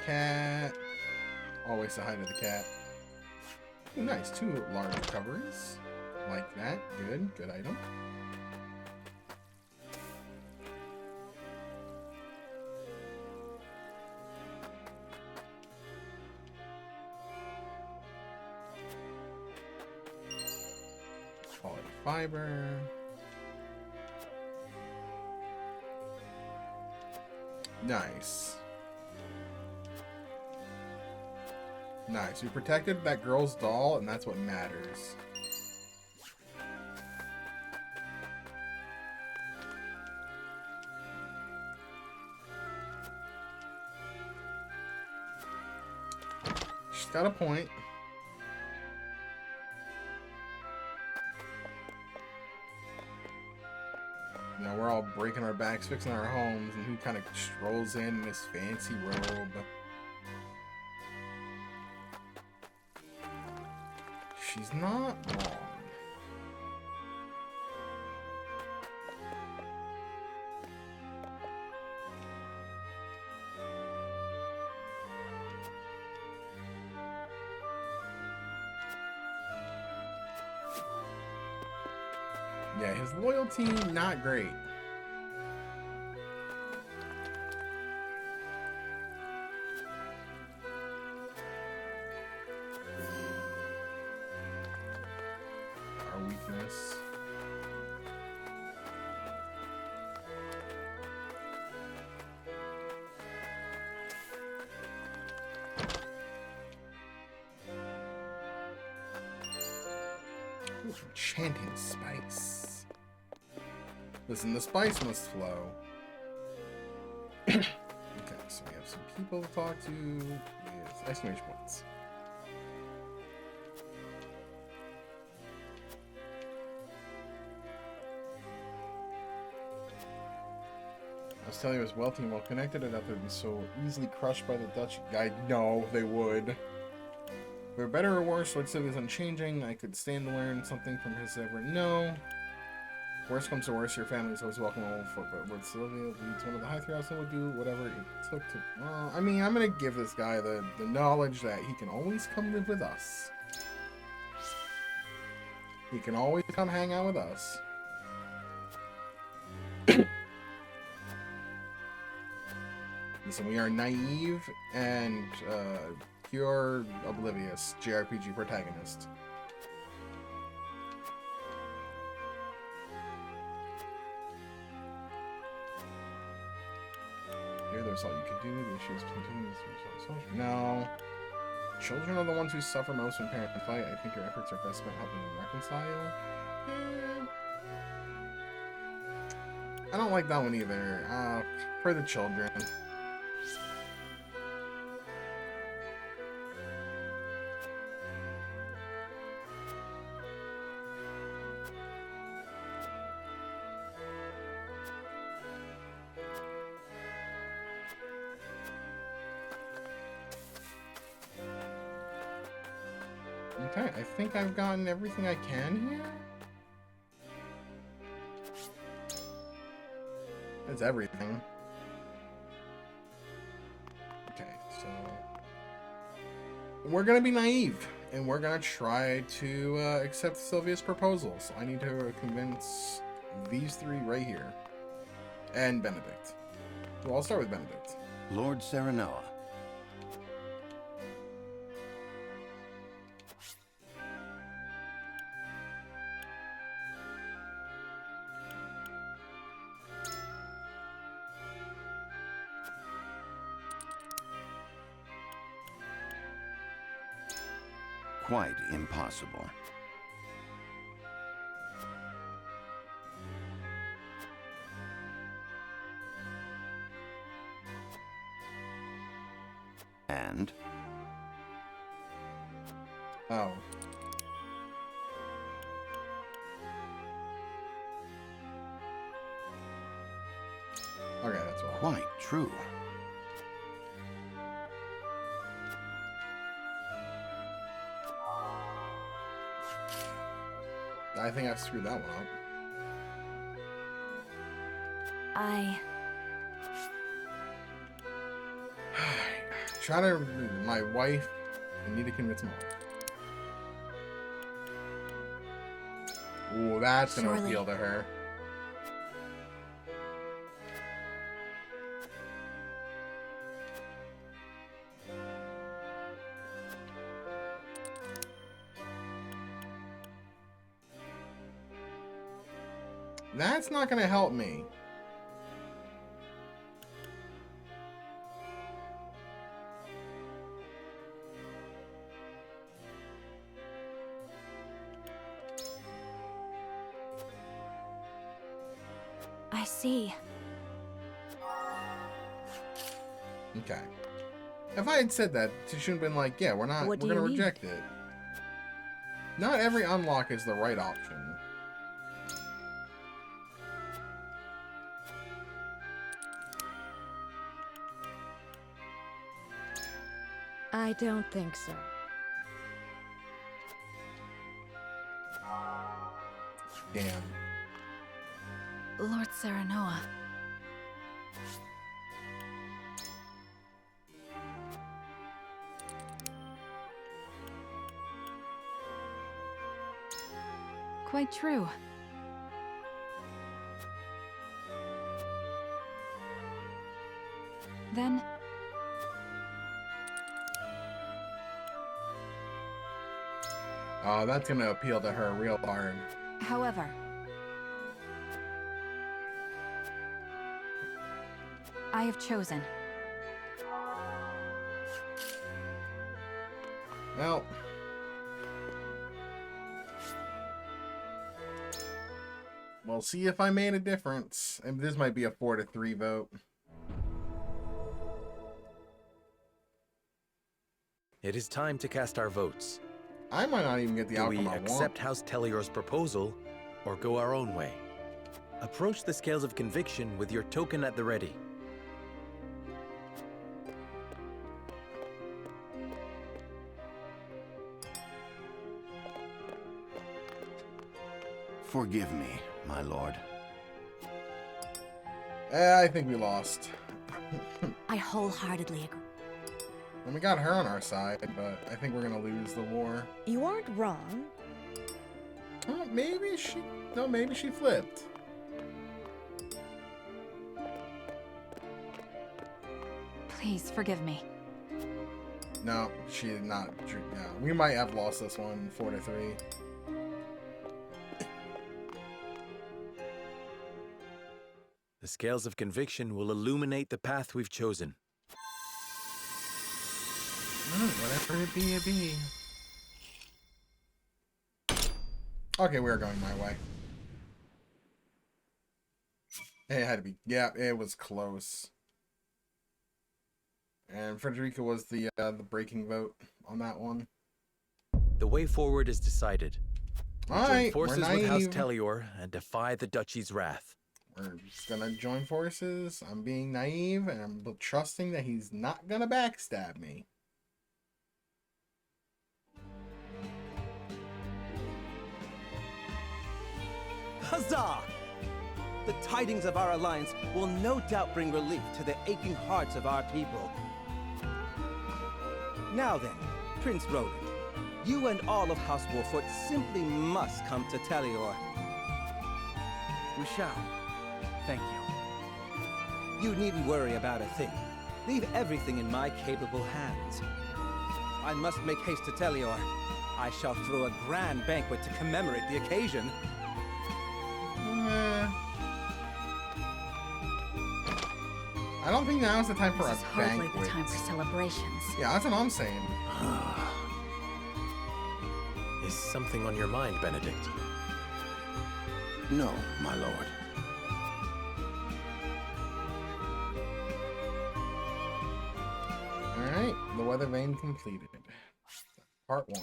cat. Always say hi to the cat. Ooh, nice. 2 large recoveries. Like that. Good. Good item. Quality fiber. Nice. Nice. We protected that girl's doll, and that's what matters. She's got a point. You know, we're all breaking our backs, fixing our homes, and who kind of strolls in this fancy robe? She's not wrong. Yeah, his loyalty, not great. Our weakness. Ooh, enchanting spice. Listen, the spice must flow. Okay, so we have some people to talk to. Yes, exclamation points. I was telling you, it was wealthy and well connected. I doubt they'd be so easily crushed by the Dutch guy. No, they would. For better or worse, Lord Sylvia's unchanging. I could stand to learn something from his ever. No. Worst comes to worst, your family is always welcome on foot, but Lord Sylvia leads one of the High Three House and would do whatever it took to. I mean, I'm gonna give this guy the knowledge that he can always come live with us. He can always come hang out with us. Listen, we are naive and pure oblivious JRPG protagonist. Here, there's all you could do. The issue is continuous. No. Children are the ones who suffer most when parents fight. I think your efforts are best spent helping them reconcile. I don't like that one either. For the children. Okay, I think I've gotten everything I can here. That's everything. Okay, so we're gonna be naive, and we're gonna try to accept Sylvia's proposal. So I need to convince these 3 right here, and Benedict. Well, I'll start with Benedict. Lord Serenella. Quite impossible. And? Oh. Okay, that's all. Quite true. I think I screwed that one up. Try to my wife. I need to convince my wife. Ooh, that's gonna Surely. appeal to her. That's not gonna help me. I see. Okay. If I had said that, she shouldn't have been like, yeah, we're What do gonna you need? reject it. Not every unlock is the right option. I don't think so. Damn. Lord Serenoa. Quite true. Then... Oh, that's gonna appeal to her real hard. However... I have chosen. Well... We'll see if I made a difference. And this might be a 4-3 vote. It is time to cast our votes. I might not even get the Do outcome we I want. accept House Tellior's proposal, or go our own way? Approach the scales of conviction with your token at the ready. Forgive me, my lord. I think we lost. I wholeheartedly agree. And we got her on our side, but I think we're gonna lose the war. You aren't wrong. Oh, maybe she... No, maybe she flipped. Please forgive me. No, she did not. Yeah, we might have lost this one 4-3. The scales of conviction will illuminate the path we've chosen. Whatever it be, it be. Okay, we're going my way. It had to be. Yeah, it was close. And Frederica was the breaking vote on that one. The way forward is decided. We'll join Alright, forces we're with House naive. Tellior and defy the Duchy's wrath. We're just gonna join forces. I'm being naive, and I'm trusting that he's not gonna backstab me. Huzzah! The tidings of our alliance will no doubt bring relief to the aching hearts of our people. Now then, Prince Roland, you and all of House Wolford simply must come to Tellior. We shall. Thank you. You needn't worry about a thing. Leave everything in my capable hands. I must make haste to Tellior. I shall throw a grand banquet to commemorate the occasion. I don't think now's the time for This is a hardly banquet. the time for celebrations. Yeah, that's what I'm saying. Is something on your mind, Benedict? No, my lord. Alright, the weather vane completed. Part 1.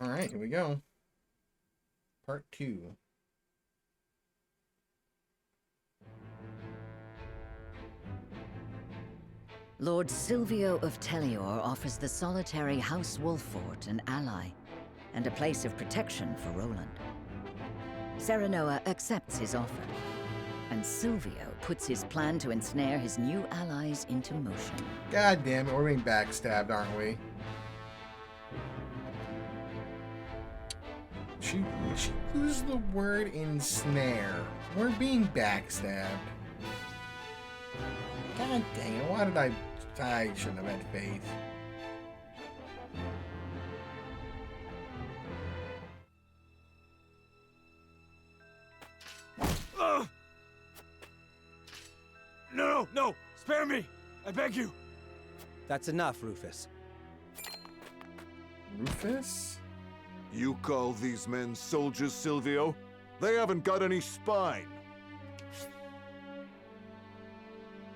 Alright, here we go. Part 2. Lord Silvio of Tellior offers the solitary House Wolfort an ally, and a place of protection for Roland. Serenoa accepts his offer, and Silvio puts his plan to ensnare his new allies into motion. God damn it, we're being backstabbed, aren't we? She used the word ensnare. We're being backstabbed. God dang it, why did I shouldn't have had faith. No! Spare me! I beg you! That's enough, Rufus. Rufus? You call these men soldiers, Silvio? They haven't got any spine.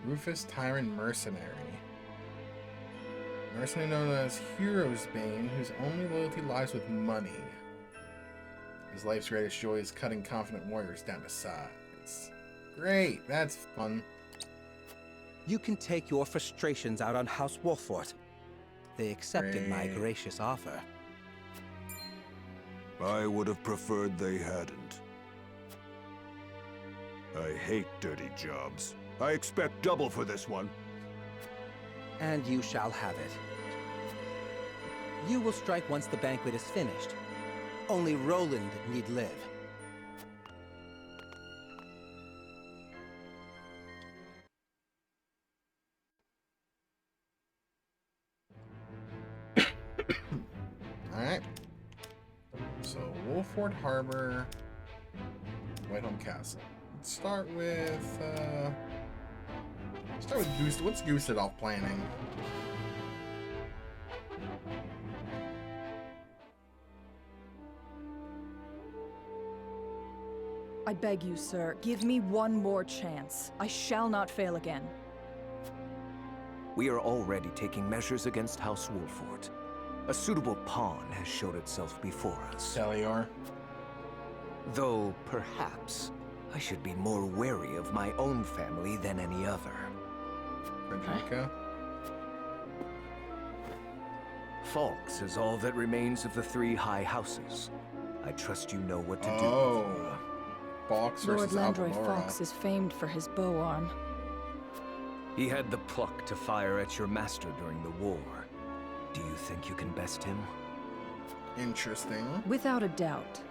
Rufus, Tyrant Mercenary. Mercenary known as Hero's Bane, whose only loyalty lies with money. His life's greatest joy is cutting confident warriors down to size. Great, that's fun. You can take your frustrations out on House Wolfort. They accepted my gracious offer. I would have preferred they hadn't. I hate dirty jobs. I expect double for this one. And you shall have it. You will strike once the banquet is finished. Only Roland need live. Alright. So, Wolford Harbor, Whiteholm Castle. Let's start with Goose. What's Goosedolf planning? I beg you, sir, give me one more chance. I shall not fail again. We are already taking measures against House Wolfort. A suitable pawn has showed itself before us. Telior. Though, perhaps, I should be more wary of my own family than any other. Frederica? Falks is all that remains of the three high houses. I trust you know what to do. Oh. Falks versus Lord Landroy Albalora. Fox is famed for his bow arm. He had the pluck to fire at your master during the war. Do you think you can best him? Interesting. Without a doubt.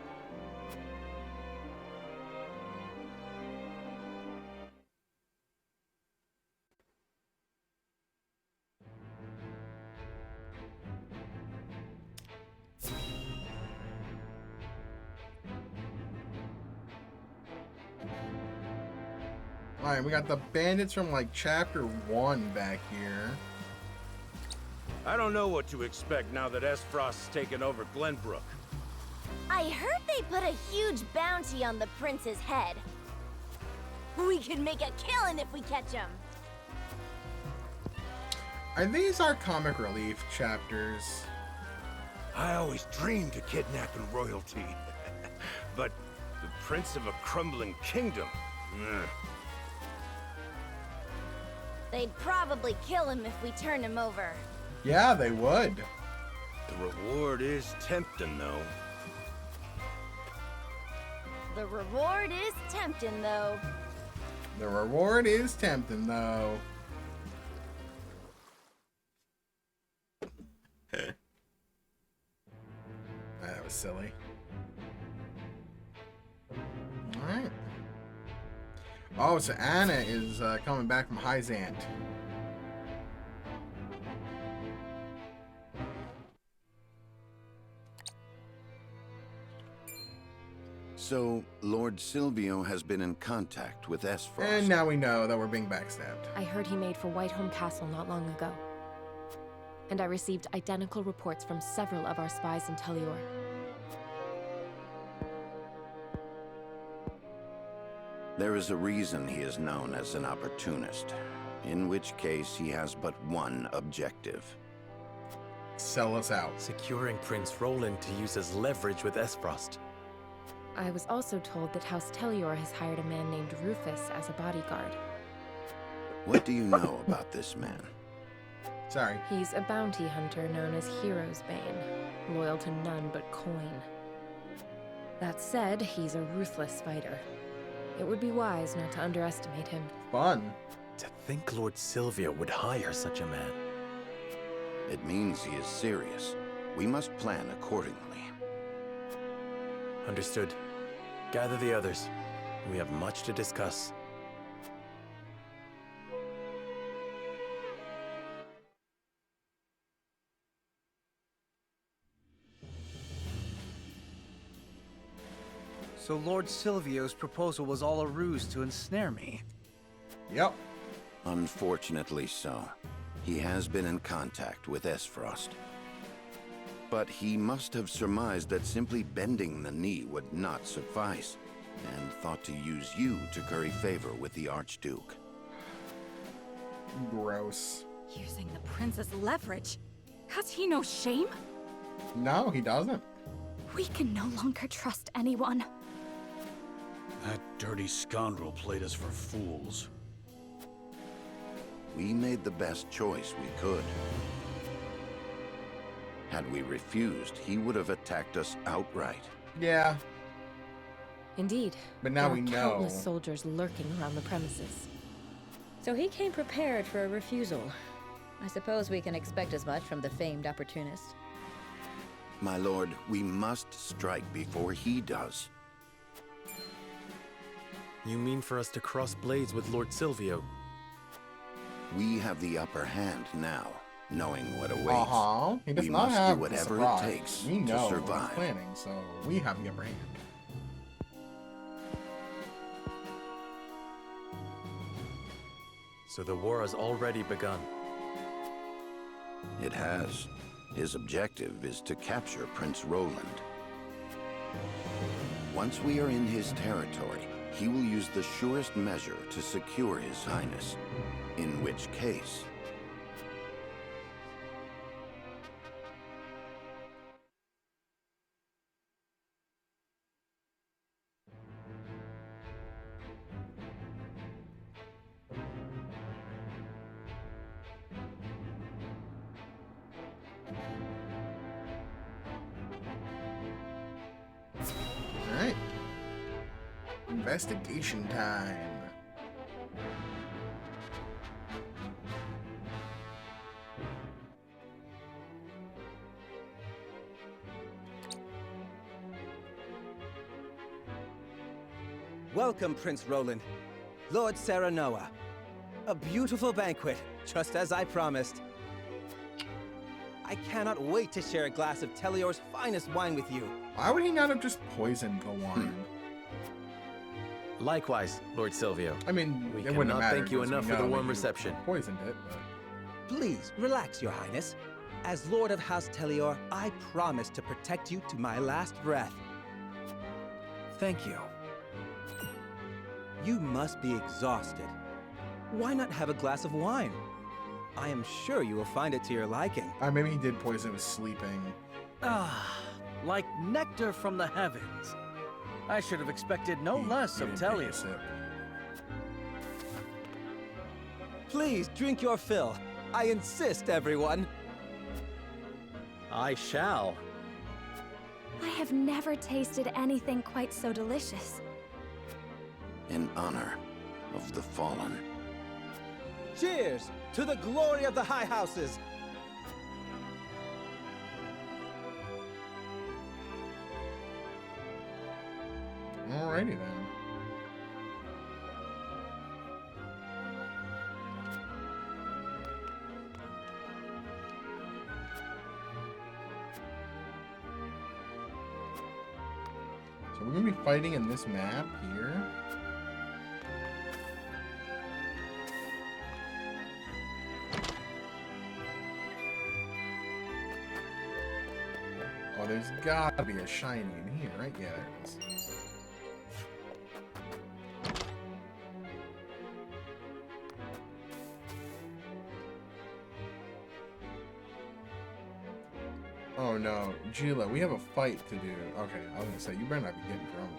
Alright, we got the bandits from like chapter 1 back here. I don't know what to expect now that Esfrost's taken over Glenbrook. I heard they put a huge bounty on the prince's head. We could make a killing if we catch him. Are these our comic relief chapters? I always dreamed of kidnapping royalty. But the prince of a crumbling kingdom? Ugh. They'd probably kill him if we turn him over. Yeah, they would. The reward is tempting, though. The reward is tempting, though. The reward is tempting, though. That was silly. Alright. Oh, so Anna is coming back from Hyzant. So, Lord Silvio has been in contact with Esfrost. And now we know that we're being backstabbed. I heard he made for Whiteholm Castle not long ago. And I received identical reports from several of our spies in Telior. There is a reason he is known as an opportunist, in which case he has but one objective. Sell us out. Securing Prince Roland to use as leverage with Esfrost. I was also told that House Telior has hired a man named Rufus as a bodyguard. What do you know about this man? Sorry. He's a bounty hunter known as Hero's Bane, loyal to none but coin. That said, he's a ruthless fighter. It would be wise not to underestimate him. Fun. To think Lord Silvio would hire such a man. It means he is serious. We must plan accordingly. Understood. Gather the others. We have much to discuss. So Lord Silvio's proposal was all a ruse to ensnare me? Yep. Unfortunately so. He has been in contact with Esfrost. But he must have surmised that simply bending the knee would not suffice, and thought to use you to curry favor with the Archduke. Gross. Using the prince's leverage. Has he no shame? No, he doesn't. We can no longer trust anyone. That dirty scoundrel played us for fools. We made the best choice we could. Had we refused, he would have attacked us outright. Yeah. Indeed. But now there we are know. countless soldiers lurking around the premises. So he came prepared for a refusal. I suppose we can expect as much from the famed opportunist. My lord, we must strike before he does. You mean for us to cross blades with Lord Silvio? We have the upper hand now, knowing what awaits. He does we not must have do whatever the surprise. it takes We know to what he's survive. planning, so we have the upper hand. So the war has already begun. It has. His objective is to capture Prince Roland. Once we are in his territory, he will use the surest measure to secure His Highness. In which case... Alright. Investigation time. Welcome, Prince Roland. Lord Serenoa. A beautiful banquet, just as I promised. I cannot wait to share a glass of Telior's finest wine with you. Why would he not have just poisoned the wine? Likewise, Lord Silvio. I mean, we it wouldn't cannot matter thank you because we enough for the know warm that you reception. Poisoned it, but... Please, relax, Your Highness. As Lord of House Telior, I promise to protect you to my last breath. Thank you. You must be exhausted. Why not have a glass of wine? I am sure you will find it to your liking. Maybe he did poison with sleeping. Ah, like nectar from the heavens. I should have expected no less of Tellier. Please, drink your fill. I insist, everyone. I shall. I have never tasted anything quite so delicious. in honor of the fallen. Cheers to the glory of the High Houses! Alrighty then. So we're gonna be fighting in this map here. Oh, there's gotta be a shiny in here, right? Yeah, there it is. Oh no, Gila, we have a fight to do. Okay, I was gonna say, you better not be getting drunk.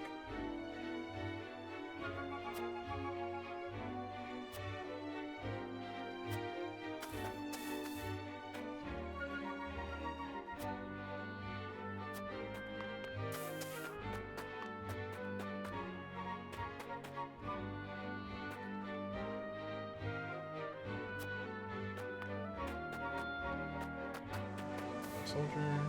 soldier.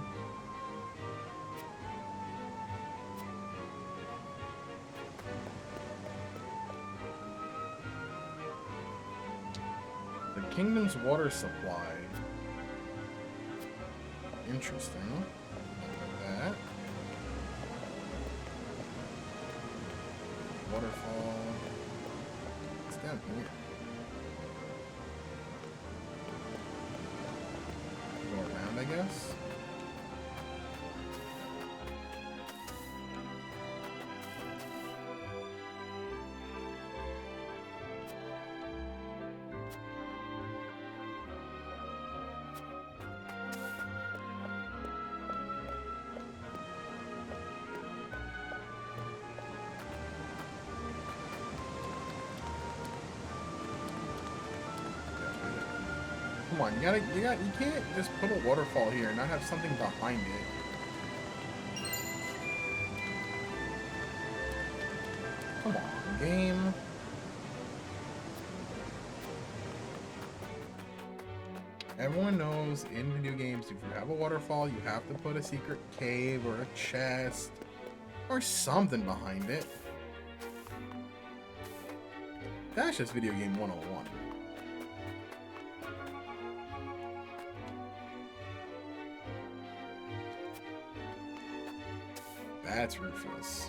The kingdom's water supply. Interesting. Look at that. Waterfall. It's down here. Go around, I guess. Come on, you can't just put a waterfall here and not have something behind it. Come on, game. Everyone knows in video games, if you have a waterfall, you have to put a secret cave or a chest or something behind it. That's just video game 101. That's Rufus.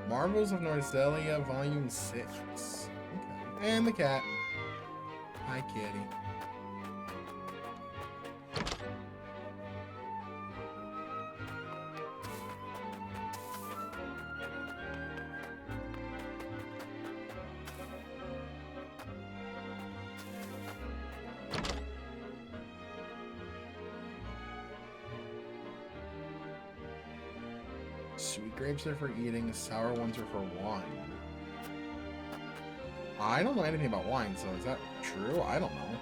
Marvels of Norzelia, Volume 6. Okay. And the cat. Hi, kitty. Sweet grapes are for eating, sour ones are for wine. I don't know anything about wine, so is that true? I don't know.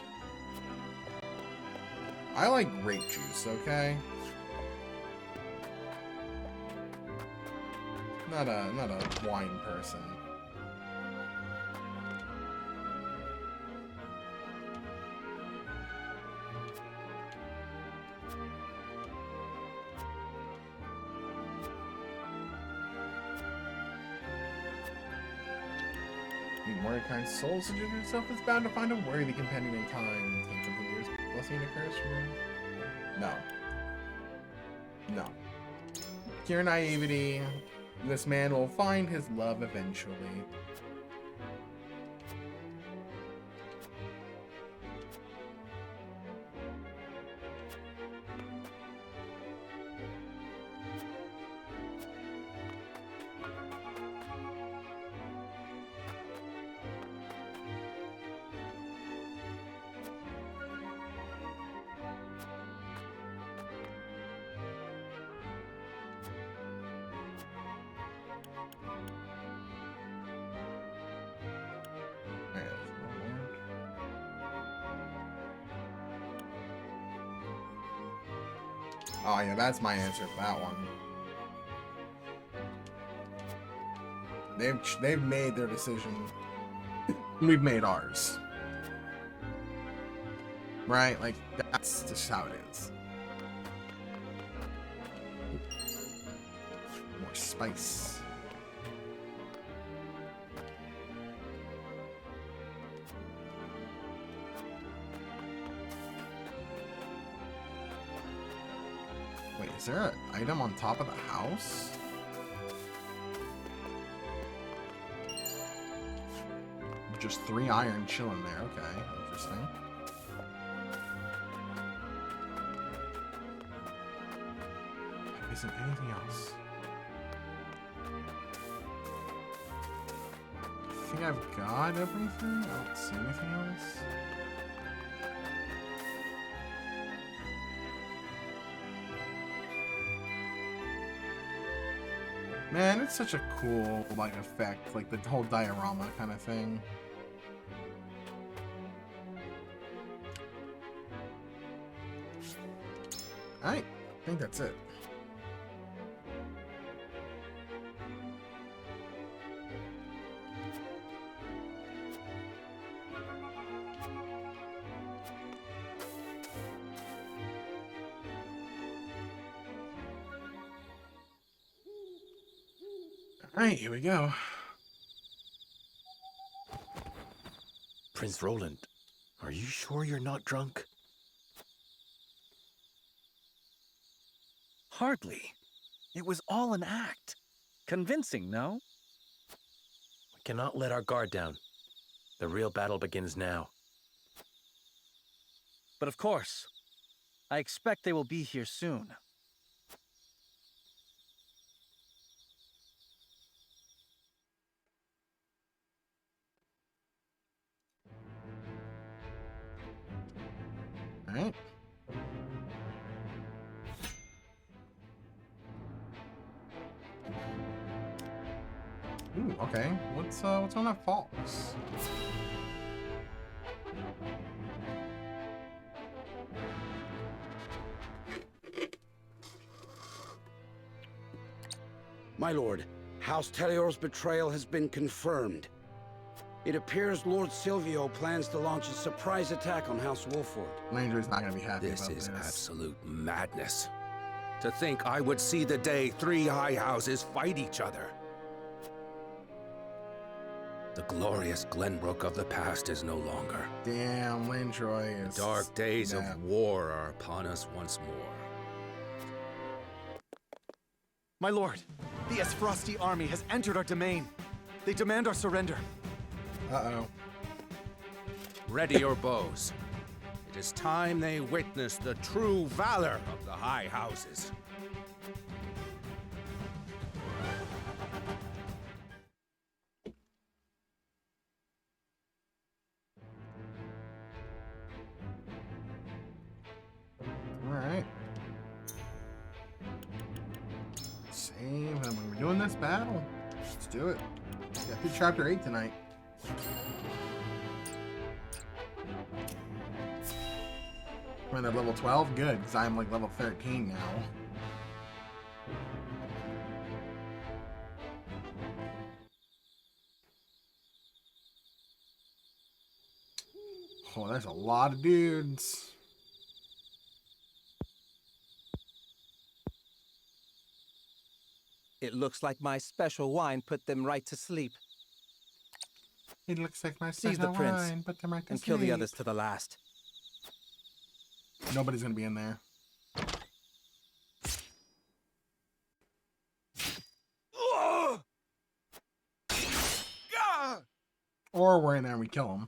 I like grape juice, okay? Not a wine person. Mordecai's soul suggested itself is bound to find a worthy companion in time. Can something yours blessing a curse from him? No. No. Pure naivety. This man will find his love eventually. Oh yeah, that's my answer for that one. They've made their decision. We've made ours. Right? Like, that's just how it is. More spice. Wait, is there an item on top of the house? Just 3 iron chilling there. Okay, interesting. Isn't anything else? I think I've got everything. I don't see anything else. Man, it's such a cool, like, effect. Like, the whole diorama kind of thing. Alright, I think that's it. Alright, here we go. Prince Roland, are you sure you're not drunk? Hardly. It was all an act. Convincing, no? We cannot let our guard down. The real battle begins now. But of course, I expect they will be here soon. Alright. Ooh, okay. What's on that false? My lord, House Telior's betrayal has been confirmed. It appears Lord Silvio plans to launch a surprise attack on House Wolford. Landry's not gonna be happy This about is this. absolute madness. To think I would see the day 3 high houses fight each other. The glorious Glenbrook of the past is no longer. Damn, Landroy is... The dark days yeah. of war are upon us once more. My lord, the Esfrosti army has entered our domain. They demand our surrender. Uh-oh. Ready your bows. It is time they witness the true valor of the high houses. Alright. Save, and we're doing this battle. Let's do it. Got through chapter 8 tonight. We're at level 12? Good, because I'm like level 13 now. Oh, there's a lot of dudes. It looks like my special wine put them right to sleep. It looks like my Seize the special prince wine, put them right to and kill the sleep. others to the last. Nobody's gonna be in there. Or we're in there and we kill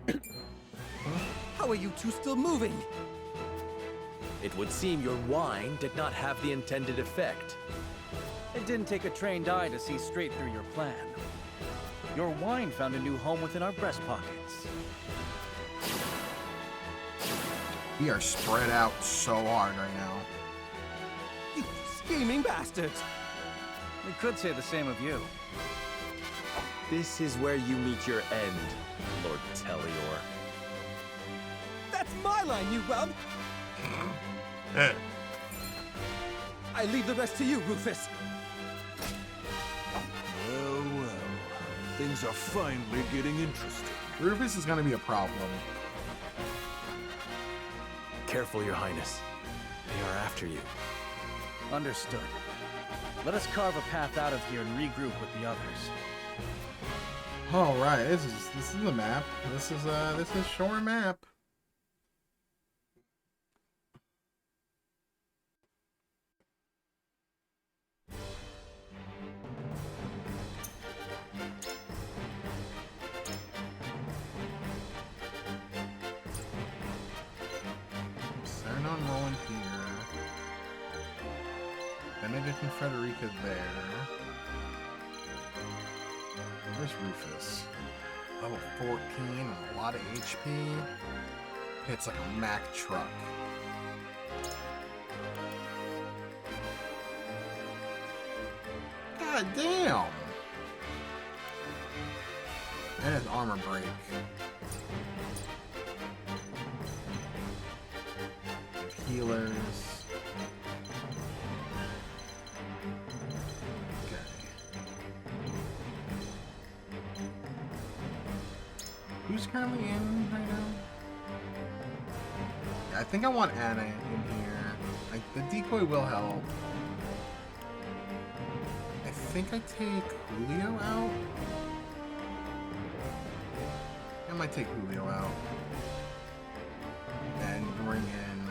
him. How are you two still moving? It would seem your wine did not have the intended effect. It didn't take a trained eye to see straight through your plan. Your wine found a new home within our breast pockets. We are spread out so hard right now. You scheming bastards! We could say the same of you. This is where you meet your end, Lord Telior. That's my line, you whelp! I leave the rest to you, Rufus. Well, well. Things are finally getting interesting. Rufus is gonna be a problem. Careful, Your Highness. They are after you. Understood. Let us carve a path out of here and regroup with the others. All right, this is the map. This is shore map. Starting on Roland here. Benedict and Frederica there. Where's Rufus? Level 14 and a lot of HP. Hits like a Mack truck. God damn! And his armor break. Healers. Who's currently in right now? Yeah, I think I want Anna in here. Like, the decoy will help. I think I take Julio out. I might take Julio out. And bring in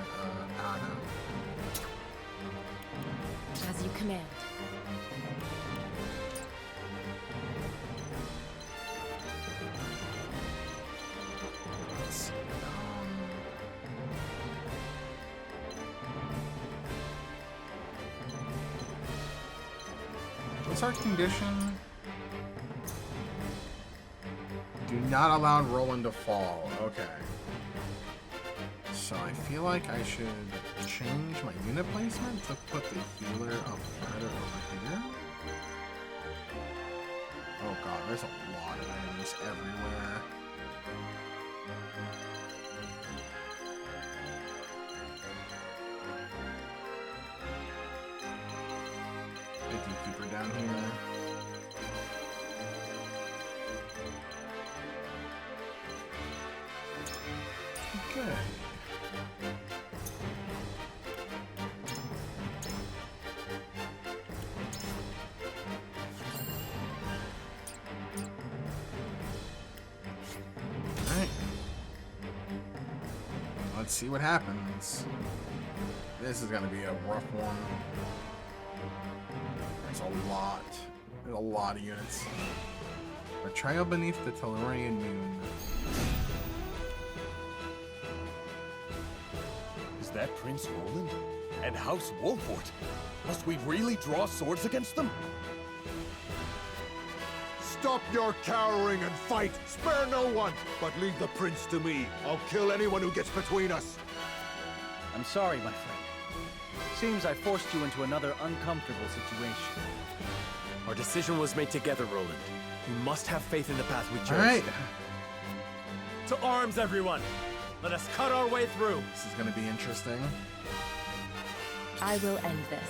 Anna. As you command. Let's see. What's our condition? Do not allow Roland to fall. Okay. So I feel like I should change my unit placement to put the healer up better over here. Oh god, there's a lot of enemies everywhere. EN-Vtuber down here. Okay. Alright. Let's see what happens. This is gonna be a rough one. There's a lot of units. Betrayal beneath the Tellurian moon. Is that Prince Roland? And House Wolfort? Must we really draw swords against them? Stop your cowering and fight! Spare no one! But leave the prince to me. I'll kill anyone who gets between us. I'm sorry, my friend. Seems I forced you into another uncomfortable situation. Our decision was made together, Roland. You must have faith in the path we chose. All right. To arms, everyone! Let us cut our way through! This is gonna be interesting. I will end this.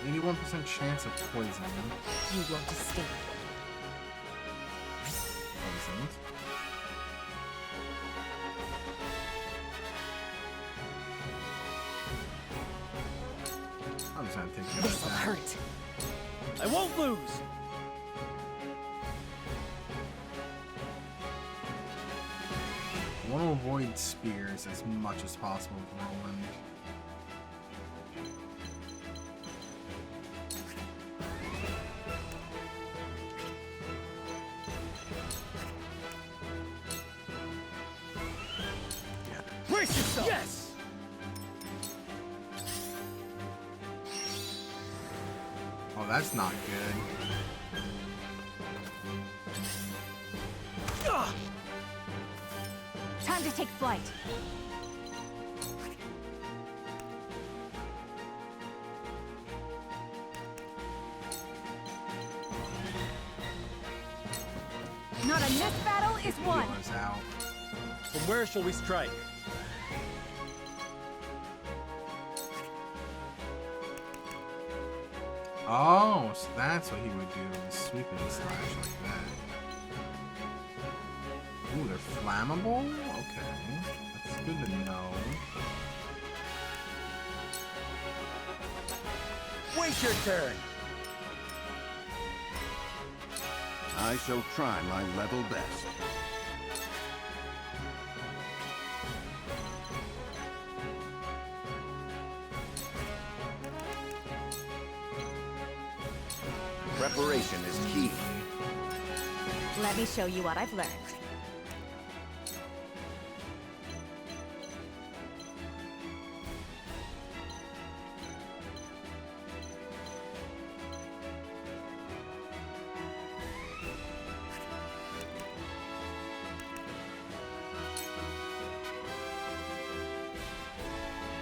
%81 chance of poison. You won't escape. Poisoned. I'm just gonna take the other This will side. hurt. I won't lose! I want to avoid spears as much as possible with Roland. Brace yourself! Yes! Oh, that's not good. Time to take flight. Not a this battle is won. Healer's out. From where shall we strike? Oh, so that's what he would do, is sweeping slash like that. Ooh, they're flammable? Okay. That's good to know. Wait your turn! I shall try my level best. Preparation is key. Let me show you what I've learned.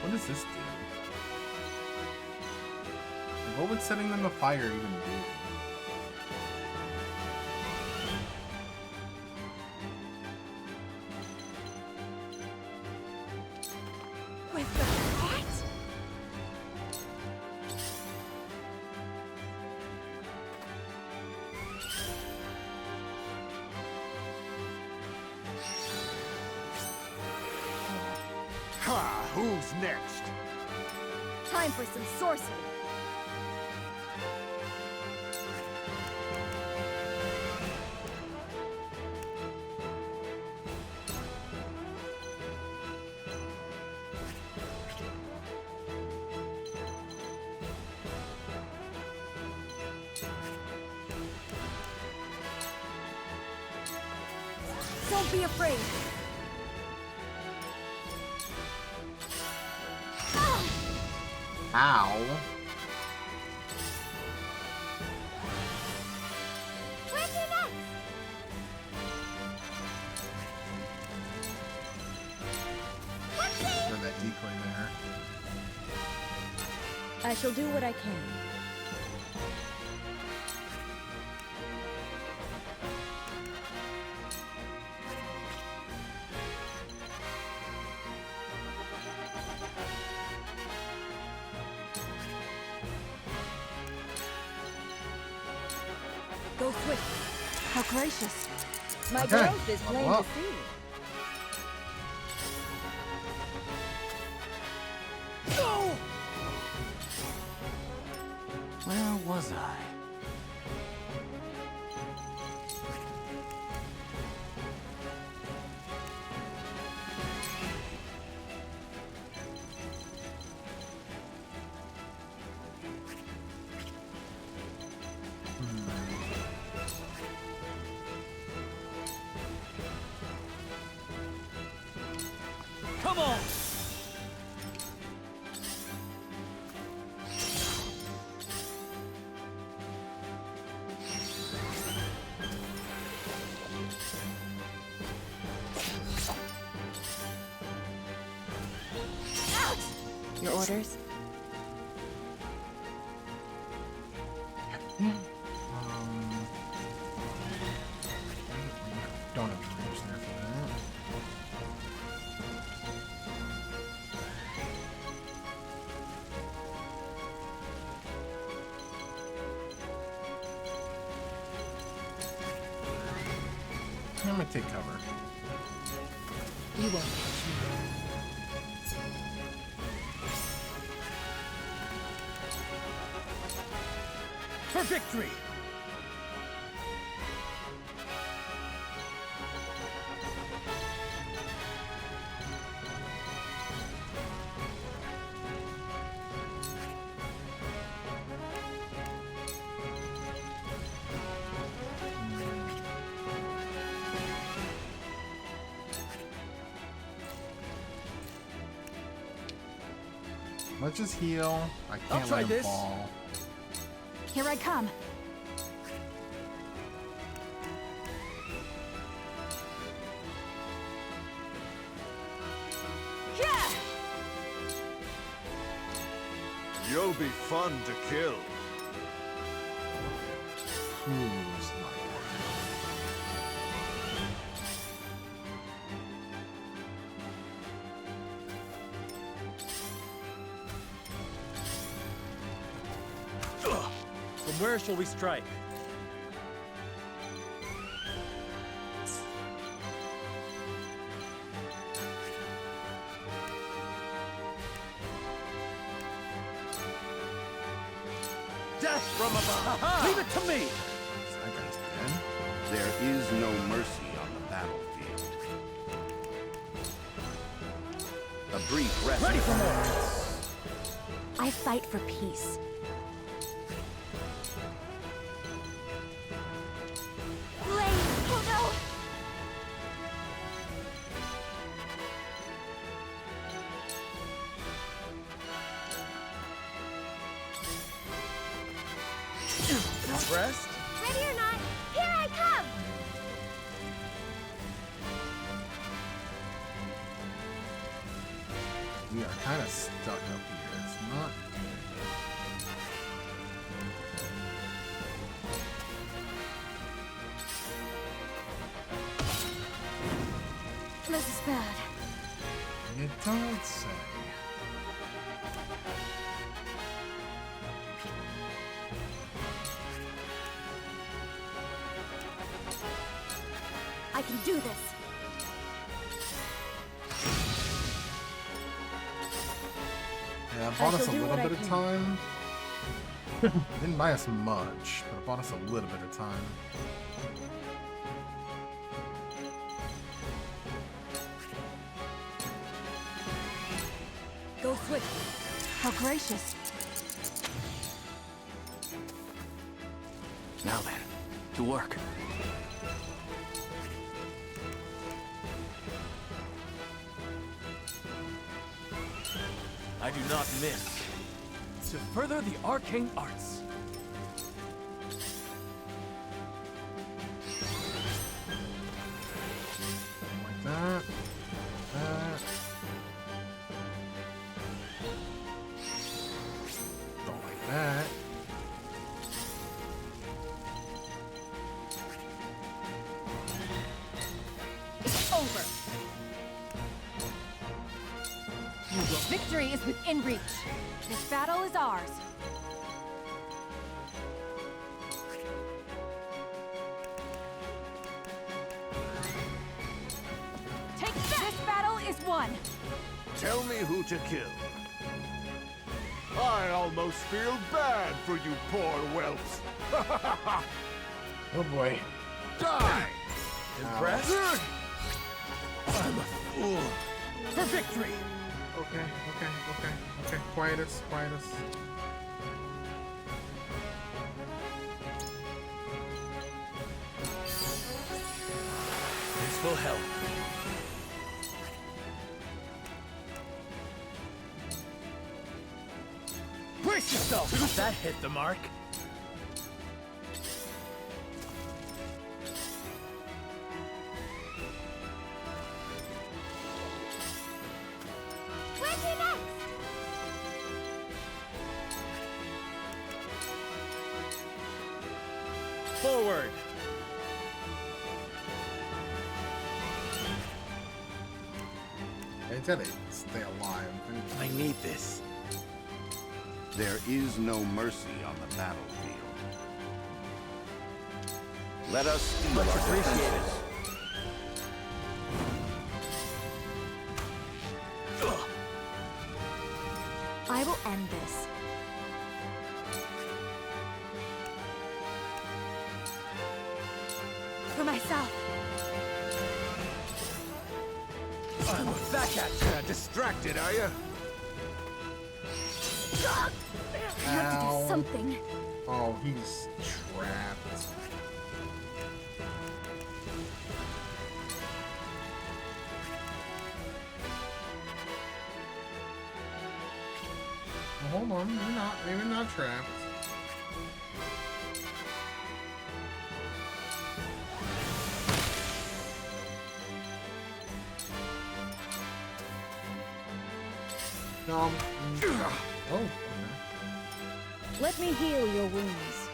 What does this do? Like, what would setting them afire even do? With the what? Ha! Who's next? Time for some sorcery. Don't be afraid. Ow. Where's your next? Throw that decoy there. I shall do what I can. Go swift. How gracious. My Okay. growth is plain Well. to see. Where was I? Come on! Your orders? Don't have troops there for that. I'm gonna take cover. You won't catch me. For victory! Let's just heal. I I'll can't try let him this. fall. Here I come. You'll be fun to kill. Who's not? From where shall we strike? Death from above! Leave it to me! That guy's dead. There is no mercy on the battlefield. A brief rest. Ready for more! I fight for peace. Oh no! Rest? Ready or not, here I come! We are kind of stuck up here. It's not This is bad. good. You don't say. I can do this. bought I us a shall do little what I bit of can. time. Didn't buy us much, but it bought us a little bit of time. Go swift. How gracious. Now then, to work. I do not miss. To further the arcane arts. Like that. That. Don't like that. It's over. Victory is within reach. This battle is ours. Take that! This battle is won. Tell me who to kill. I almost feel bad for you poor whelps. Oh boy. Die! Impressed? I'm a fool. For victory! Okay. Quietus. This will help. Brace yourself! That hit the mark. Where's your next? Forward! They said they stay alive. I need this. There is no mercy on the battlefield. Let us steal Much our appreciated. defenses. I will end this. For myself. I'm a fat cat. Distracted, are you? I have to Ow. do something. Oh, he's trapped. Well, hold on, maybe not trapped. No. Oh, okay. Let me heal your wounds.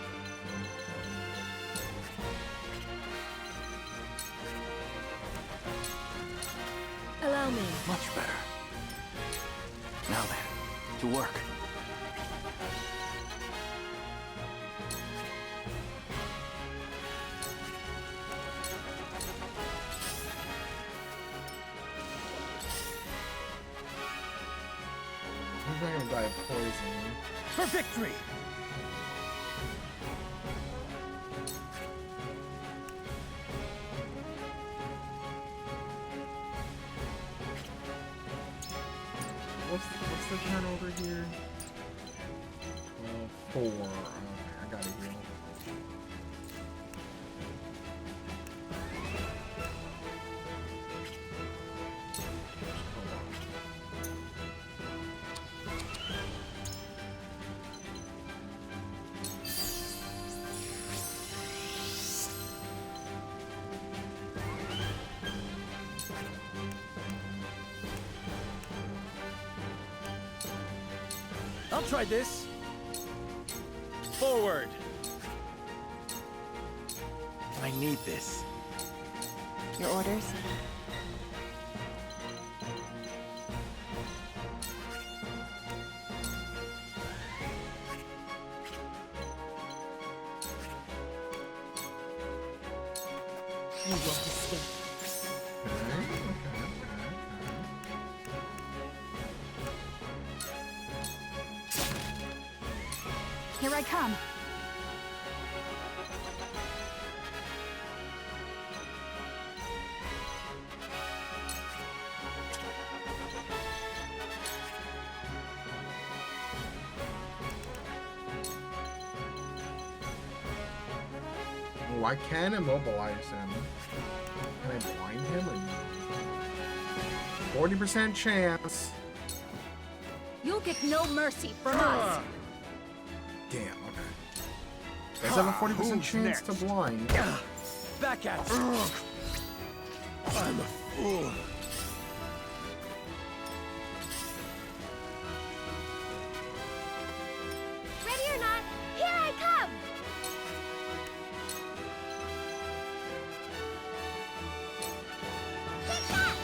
Allow me. Much better. Now then, to work. He's not gonna die of poison. For victory! What's the turnover here? 4. Okay, I gotta heal. I'll try this. Forward! I need this. Your orders? You won't escape. Here I come. Oh, I can immobilize him. Can I blind him? Or 40% chance. You'll get no mercy from us. Damn, okay. Does have a 40% chance to blind. Back at you. I'm a fool. Ready or not, here I come! Take that!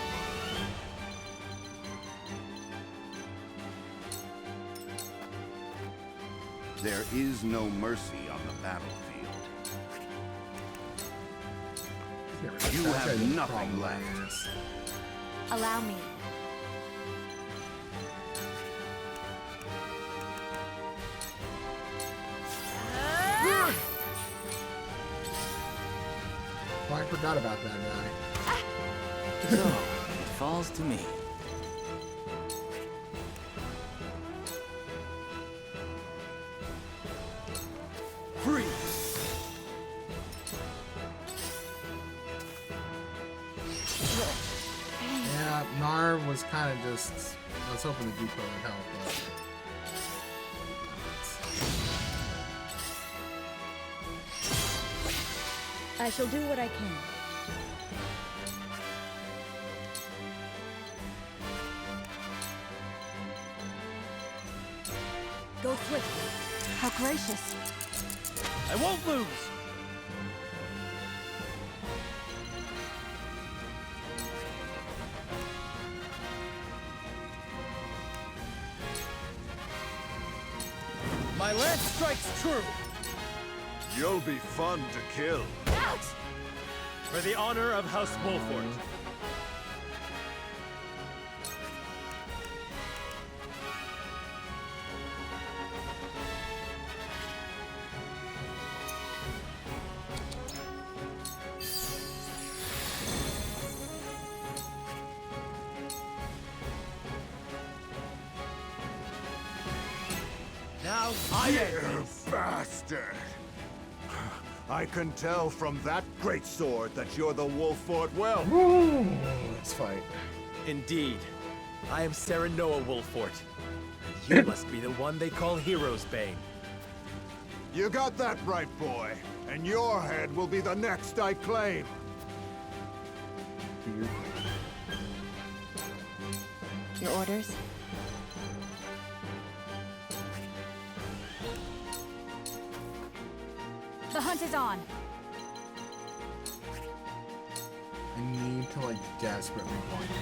There is no mercy on the battlefield. You have nothing left. Allow me. Oh, I forgot about that guy. So, it falls to me. Yeah, Nar was kind of just. I was hoping the Depot would help, but. I shall do what I can. Go swiftly. How gracious. I won't lose! My lance strikes true! You'll be fun to kill. Ouch! For the honor of House Wolfort. Now You bastard! I can tell from that great sword that you're the Wolfort well. Woo! Let's fight. Indeed. I am Serenoa Wolfort. And you must be the one they call Hero's Bane. You got that right, boy. And your head will be the next I claim. Your orders? The hunt is on. I need to, like, desperately blind him.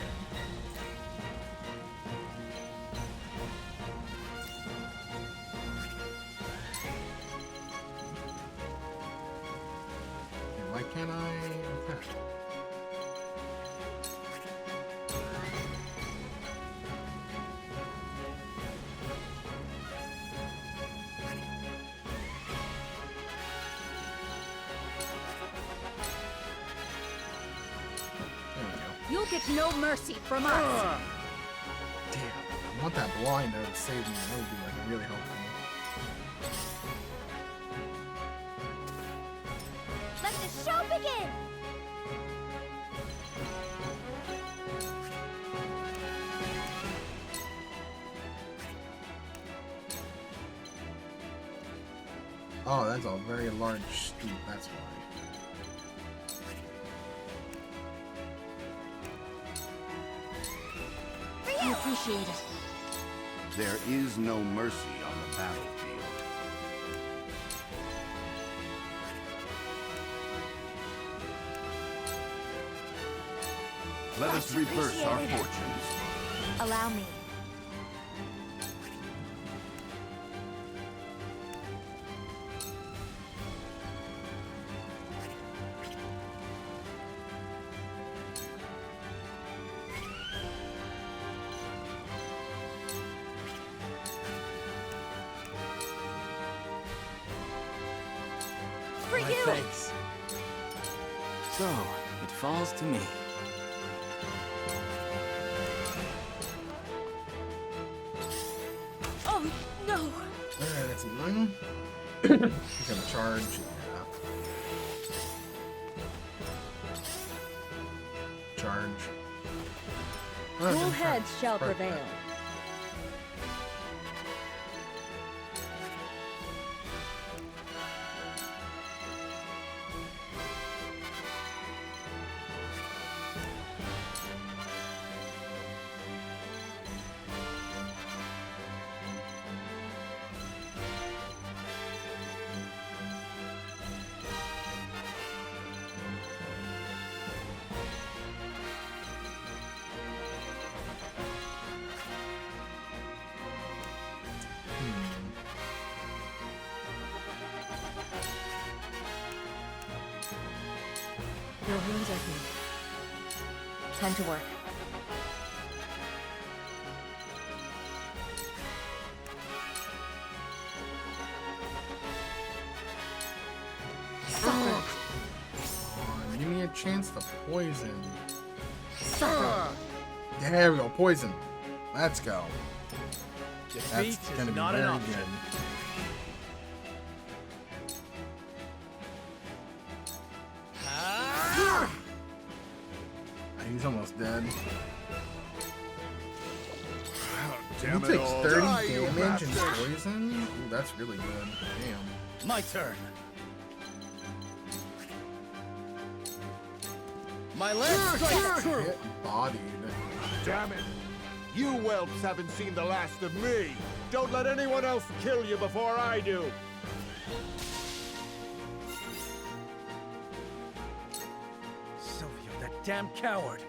Okay, why can't I attack? You'll get no mercy from us. Damn, I want that blind to save me. That would be like really helpful. Let the show begin! Oh, that's a very large street, that's why. I appreciate it. There is no mercy on the battlefield. Let us reverse our fortunes. Allow me. My you! Thanks. So, it falls to me. Oh, no! Alright, that's one. He's gonna charge. Yeah. Charge. Oh, Cool didn't heads charge. shall Perfect. prevail. Your wounds are healed. Time to work. Come on, give me a chance to poison. There we go, poison. Let's go. Defeat That's gonna is be not very an option. good. He's almost dead. Damn he it takes all. 30 Die, you damage and bastard. poison? Ooh, that's really good. Damn. My turn. My last strike true. Get bodied. Damn it! You whelps haven't seen the last of me! Don't let anyone else kill you before I do! Silvio, that damn coward.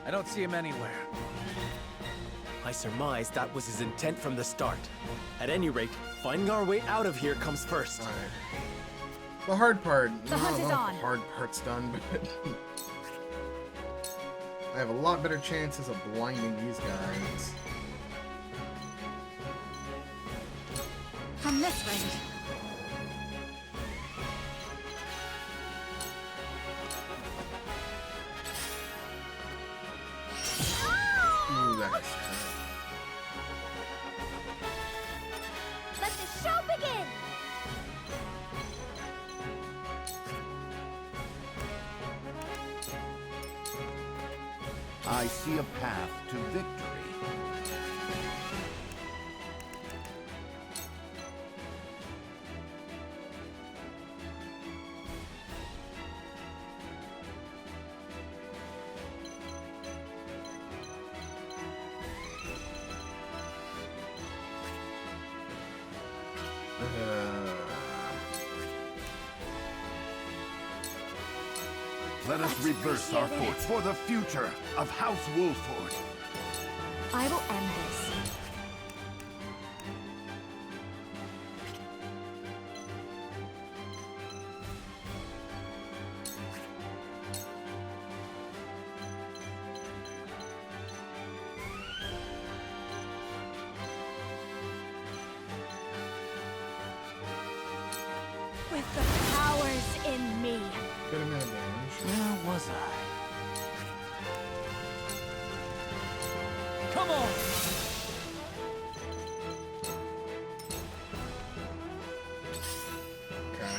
I don't see him anywhere. I surmise that was his intent from the start. At any rate, finding our way out of here comes first. Alright. The hard part. The hunt is on. The hard part's done, but I have a lot better chances of blinding these guys. From this range. Ooh, that is Let the show begin! I see a path to victory. Let us reverse our fort for the future of House Wolford. I will end this. With the powers in me. good amount of damage. Where was I? Come on! Okay.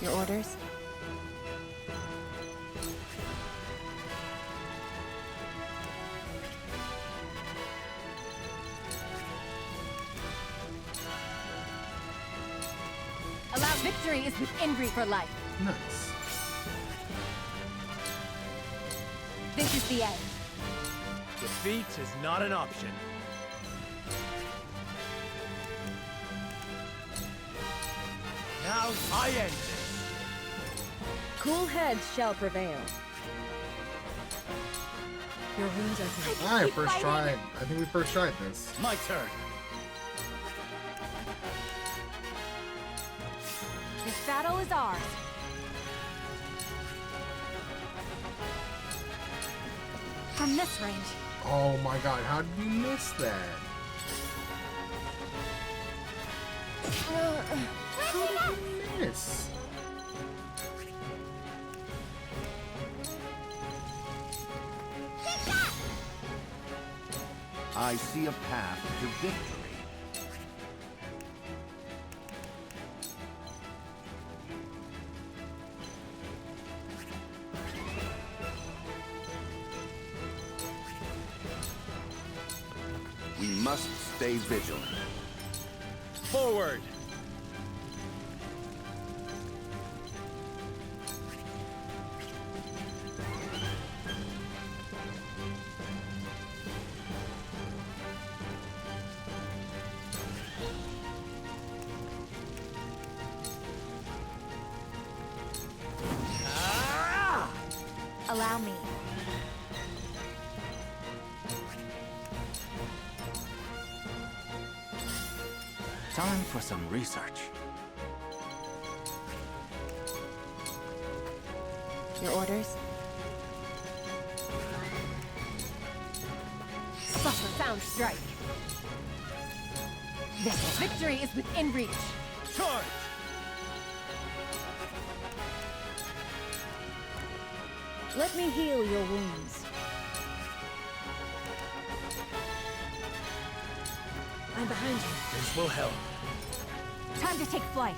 Your orders? Allow victory is injury for life. Nice. This is the end. Defeat is not an option. Now I end this. Cool heads shall prevail. Your wounds are healed. Alright, first try. I think we first tried this. My turn. This battle is ours. From this range. Oh my god, how did you miss that? How did you miss? I see a path to victory. We must stay vigilant. Forward! Allow me. Time for some research. Your orders? Suffer sound strike. This victory is within reach. Charge! Let me heal your wounds. I'm behind you. This will help. Time to take flight.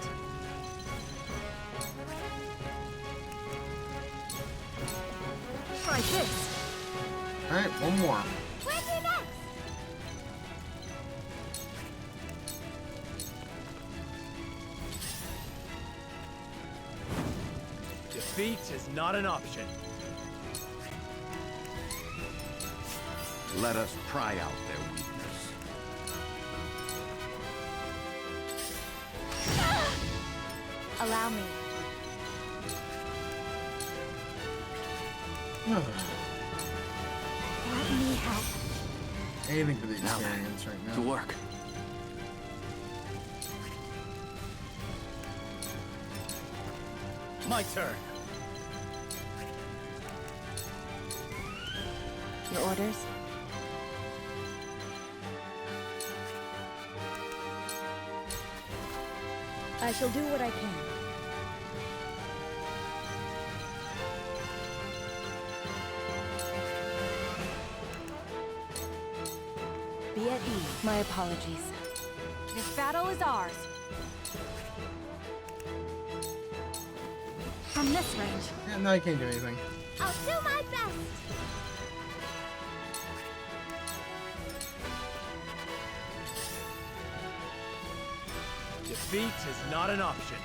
Try this. Alright, one more. Where's your next? Defeat is not an option. Let us pry out their weakness. Allow me. Let me help. Anything for the experience right now. To work. My turn. Your orders? I shall do what I can. Be at ease. My apologies. This battle is ours. From this range. Yeah, no, you can't do anything. I'll do my best. Defeat is not an option.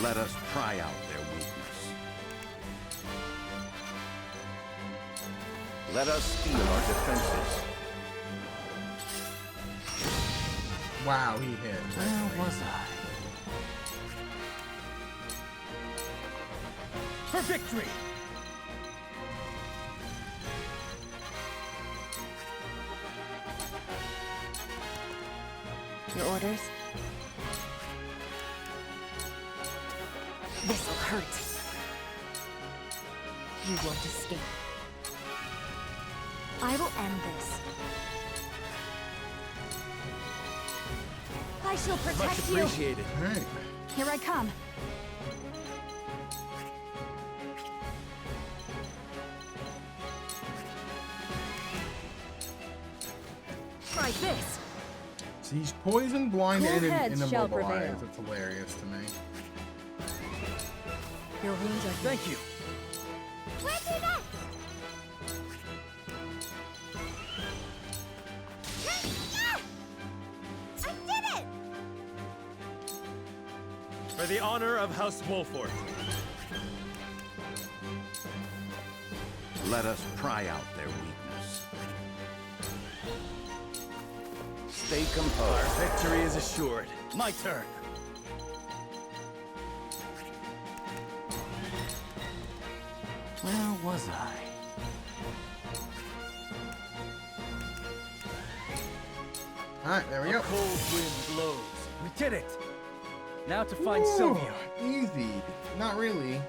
Let us pry out their weakness. Let us steel our defenses. Wow, he hit. Where was I? For victory! Your orders? This'll hurt. You won't escape. I will end this. I shall Much protect you. appreciated. Alright. Here I come. Try this. So he's poison, blind, Cool and heads shall immobilized. prevail. It's hilarious to me. Your wounds are Thank you. Where's your next? I did it! For the honor of House Wolford. Let us pry out their weakness. Stay composed. Our victory is assured. My turn. Where was I? Alright, there we A go. cold wind blows. We did it! Now to find Ooh, Sylvia. Easy. Not really.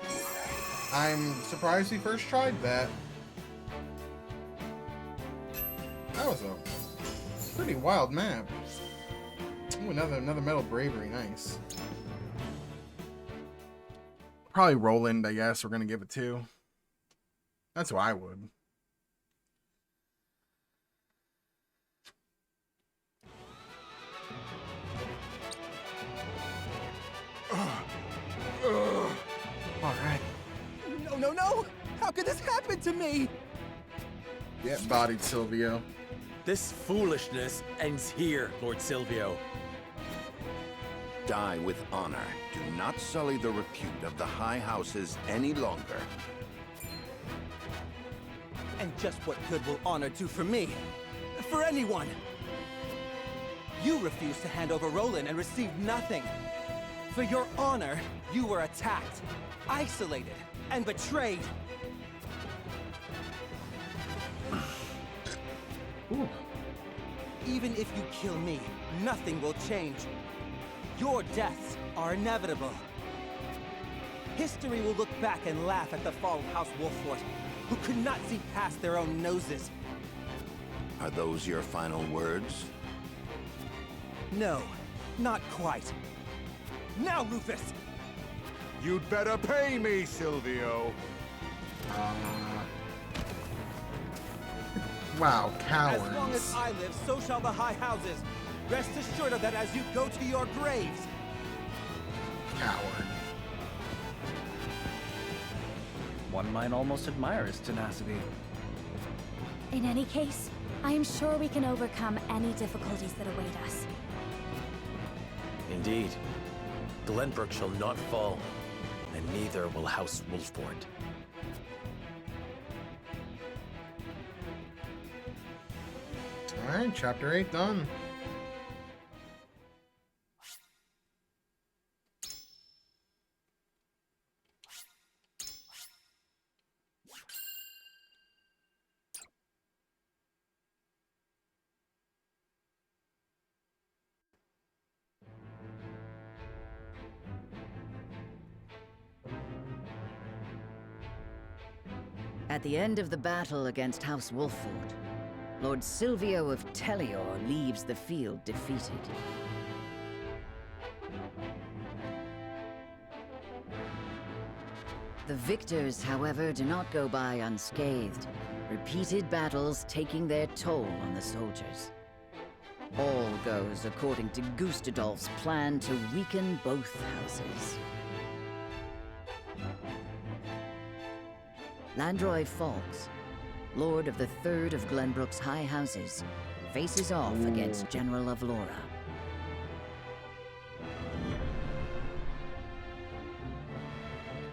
I'm surprised he first tried that. That was a pretty wild map. Ooh, another Metal Bravery, nice. Probably Roland, I guess, we're gonna give it to. That's what I would. Alright. No, no, no! How could this happen to me? Get bodied, Silvio. This foolishness ends here, Lord Silvio. Die with honor. Do not sully the repute of the high houses any longer. And just what good will honor do for me? For anyone? You refused to hand over Roland and received nothing. For your honor, you were attacked, isolated, and betrayed. Ooh. Even if you kill me, nothing will change. Your deaths are inevitable. History will look back and laugh at the fall of House Wolffort, who could not see past their own noses. Are those your final words? No, not quite. Now, Rufus! You'd better pay me, Silvio. Wow, cowards. As long as I live, so shall the high houses. Rest assured of that as you go to your graves. Coward. One might almost admire his tenacity. In any case, I am sure we can overcome any difficulties that await us. Indeed. Glenbrook shall not fall, and neither will House Wolffort. Alright, chapter 8 done. At the end of the battle against House Wolffort, Lord Silvio of Tellior leaves the field defeated. The victors, however, do not go by unscathed, repeated battles taking their toll on the soldiers. All goes according to Gustadolf's plan to weaken both houses. Landroy Fawkes, Lord of the Third of Glenbrook's High Houses, faces off against General of Laura.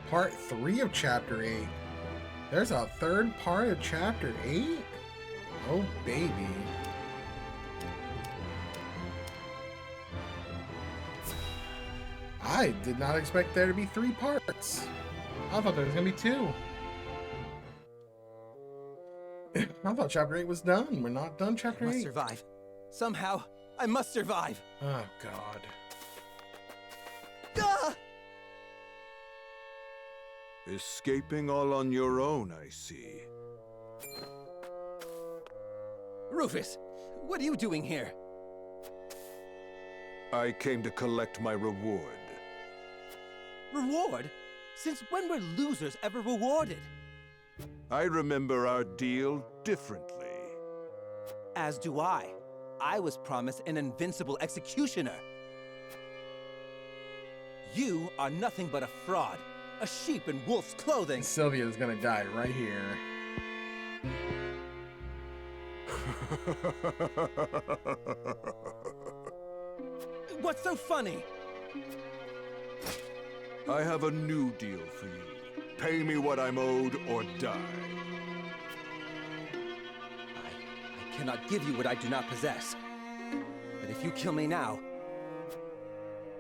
Part 3 of Chapter 8. There's a third part of Chapter 8? Oh, baby. I did not expect there to be 3 parts. I thought there was going to be 2. I thought Chapter 8 was done. We're not done Chapter 8. I must survive. Somehow, I must survive. Oh, God. Ah! Escaping all on your own, I see. Rufus, what are you doing here? I came to collect my reward. Reward? Since when were losers ever rewarded? I remember our deal differently. As do I. I was promised an invincible executioner. You are nothing but a fraud. A sheep in wolf's clothing. Sylvia's gonna die right here. What's so funny? I have a new deal for you. Pay me what I'm owed or die. I cannot give you what I do not possess. But if you kill me now,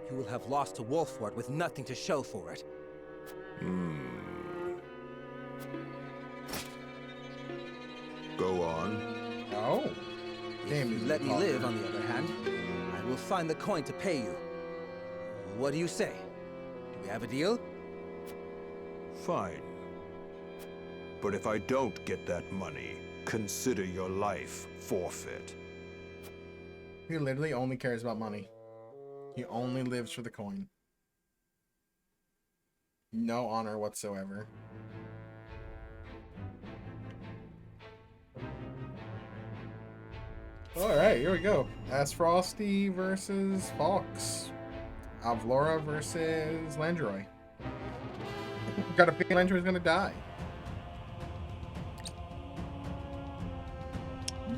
you will have lost to Wolffort with nothing to show for it. Go on. Oh. If you let me live, on the other hand, I will find the coin to pay you. What do you say? Do we have a deal? Fine. But if I don't get that money, consider your life forfeit. He literally only cares about money. He only lives for the coin. No honor whatsoever. Alright, here we go. Frosty versus Fox. Avlora versus Landroy. Got a feeling Landroy's gonna die.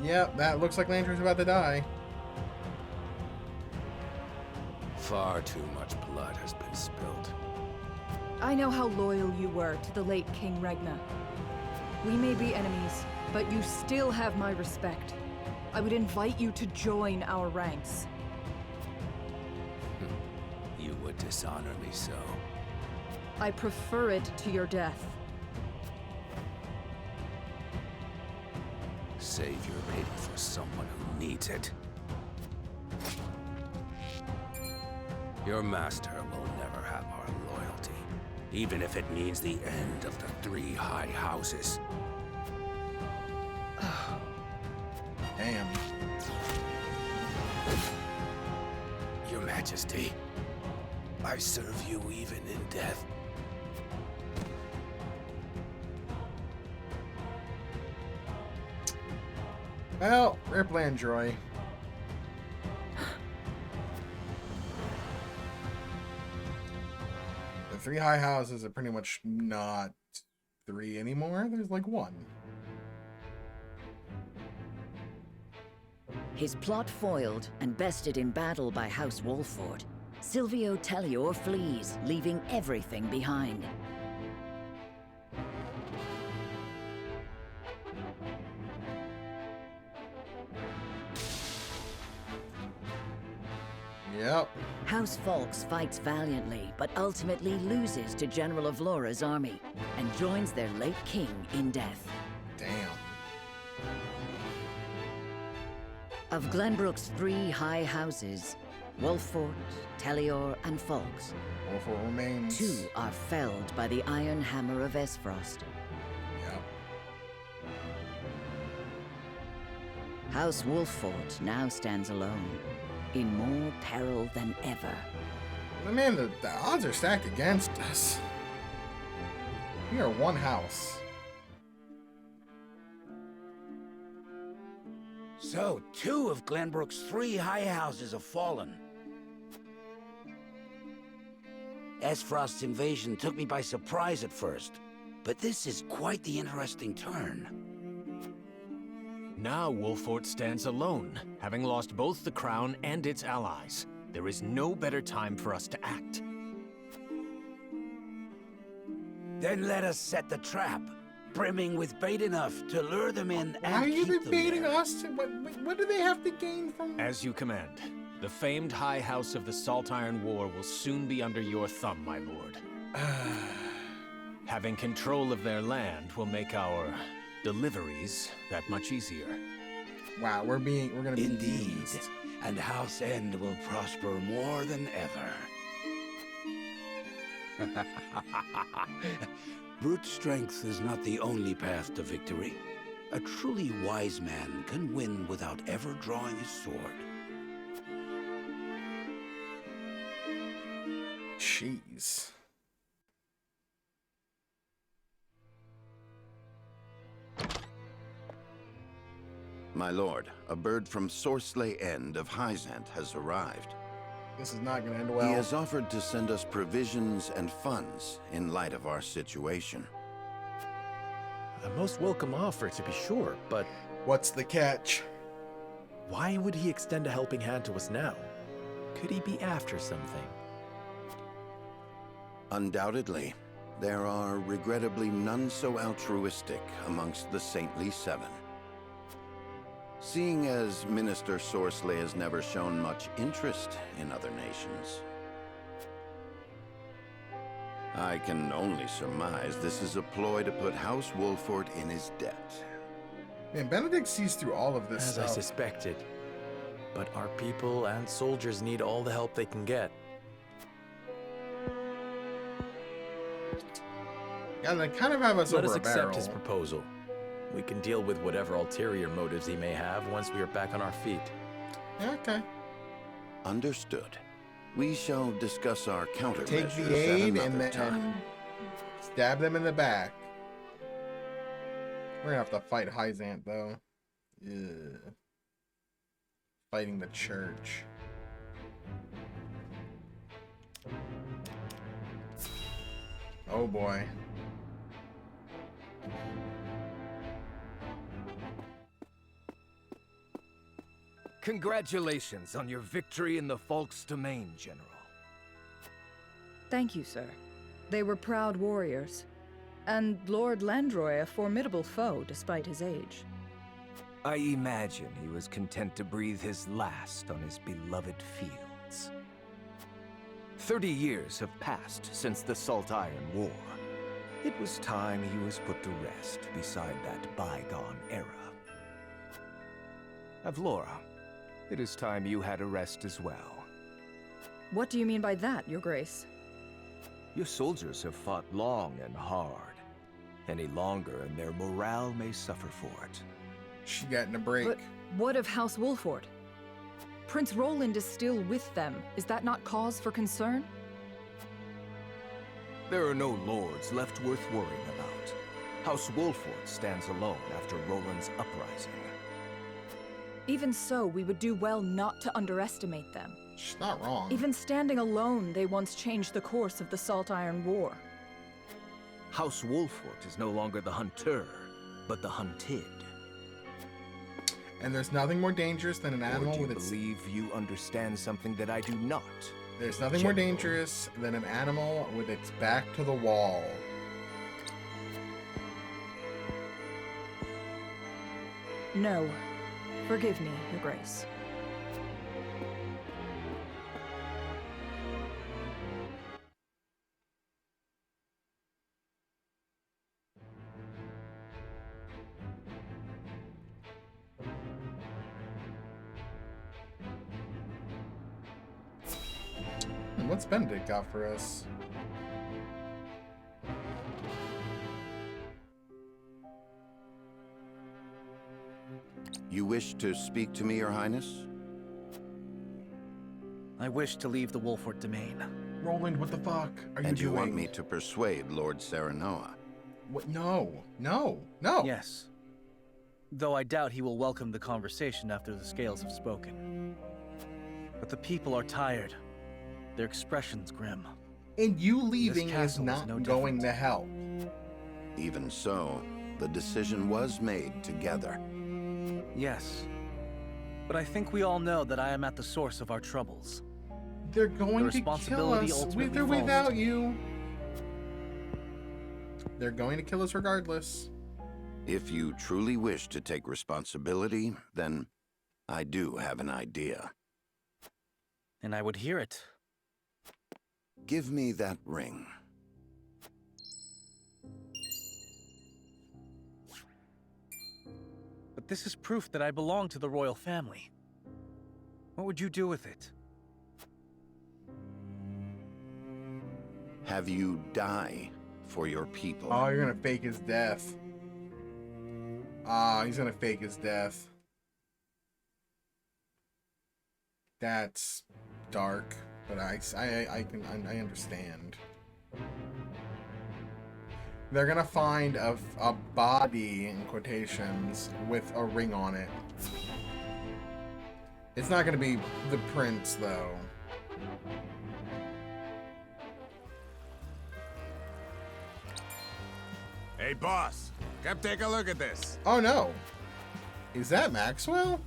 Yep, that looks like Landry's about to die. Far too much blood has been spilled. I know how loyal you were to the late King Regna. We may be enemies, but you still have my respect. I would invite you to join our ranks. You would dishonor me so. I prefer it to your death. Save your pity for someone who needs it. Your master will never have our loyalty, even if it means the end of the three high houses. Damn. Your Majesty, I serve you even in death. Well, rip Landroy. The three high houses are pretty much not three anymore. There's like one. His plot foiled and bested in battle by House Wolford, Silvio Tellior flees, leaving everything behind. Yep. House Falks fights valiantly, but ultimately loses to General Avlora's army, and joins their late king in death. Damn. Of Glenbrook's three high houses, Wolfort, Tellior, and Falks, Wolfort remains. two are felled by the iron hammer of Esfrost. Yep. House Wolfort now stands alone, in more peril than ever. But man, the odds are stacked against us. We are one house. So, two of Glenbrook's three high houses have fallen. Esfrost's invasion took me by surprise at first, but this is quite the interesting turn. Now Wolfort stands alone, having lost both the crown and its allies. There is no better time for us to act. Then let us set the trap, brimming with bait enough to lure them in and Why are you keep them baiting there. us? What do they have to gain from? As you command. The famed High House of the Salt Iron War will soon be under your thumb, my lord. Having control of their land will make our deliveries that much easier. Wow, we're gonna be Indeed, used. and House End will prosper more than ever. Brute strength is not the only path to victory. A truly wise man can win without ever drawing his sword. Jeez. My lord, a bird from Sorsley End of Hyzant has arrived. This is not gonna end well. He has offered to send us provisions and funds in light of our situation. A most welcome offer, to be sure, but... What's the catch? Why would he extend a helping hand to us now? Could he be after something? Undoubtedly, there are regrettably none so altruistic amongst the Saintly Seven. Seeing as Minister Sorsley has never shown much interest in other nations, I can only surmise this is a ploy to put House Wolfort in his debt. Man, Benedict sees through all of this As stuff. I suspected. But our people and soldiers need all the help they can get. Yeah, they kind of have us Let over us a accept barrel. his proposal. We can deal with whatever ulterior motives he may have once we are back on our feet. Okay. Understood. We shall discuss our countermeasures Take the at aid another and then time. stab them in the back. We're gonna have to fight Hyzant though. Ugh. Fighting the church. Oh boy. Congratulations on your victory in the Falk's domain, General. Thank you, sir. They were proud warriors. And Lord Landroy a formidable foe despite his age. I imagine he was content to breathe his last on his beloved fields. 30 years have passed since the Salt Iron War. It was time he was put to rest beside that bygone era. Avlora, it is time you had a rest as well. What do you mean by that, Your Grace? Your soldiers have fought long and hard. Any longer, and their morale may suffer for it. She got in a break. But what of House Wolford? Prince Roland is still with them. Is that not cause for concern? There are no lords left worth worrying about. House Wolford stands alone after Roland's uprising. Even so, we would do well not to underestimate them. She's not wrong. Even standing alone, they once changed the course of the Salt Iron War. House Wolford is no longer the hunter, but the hunted. And there's nothing more dangerous than an animal with its... Or do you believe you understand something that I do not? There's nothing more dangerous than an animal with its back to the wall. No. Forgive me, Your Grace. What's Benedict got for us? You wish to speak to me, Your Highness? I wish to leave the Wolford domain. Roland, what the fuck are you doing? And you want me to persuade Lord Serenoa? What? No. No. No. Yes. Though I doubt he will welcome the conversation after the scales have spoken. But the people are tired. Their expression's grim. And you leaving is This not no going to help. Even so, the decision was made together. Yes. But I think we all know that I am at the source of our troubles. They're going The to kill responsibility us ultimately with or falls without to you. They're going to kill us regardless. If you truly wish to take responsibility, then I do have an idea. And I would hear it. Give me that ring. But this is proof that I belong to the royal family. What would you do with it? Have you die for your people. Oh, you're gonna fake his death. Ah, he's gonna fake his death. That's dark, but I understand. They're gonna find a body, in quotations, with a ring on it. It's not gonna be the prince, though. Hey, boss. Come take a look at this. Oh, no. Is that Maxwell?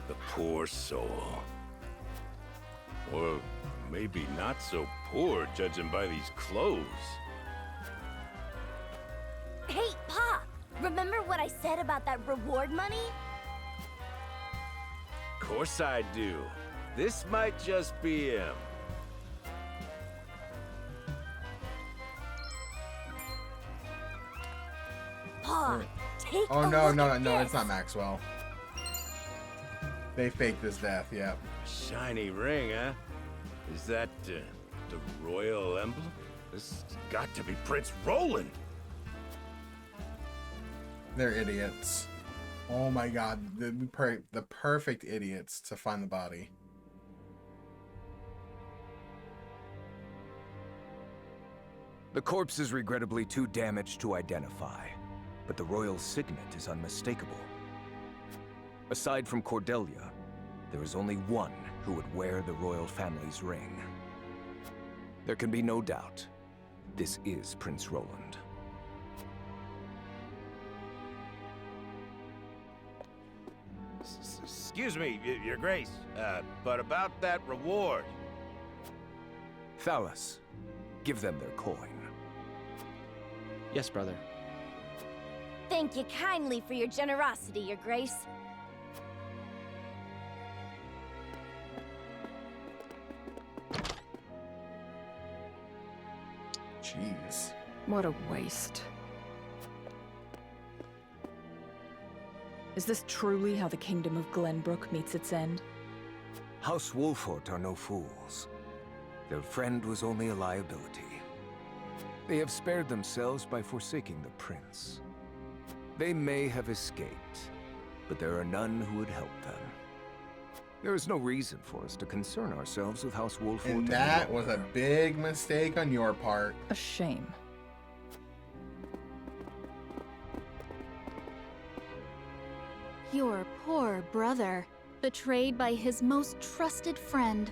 The poor soul. Or maybe not so poor, judging by these clothes. Hey, Pa! Remember what I said about that reward money? Of course I do. This might just be him. Pa, take Oh, a no, look no, at no, this. it's not Maxwell. They faked his death, yep. Shiny ring, huh? Is that the royal emblem? This has got to be Prince Roland. They're idiots. Oh my god, the perfect idiots to find the body. The corpse is regrettably too damaged to identify, but the royal signet is unmistakable. Aside from Cordelia, there is only one who would wear the royal family's ring. There can be no doubt, this is Prince Roland. Excuse me, Your Grace, but about that reward. Thalas, give them their coin. Yes, brother. Thank you kindly for your generosity, Your Grace. Jeez. What a waste. Is this truly how the kingdom of Glenbrook meets its end? House Wolfort are no fools. Their friend was only a liability. They have spared themselves by forsaking the prince. They may have escaped, but there are none who would help them. There is no reason for us to concern ourselves with House Wolfort. And that was a big mistake on your part. A shame. Your poor brother, betrayed by his most trusted friend.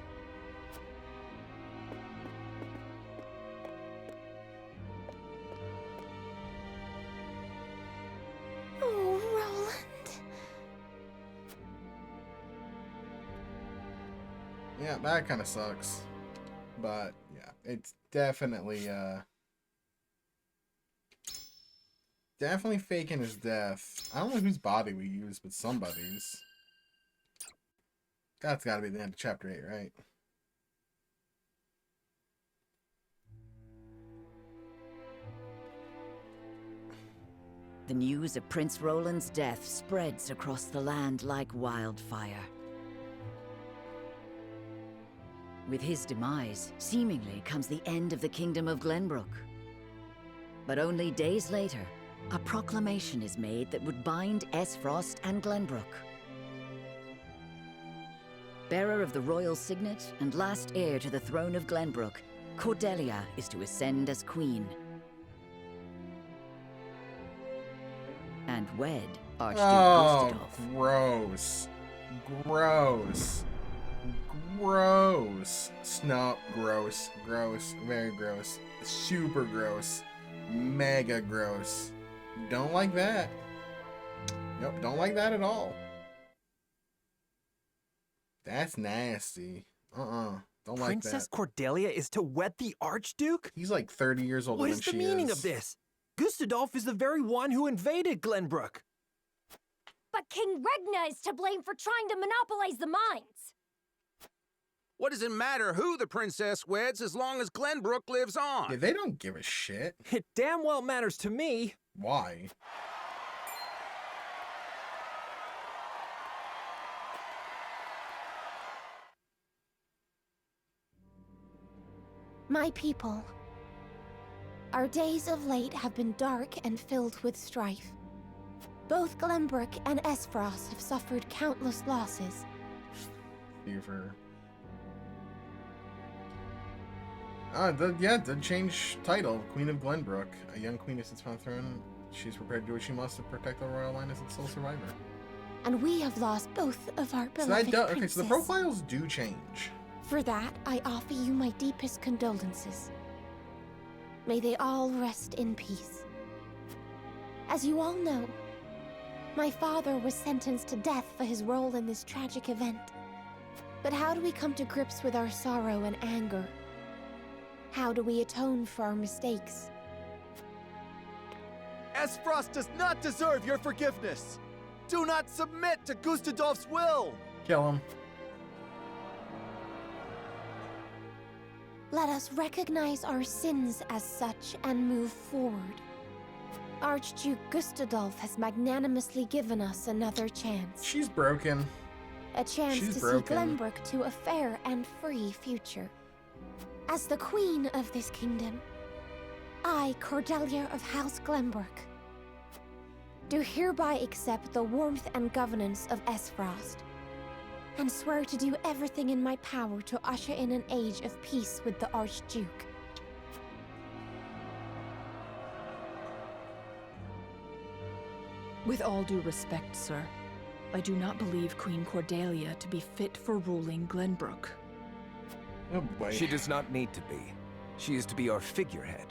Oh, Roland. Yeah, that kind of sucks. But, yeah, it's definitely, definitely faking his death. I don't know whose body we used, but somebody's. That's gotta be the end of chapter 8, right? The news of Prince Roland's death spreads across the land like wildfire. With his demise, seemingly comes the end of the Kingdom of Glenbrook. But only days later, a proclamation is made that would bind Esfrost and Glenbrook. Bearer of the royal signet and last heir to the throne of Glenbrook, Cordelia is to ascend as queen. And wed Archduke Gustadolf. Gross. Gross. Gross. Snot. Gross. Gross. Very gross. Super gross. Mega gross. Don't like that. Nope, don't like that at all. That's nasty. Don't like that. Princess Cordelia is to wed the Archduke? He's like 30 years older What than is the she meaning is. of this? Gustadolf is the very one who invaded Glenbrook. But King Regna is to blame for trying to monopolize the mines. What does it matter who the princess weds as long as Glenbrook lives on? Yeah, they don't give a shit. It damn well matters to me. Why? My people. Our days of late have been dark and filled with strife. Both Glenbrook and Esfrost have suffered countless losses. Fever. The change title, Queen of Glenbrook. A young queen is sits on the throne. She's prepared to do what she must to protect the royal line as its sole survivor. And we have lost both of our So beloved okay, princes. so the profiles do change. For that, I offer you my deepest condolences. May they all rest in peace. As you all know, my father was sentenced to death for his role in this tragic event. But how do we come to grips with our sorrow and anger? How do we atone for our mistakes? Esfrost does not deserve your forgiveness! Do not submit to Gustadolf's will! Kill him. Let us recognize our sins as such and move forward. Archduke Gustadolf has magnanimously given us another chance. She's broken. A chance She's to broken. see Glenbrook to a fair and free future. As the queen of this kingdom, I, Cordelia of House Glenbrook, do hereby accept the warmth and governance of Esfrost, and swear to do everything in my power to usher in an age of peace with the Archduke. With all due respect, sir, I do not believe Queen Cordelia to be fit for ruling Glenbrook. Oh boy. She does not need to be. She is to be our figurehead.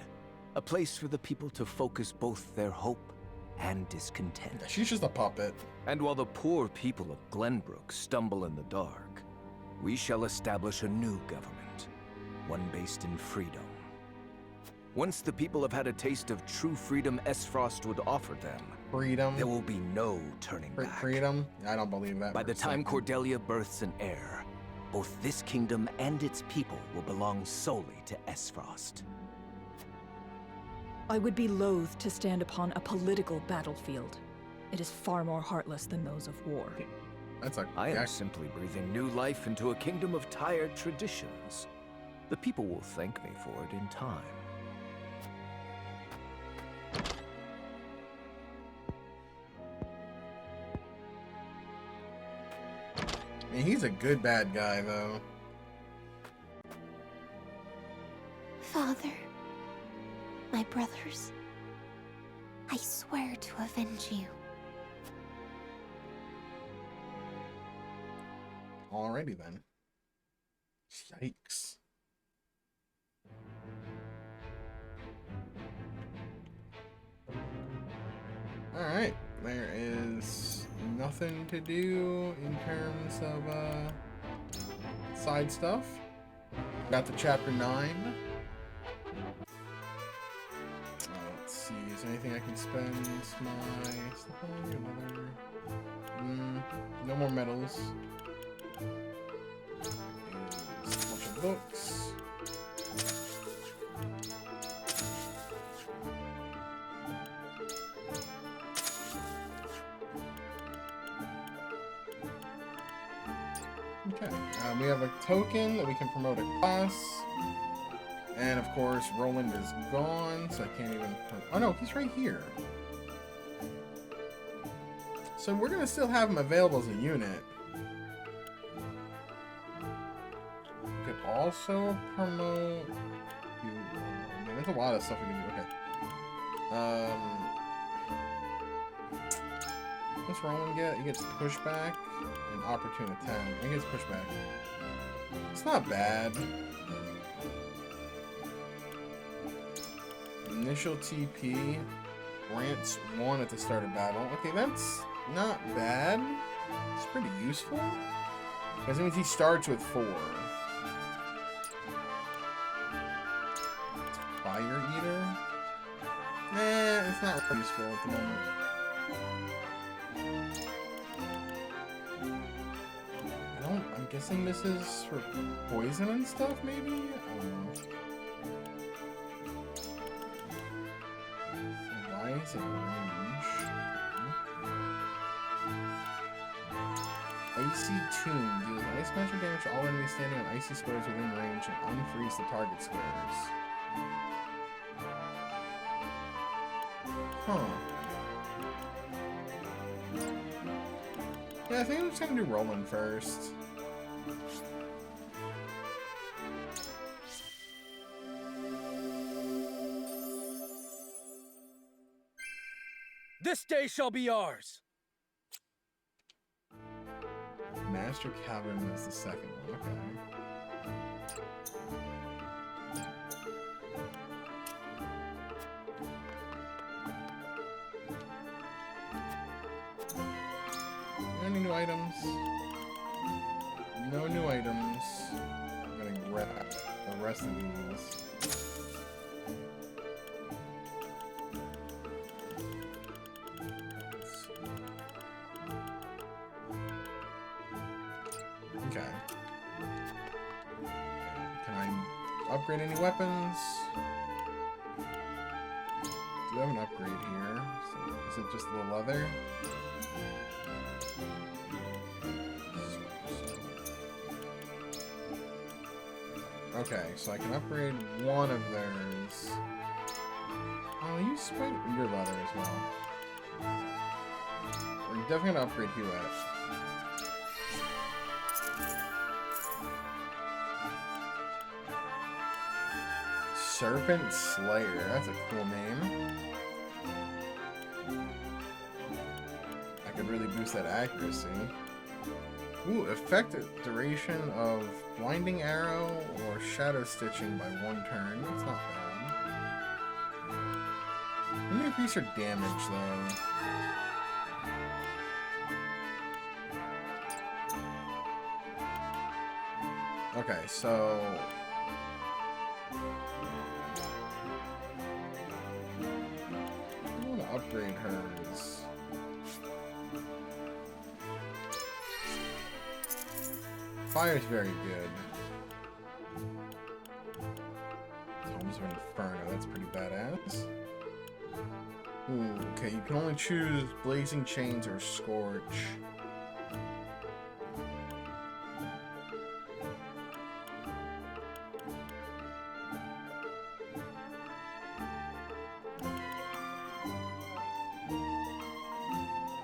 A place for the people to focus both their hope and discontent. She's just a puppet. And while the poor people of Glenbrook stumble in the dark, we shall establish a new government, one based in freedom. Once the people have had a taste of true freedom Esfrost would offer them, freedom, there will be no turning back. Freedom? I don't believe that. By the time Cordelia births an heir, both this kingdom and its people will belong solely to Esfrost. I would be loath to stand upon a political battlefield. It is far more heartless than those of war. I am simply breathing new life into a kingdom of tired traditions. The people will thank me for it in time. I mean, he's a good bad guy, though. Father, my brothers, I swear to avenge you. Alrighty then. Yikes. Alright, there is nothing to do in terms of side stuff. Got to chapter 9. Let's see, is there anything I can spend my stuff on? Another. No more medals. There's a bunch of books. Okay, we have a token that we can promote a class. And of course, Roland is gone, so I can't even... Oh no, he's right here. So we're going to still have him available as a unit. We could also promote... Man, there's a lot of stuff we can do. Okay. What's Roland get? He gets pushback and opportune attack. He gets pushback. It's not bad. Initial TP grants 1 at the start of battle. Okay, that's not bad. It's pretty useful. Because it means he starts with 4. Fire Eater? Nah, it's not really useful at the moment. I'm guessing this is for poison and stuff, maybe? I don't know. Why is it range? Icy Tomb deals ice magic damage to all enemies standing on icy squares within range and unfreeze the target squares. Huh. Yeah, I think I'm just gonna do Roland first. This day shall be ours! Master Cavern is the second one, okay. Any new items? No new items. I'm gonna grab the rest of these. Okay. Can I upgrade any weapons? Do I have an upgrade here? So, is it just the leather? Okay, so I can upgrade one of theirs. I'll use sprint your leather as well. We're definitely gonna upgrade Hewitt. Serpent Slayer, that's a cool name. I could really boost that accuracy. Ooh, effective duration of blinding arrow or shadow stitching by 1 turn. That's not bad. I'm gonna increase her damage though. Okay, so I want to upgrade hers. Fire's very good. Homes of Inferno, that's pretty badass. Ooh, okay, you can only choose Blazing Chains or Scorch.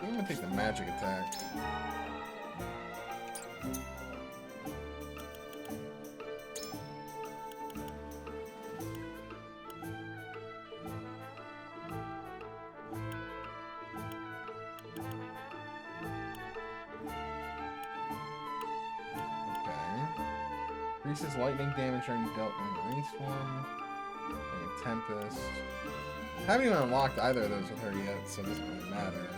I'm gonna take the magic attack. Increases lightning damage during dealt in a rainstorm, like a tempest. I haven't even unlocked either of those with her yet, so it doesn't really matter.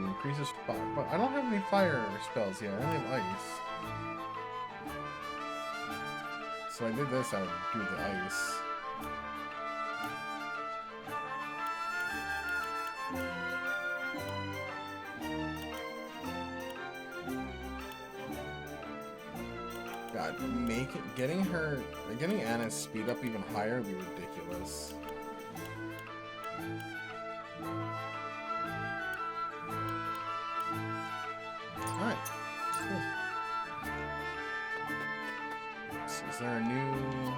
Increases fire, but I don't have any fire spells yet. I only have ice. So I did this, I would do the ice. God, getting Anna's speed up even higher would be ridiculous. Alright, cool. So is there a new...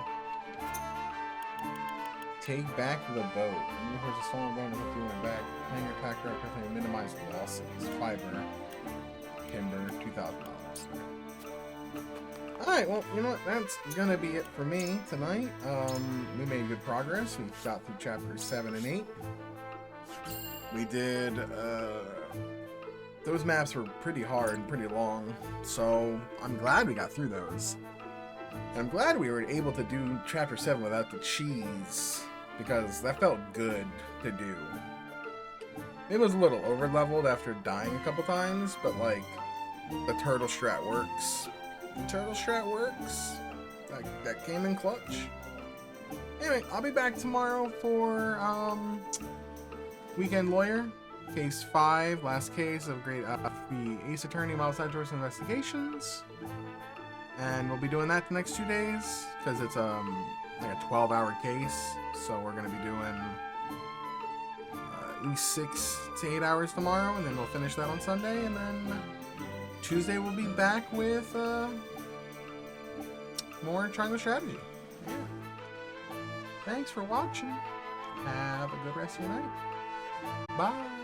Take back the boat. Even if there's a stolen boat and hope you went back. Playing your attacker up definitely minimize losses. Fiber. Timber, $2,000. Alright, well, you know what? That's gonna be it for me tonight. We made good progress. We got through chapters 7 and 8. We did, those maps were pretty hard and pretty long, so I'm glad we got through those. And I'm glad we were able to do chapter 7 without the cheese, because that felt good to do. It was a little over-leveled after dying a couple times, but like, the turtle strat works. Turtle strat works. That came in clutch. Anyway, I'll be back tomorrow for Weekend Lawyer, Case 5, last case of Great the Ace Attorney Miles Edgeworth's investigations. And we'll be doing that the next 2 days, because it's like a 12-hour case. So we're going to be doing at least 6 to 8 hours tomorrow, and then we'll finish that on Sunday, and then Tuesday we'll be back with more Triangle Strategy. Yeah. Thanks for watching. Have a good rest of your night. Bye.